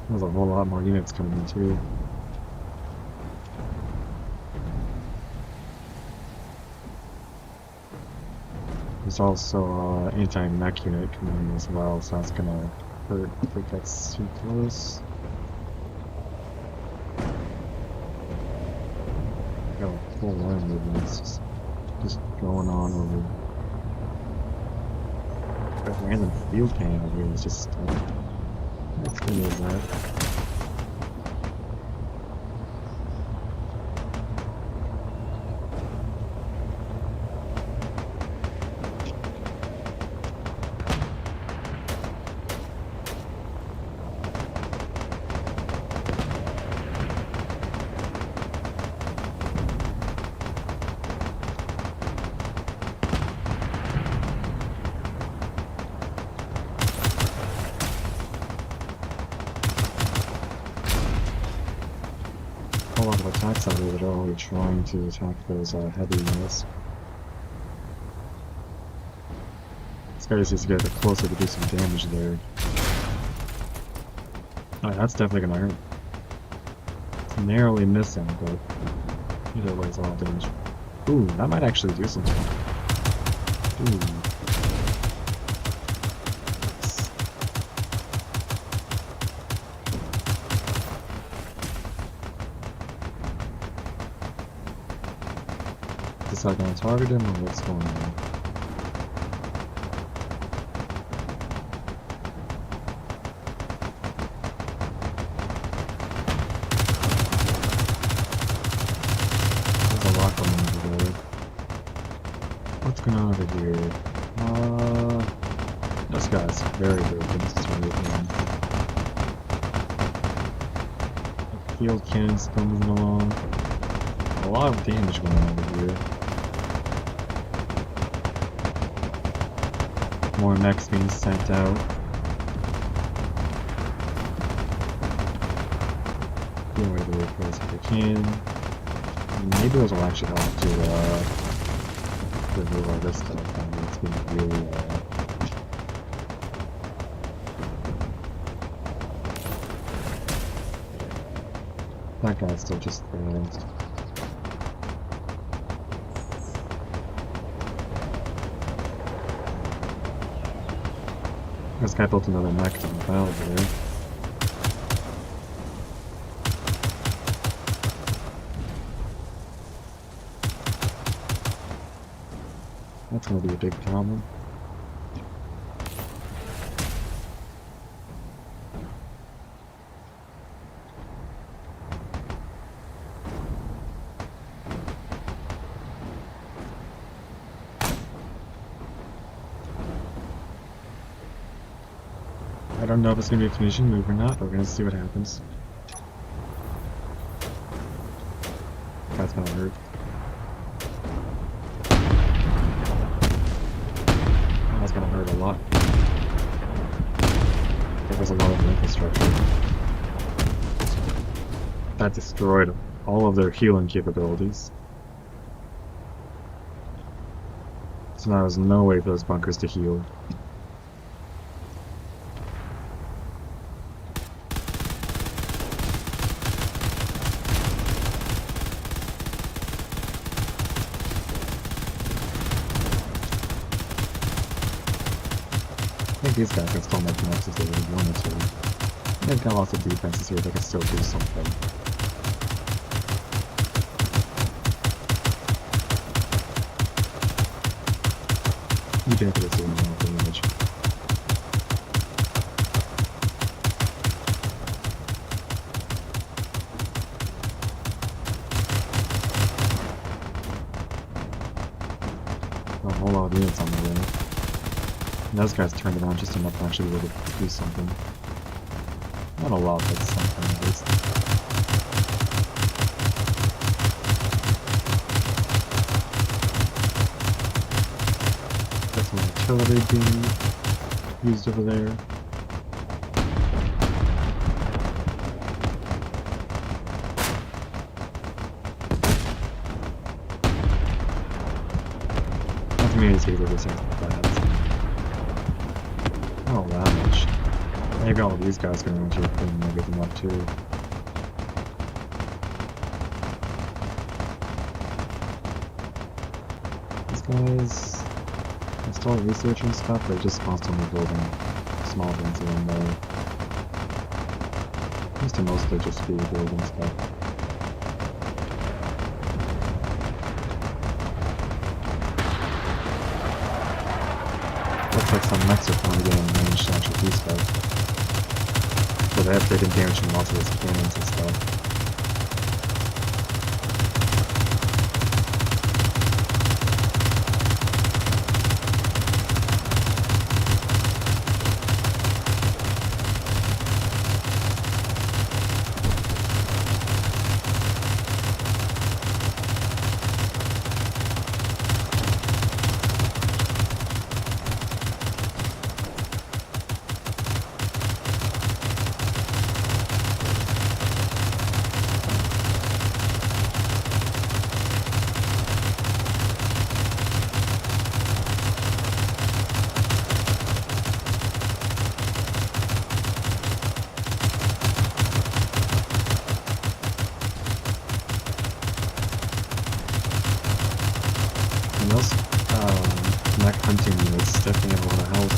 There's a whole lot more units coming in too. There's also anti-mech unit coming in as well, so that's gonna hurt if it gets too close. Got a full line of movements just going on over. That random field cannon over here is just stuck. Let's remove that. A lot of attacks out here that are already trying to attack those heavy units. This guy just needs to get a bit closer to do some damage there. Oh, that's definitely gonna hurt. It's narrowly missing, but either way it's a lot of damage. Ooh, that might actually do something. Ooh. Is that going to target him, or what's going on? There's a lot going on over there. What's going on over here? This guy's very good against this right now. Field cannons still moving along. A lot of damage going on over here. More mechs being sent out. Get away the way close if they can. Maybe those will actually help to remove all this stuff. I mean, it's been really that guy's still just there. This guy built another mech to the battle there. That's gonna be a big problem. I don't know if it's gonna be a finishing move or not, but we're gonna see what happens. That's gonna hurt. That's gonna hurt a lot. There was a lot of infrastructure. That destroyed all of their healing capabilities. So now there's no way for those bunkers to heal. I think these guys can still make notes if they really wanted to. They've got lots of defenses here, they can still do something. Even if it is doing more damage. A whole lot of units on the way. And those guys turned around just enough to actually be able to do something. Not a lot, but something at least. Got some artillery being used over there. Not to me, it's either this isn't bad. Oh, that much. Maybe all of these guys are going to clean everything up too. These guys are still researching stuff, they're just constantly building small things here and there. Used to mostly just be building stuff. Looks like some mechs are finally getting in range to actually do stuff. So they have taken damage from lots of those cannons and stuff. And those mech hunting units definitely have a lot of health.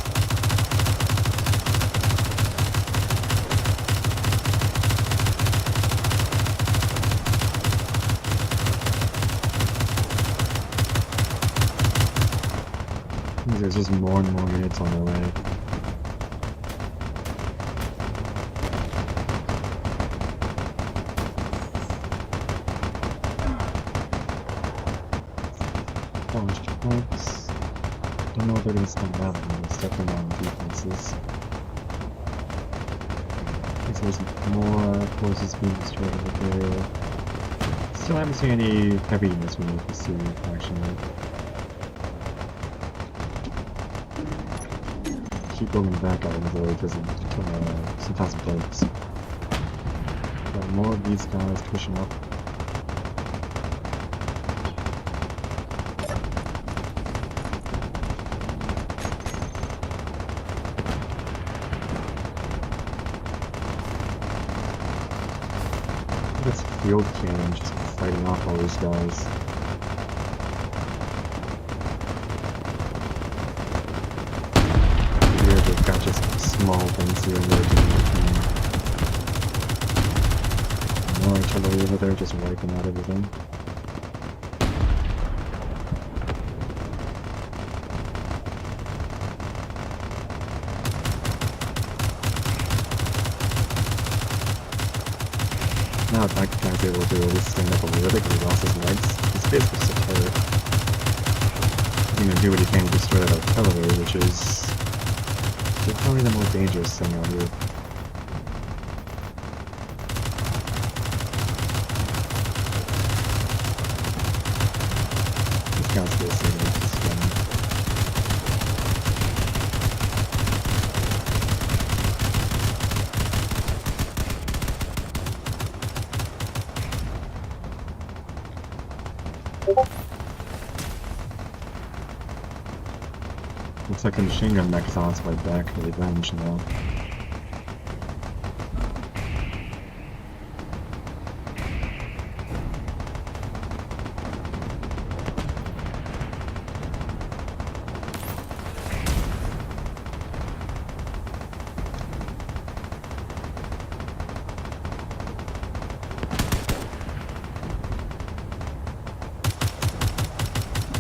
There's just more and more units on their way. Launch points. Don't know if they're gonna stand that long. It's definitely not on defenses. There's more forces being destroyed over there. Still haven't seen any heavy units we need to see actually. Keep building back out of the way because sometimes it breaks. Got more of these guys pushing up. field cannon just fighting off all these guys. Here they've got just small things here and there doing nothing. More artillery over there just wiping out everything. Now that guy's able to at least stand up a little bit because he lost his legs. He's basically just a turret. He's gonna do what he can to destroy that artillery, which is probably the more dangerous thing out here. This guy's basically just looks like the machine gun mech is on its way back for revenge now.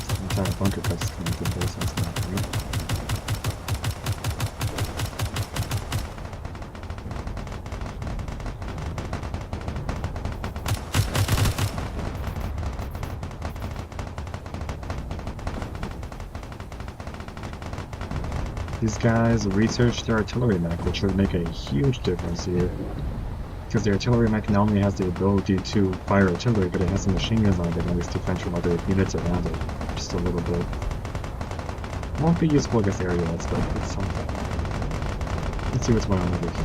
The entire bunker cuts coming through this, that's not great. These guys researched their artillery mech, which would make a huge difference here. Because the artillery mech not only has the ability to fire artillery, but it has some machine guns on it that can at least defend from other units around it. Just a little bit. Won't be useful against aerials, but it's something. Let's see what's going on over here.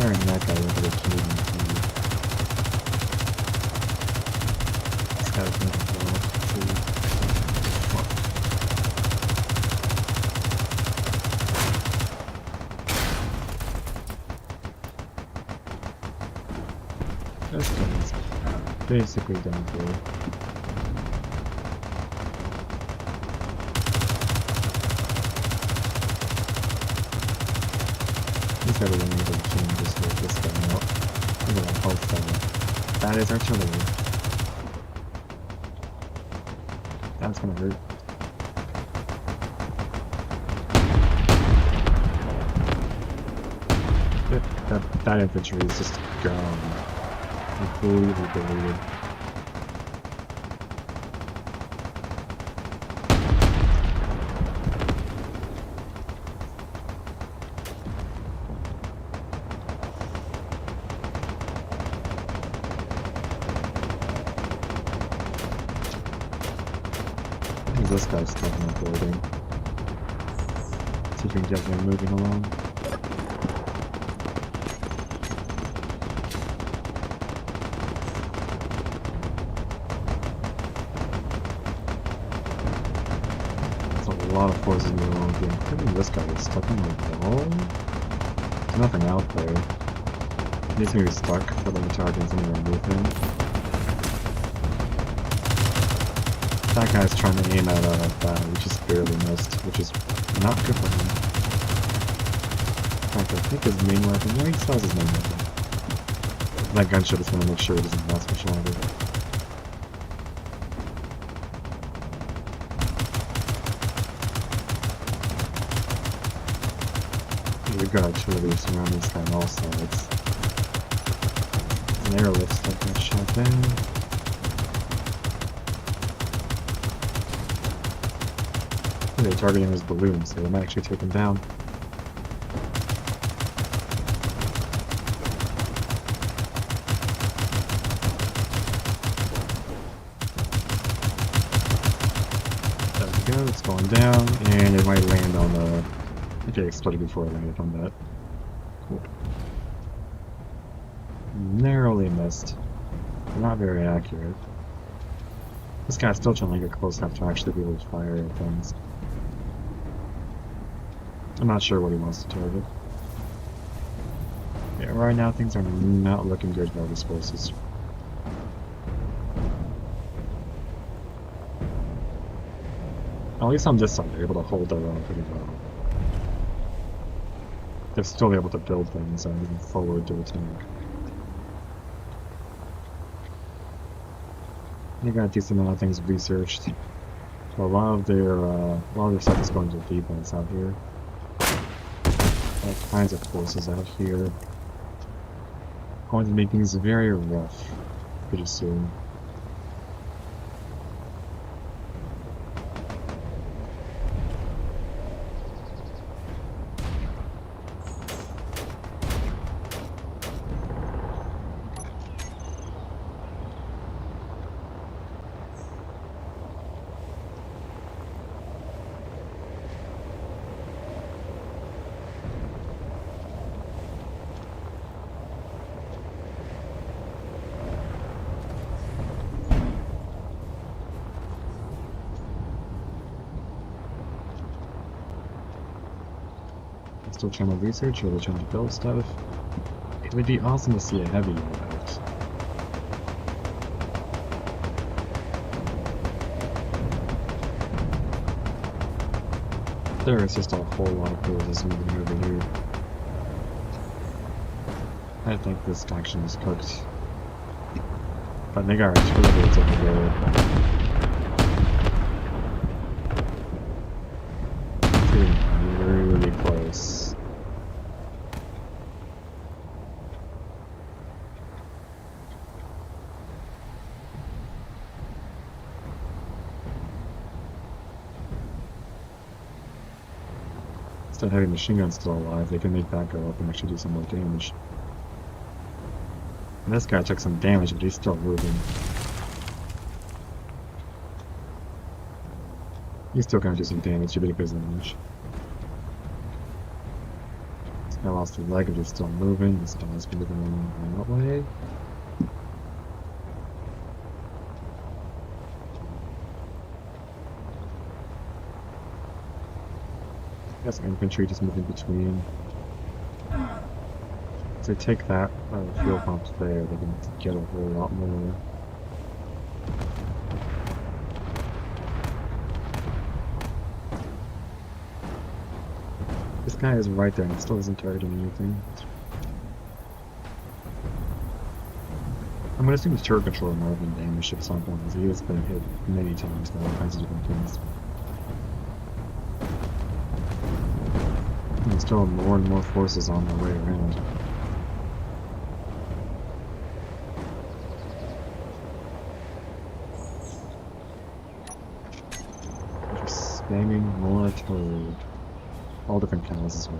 Firing that guy over the Canadian TV. This guy's gonna blow up too. Fuck. This guy's basically done for. He's got to run into the machine just to this guy out. Look at that health fella. That is artillery. That's gonna hurt. Yep, that infantry is just gone. Completely deleted. This guy's stuck in the building. See if we can get him moving along. That's a lot of forces in the wrong game. I think this guy is stuck in the wall. There's nothing out there. He's gonna be stuck for the targets anywhere with him. That guy's trying to aim at he just barely missed, which is not good for him. In fact, I think his main weapon, yeah, he still has his main weapon. That gunship is going to make sure it doesn't last much longer. We've got artillery surrounding this guy on all sides. An airlift's that got shot down. They're targeting his balloons, so they might actually take him down. There we go, it's going down, and it might land on the... Okay, it exploded before it landed on that. Cool. Narrowly missed. Not very accurate. This guy's still trying to get close enough to actually be able to fire at things. I'm not sure what he wants to target. Yeah, right now things are not looking good for these forces. At least on this side, they're able to hold their own pretty well. They're still able to build things and move forward to attack. They got a decent amount of things researched. So a lot of their stuff is going to defense out here. All kinds of forces out here. Going to make things very rough pretty soon. Still trying to research, or they're trying to build stuff. It would be awesome to see a heavy out. There is just a whole lot of forces moving over here. I think this faction is cooked. But they got artillery over there. Really close. Instead of having machine guns still alive, they can make that go up and actually do some more damage. And this guy took some damage, but he's still moving. He's still gonna do some damage, big damage. I lost a leg, but he's still moving. This guy's moving that way. I guess infantry just moving between. If they take that fuel pump there, they can get a whole lot more. This guy is right there and still isn't targeting anything. I'm gonna assume his turret controller might have been damaged at some point, because he has been hit many times by all kinds of different things. And there's still more and more forces on their way around. They're just spamming more artillery. All different kinds as well.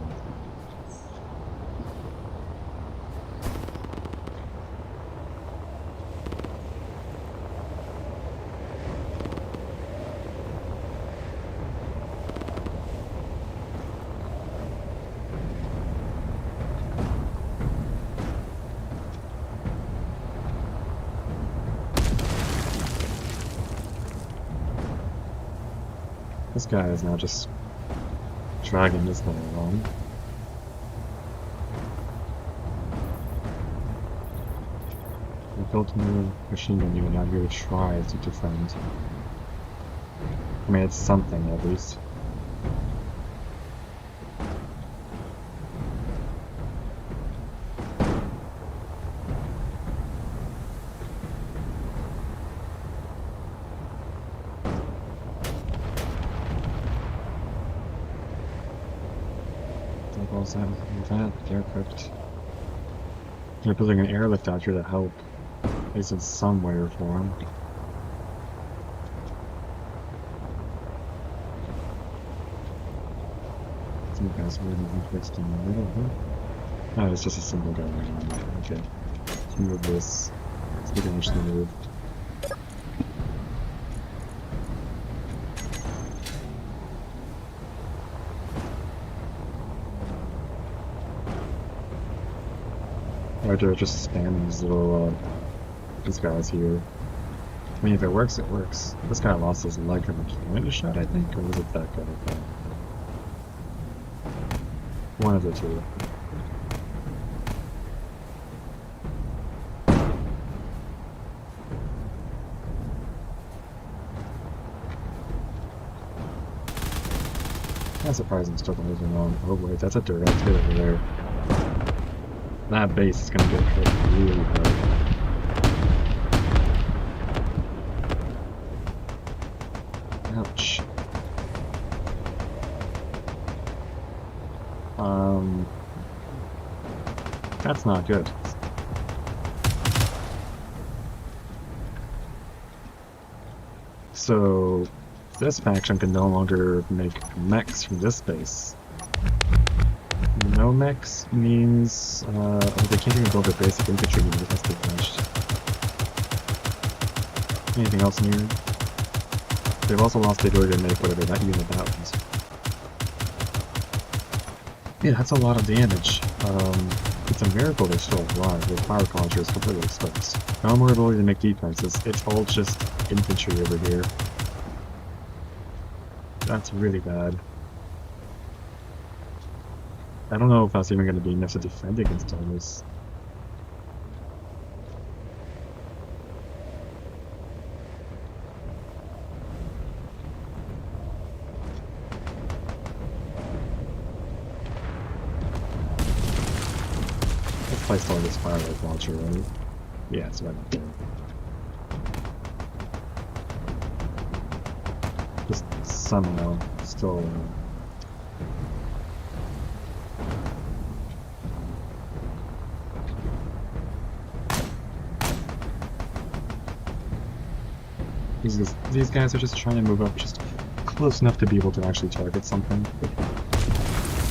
This guy is now just dragging this guy along. I built a new machine gun unit out here to try to defend. I mean, it's something at least. They're cooked. They're building an airlift out here to help. At least in some way or form. Some guys are moving fixed in the middle, huh? Oh, it's just a single guy right now. Okay. Let's move this. So we can actually move. Right there, just spamming these little, these guys here. I mean, if it works, it works. This guy lost his leg from a cannon shot, I think, or was it that guy? One of the two. Not surprising still moving on. Oh wait, that's a direct hit over there. That base is gonna get hit really hard. Ouch. That's not good. So, this faction can no longer make mechs from this base. No mechs means they can't even build their basic infantry unit. It has to be finished. Anything else new? They've also lost the ability to make whatever that unit that was. Yeah, that's a lot of damage. It's a miracle they're still alive. Their fire launcher is completely exposed. No more ability to make defenses. It's all just infantry over here. That's really bad. I don't know if that's even going to be enough to defend against all this. Let's place all this fire launcher, right? Yeah, it's right up there. Just somehow still. These guys are just trying to move up just close enough to be able to actually target something.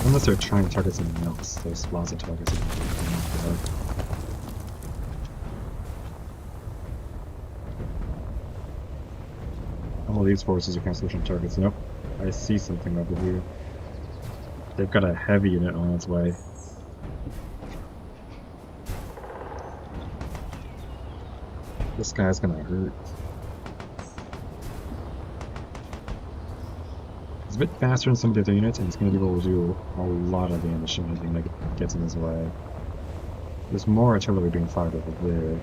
Unless they're trying to target something else, there's lots of targets. All these forces are constellation targets. Nope. I see something over here. They've got a heavy unit on its way. This guy's gonna hurt. He's a bit faster than some of the other units, and he's gonna be able to do a lot of damage to anything that gets in his way. There's more artillery being fired over there.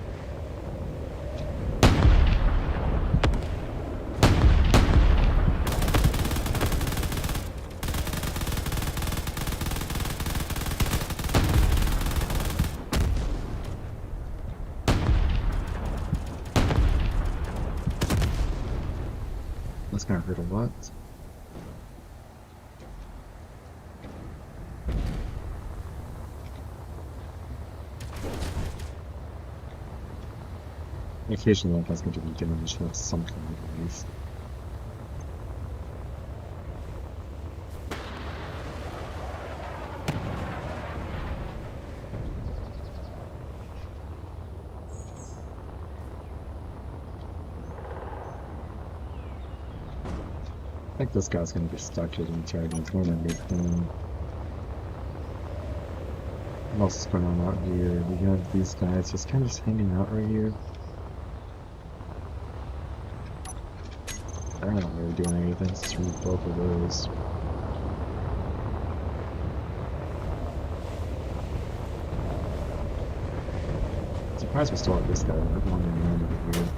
That's gonna hurt a lot. Occasionally that's going to be damaged with something at least. I think this guy's going to be stuck here in the target. It's more than a good thing. What else is going on out here? We have these guys just kind of hanging out right here. They're not really doing anything, it's just remove both of those. I'm surprised we still have this guy wandering around over here.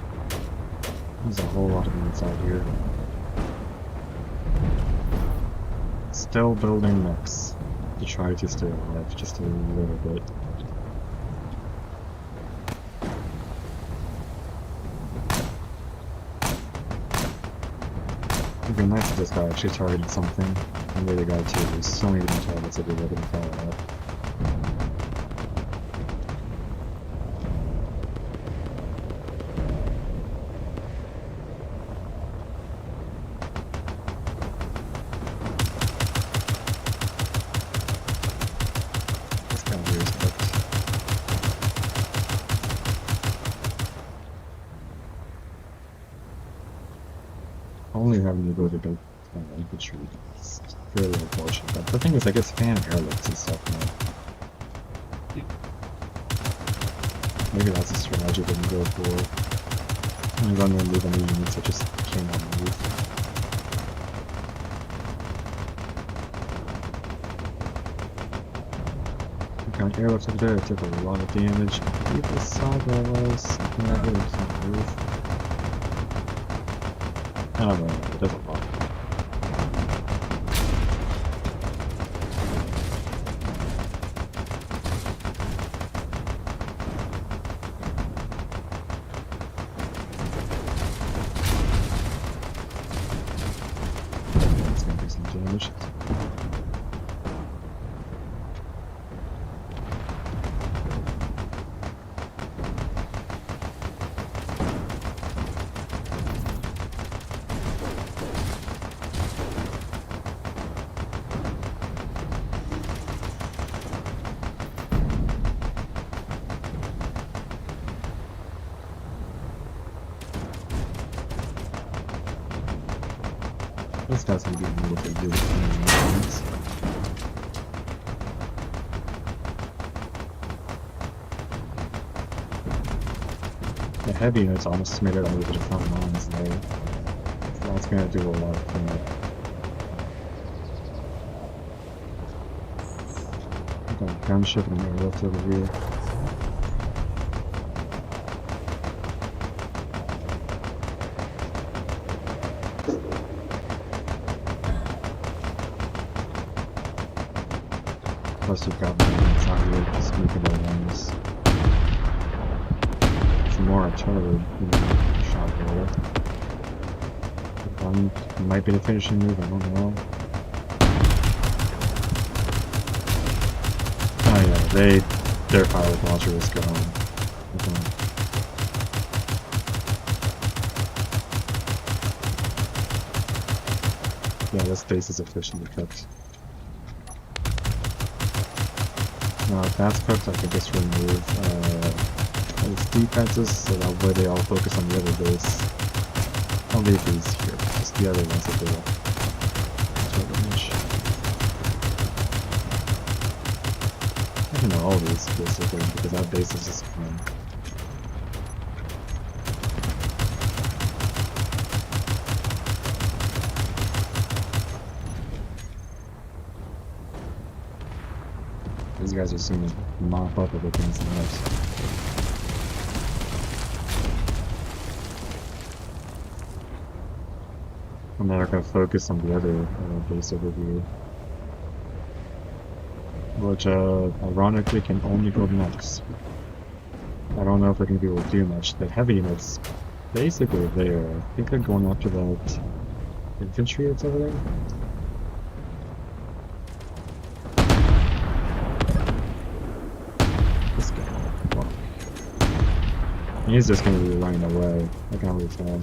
There's a whole lot of units out here. Still building mechs to try to stay alive just a little bit. It'd be nice if this guy actually targeted something. And the other guy too. There's so many different targets that we're able to follow up. This guy here is cooked. Only having the ability to build infantry is fairly unfortunate. But the thing is, I guess fan airlifts and stuff now. Maybe that's a strategy they can go for. I'm going to remove any units that just cannot move. Kind of airlift over there, it took a lot of damage. People saw those, something that really can't move. I don't know, it doesn't bother me. It's gonna do some damage. This guy's gonna be able to do things. The heavy units almost made it all the way to the front lines there. So that's gonna do a lot of cleanup. I've got a gunship and an airlift over here. Plus we've got units out here just moving their lines. Some more artillery, shot there. It might be the finishing move, I don't know. Oh yeah, their pilot launcher is gone. Yeah, this base is officially cooked. Now if that's cooked, I can just remove those defenses so that way they all focus on the other base. I'll leave these here, just the other ones that they will. I can know all these basically because that base is just fun. These guys are soon to mop up everything else. I'm not going to focus on the other base over here. Which, ironically, can only go next. I don't know if they're going to be able to do much. The heavy units, basically there. I think they're going after that infantry that's over there. This guy. Wow. He's just going to be running away. I can't really tell.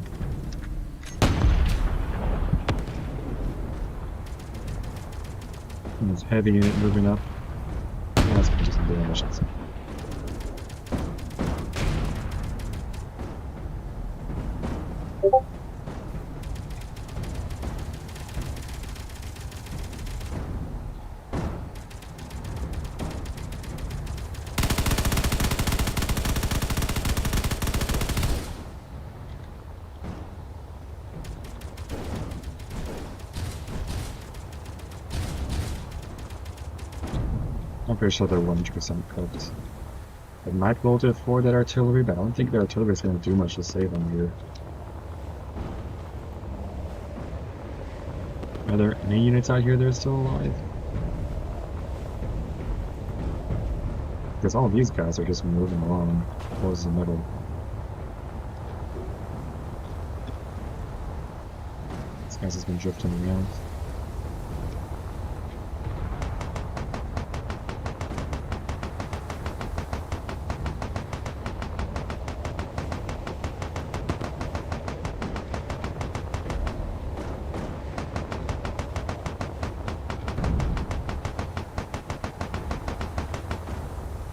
And this heavy unit moving up. Yeah, that's going to do some damage. I'm pretty sure they're 100% cooked. It might be able to afford that artillery, but I don't think the artillery is going to do much to save them here. Are there any units out here that are still alive? Because all of these guys are just moving along towards the middle. This guy's just been drifting around.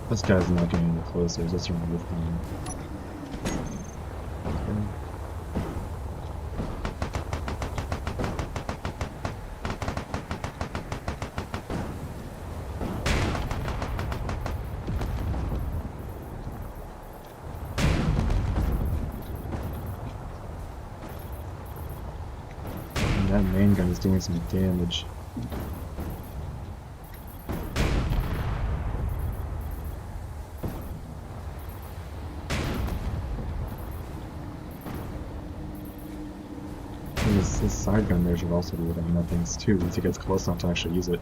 This guy's not getting any closer, he's just remove him. that main gun is doing some damage. And this side gun there should also be doing things too, once it gets close enough to actually use it.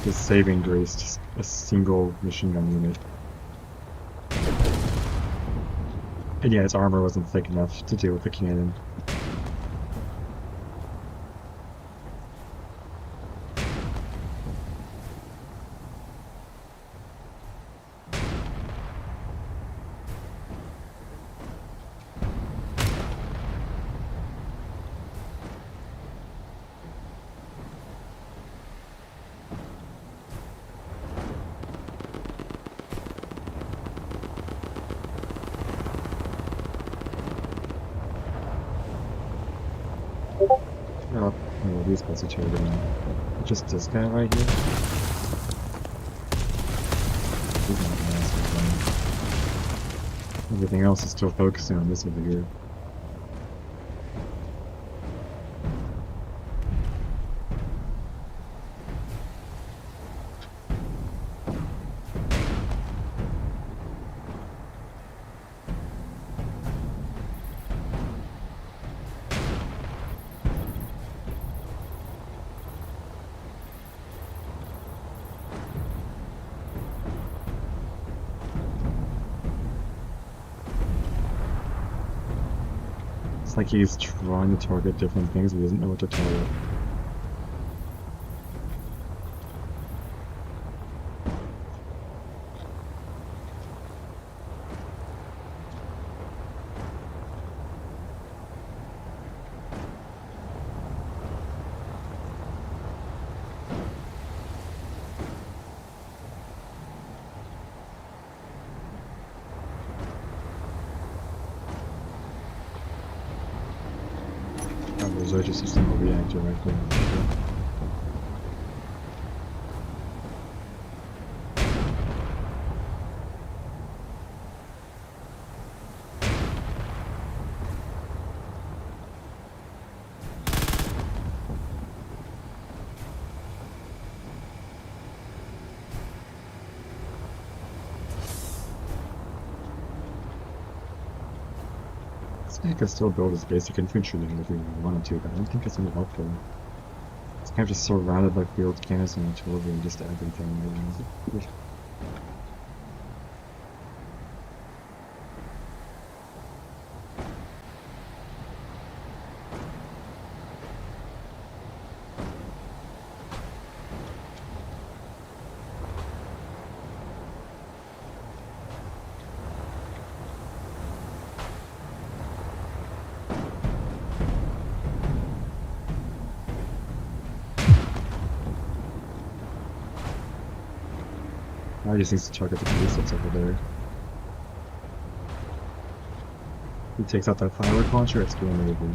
His saving grace, just a single machine gun unit. And yeah, its armor wasn't thick enough to deal with the cannon. Oh, no, these guys are terrible now. Just this guy right here? He's not nasty. Everything else is still focusing on this over here. It's like he's trying to target different things, but he doesn't know what to target. Those are just a single reactor right there. Okay. This guy could still build his basic infantry unit if he wanted to, but I don't think it's gonna help him. It's kind of just surrounded by field cannons and artillery and just everything. Now he just needs to target the police that's over there. He takes out that firework launcher, it's game over.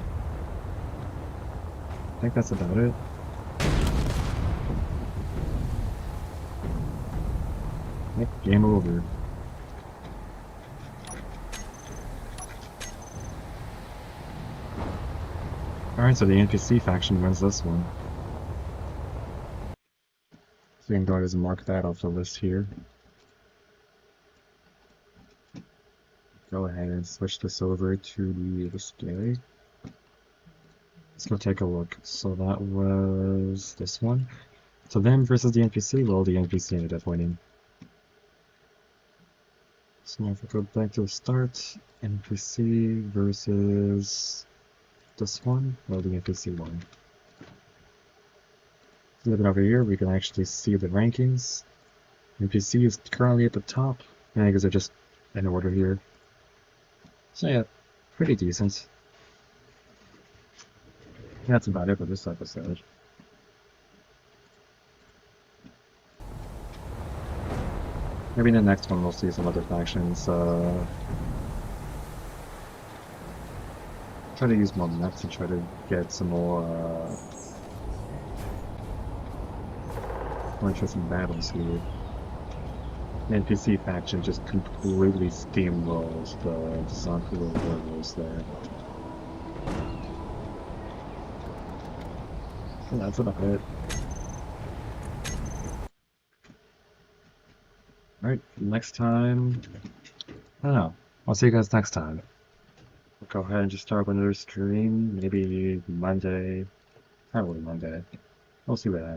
I think that's about it. Yep, game over. Alright, so the NPC faction wins this one. So we can go ahead and mark that off the list here. Go ahead and switch this over to the display. Let's go take a look. So that was this one. So them versus the NPC, well, the NPC ended up winning. So if we go back to the start, NPC versus this one, well, the NPC won. Looking over here, we can actually see the rankings. NPC is currently at the top, and I guess they're just in order here. So yeah, pretty decent. That's about it for this episode. Maybe in the next one we'll see some other factions. Try to use more maps and try to get some more more interesting battles here. The NPC faction just completely steamrolls the zombie warriors there. And that's about it. Alright, next time, I don't know. I'll see you guys next time. I'll go ahead and just start another stream, maybe Monday, probably Monday. We'll see what happens.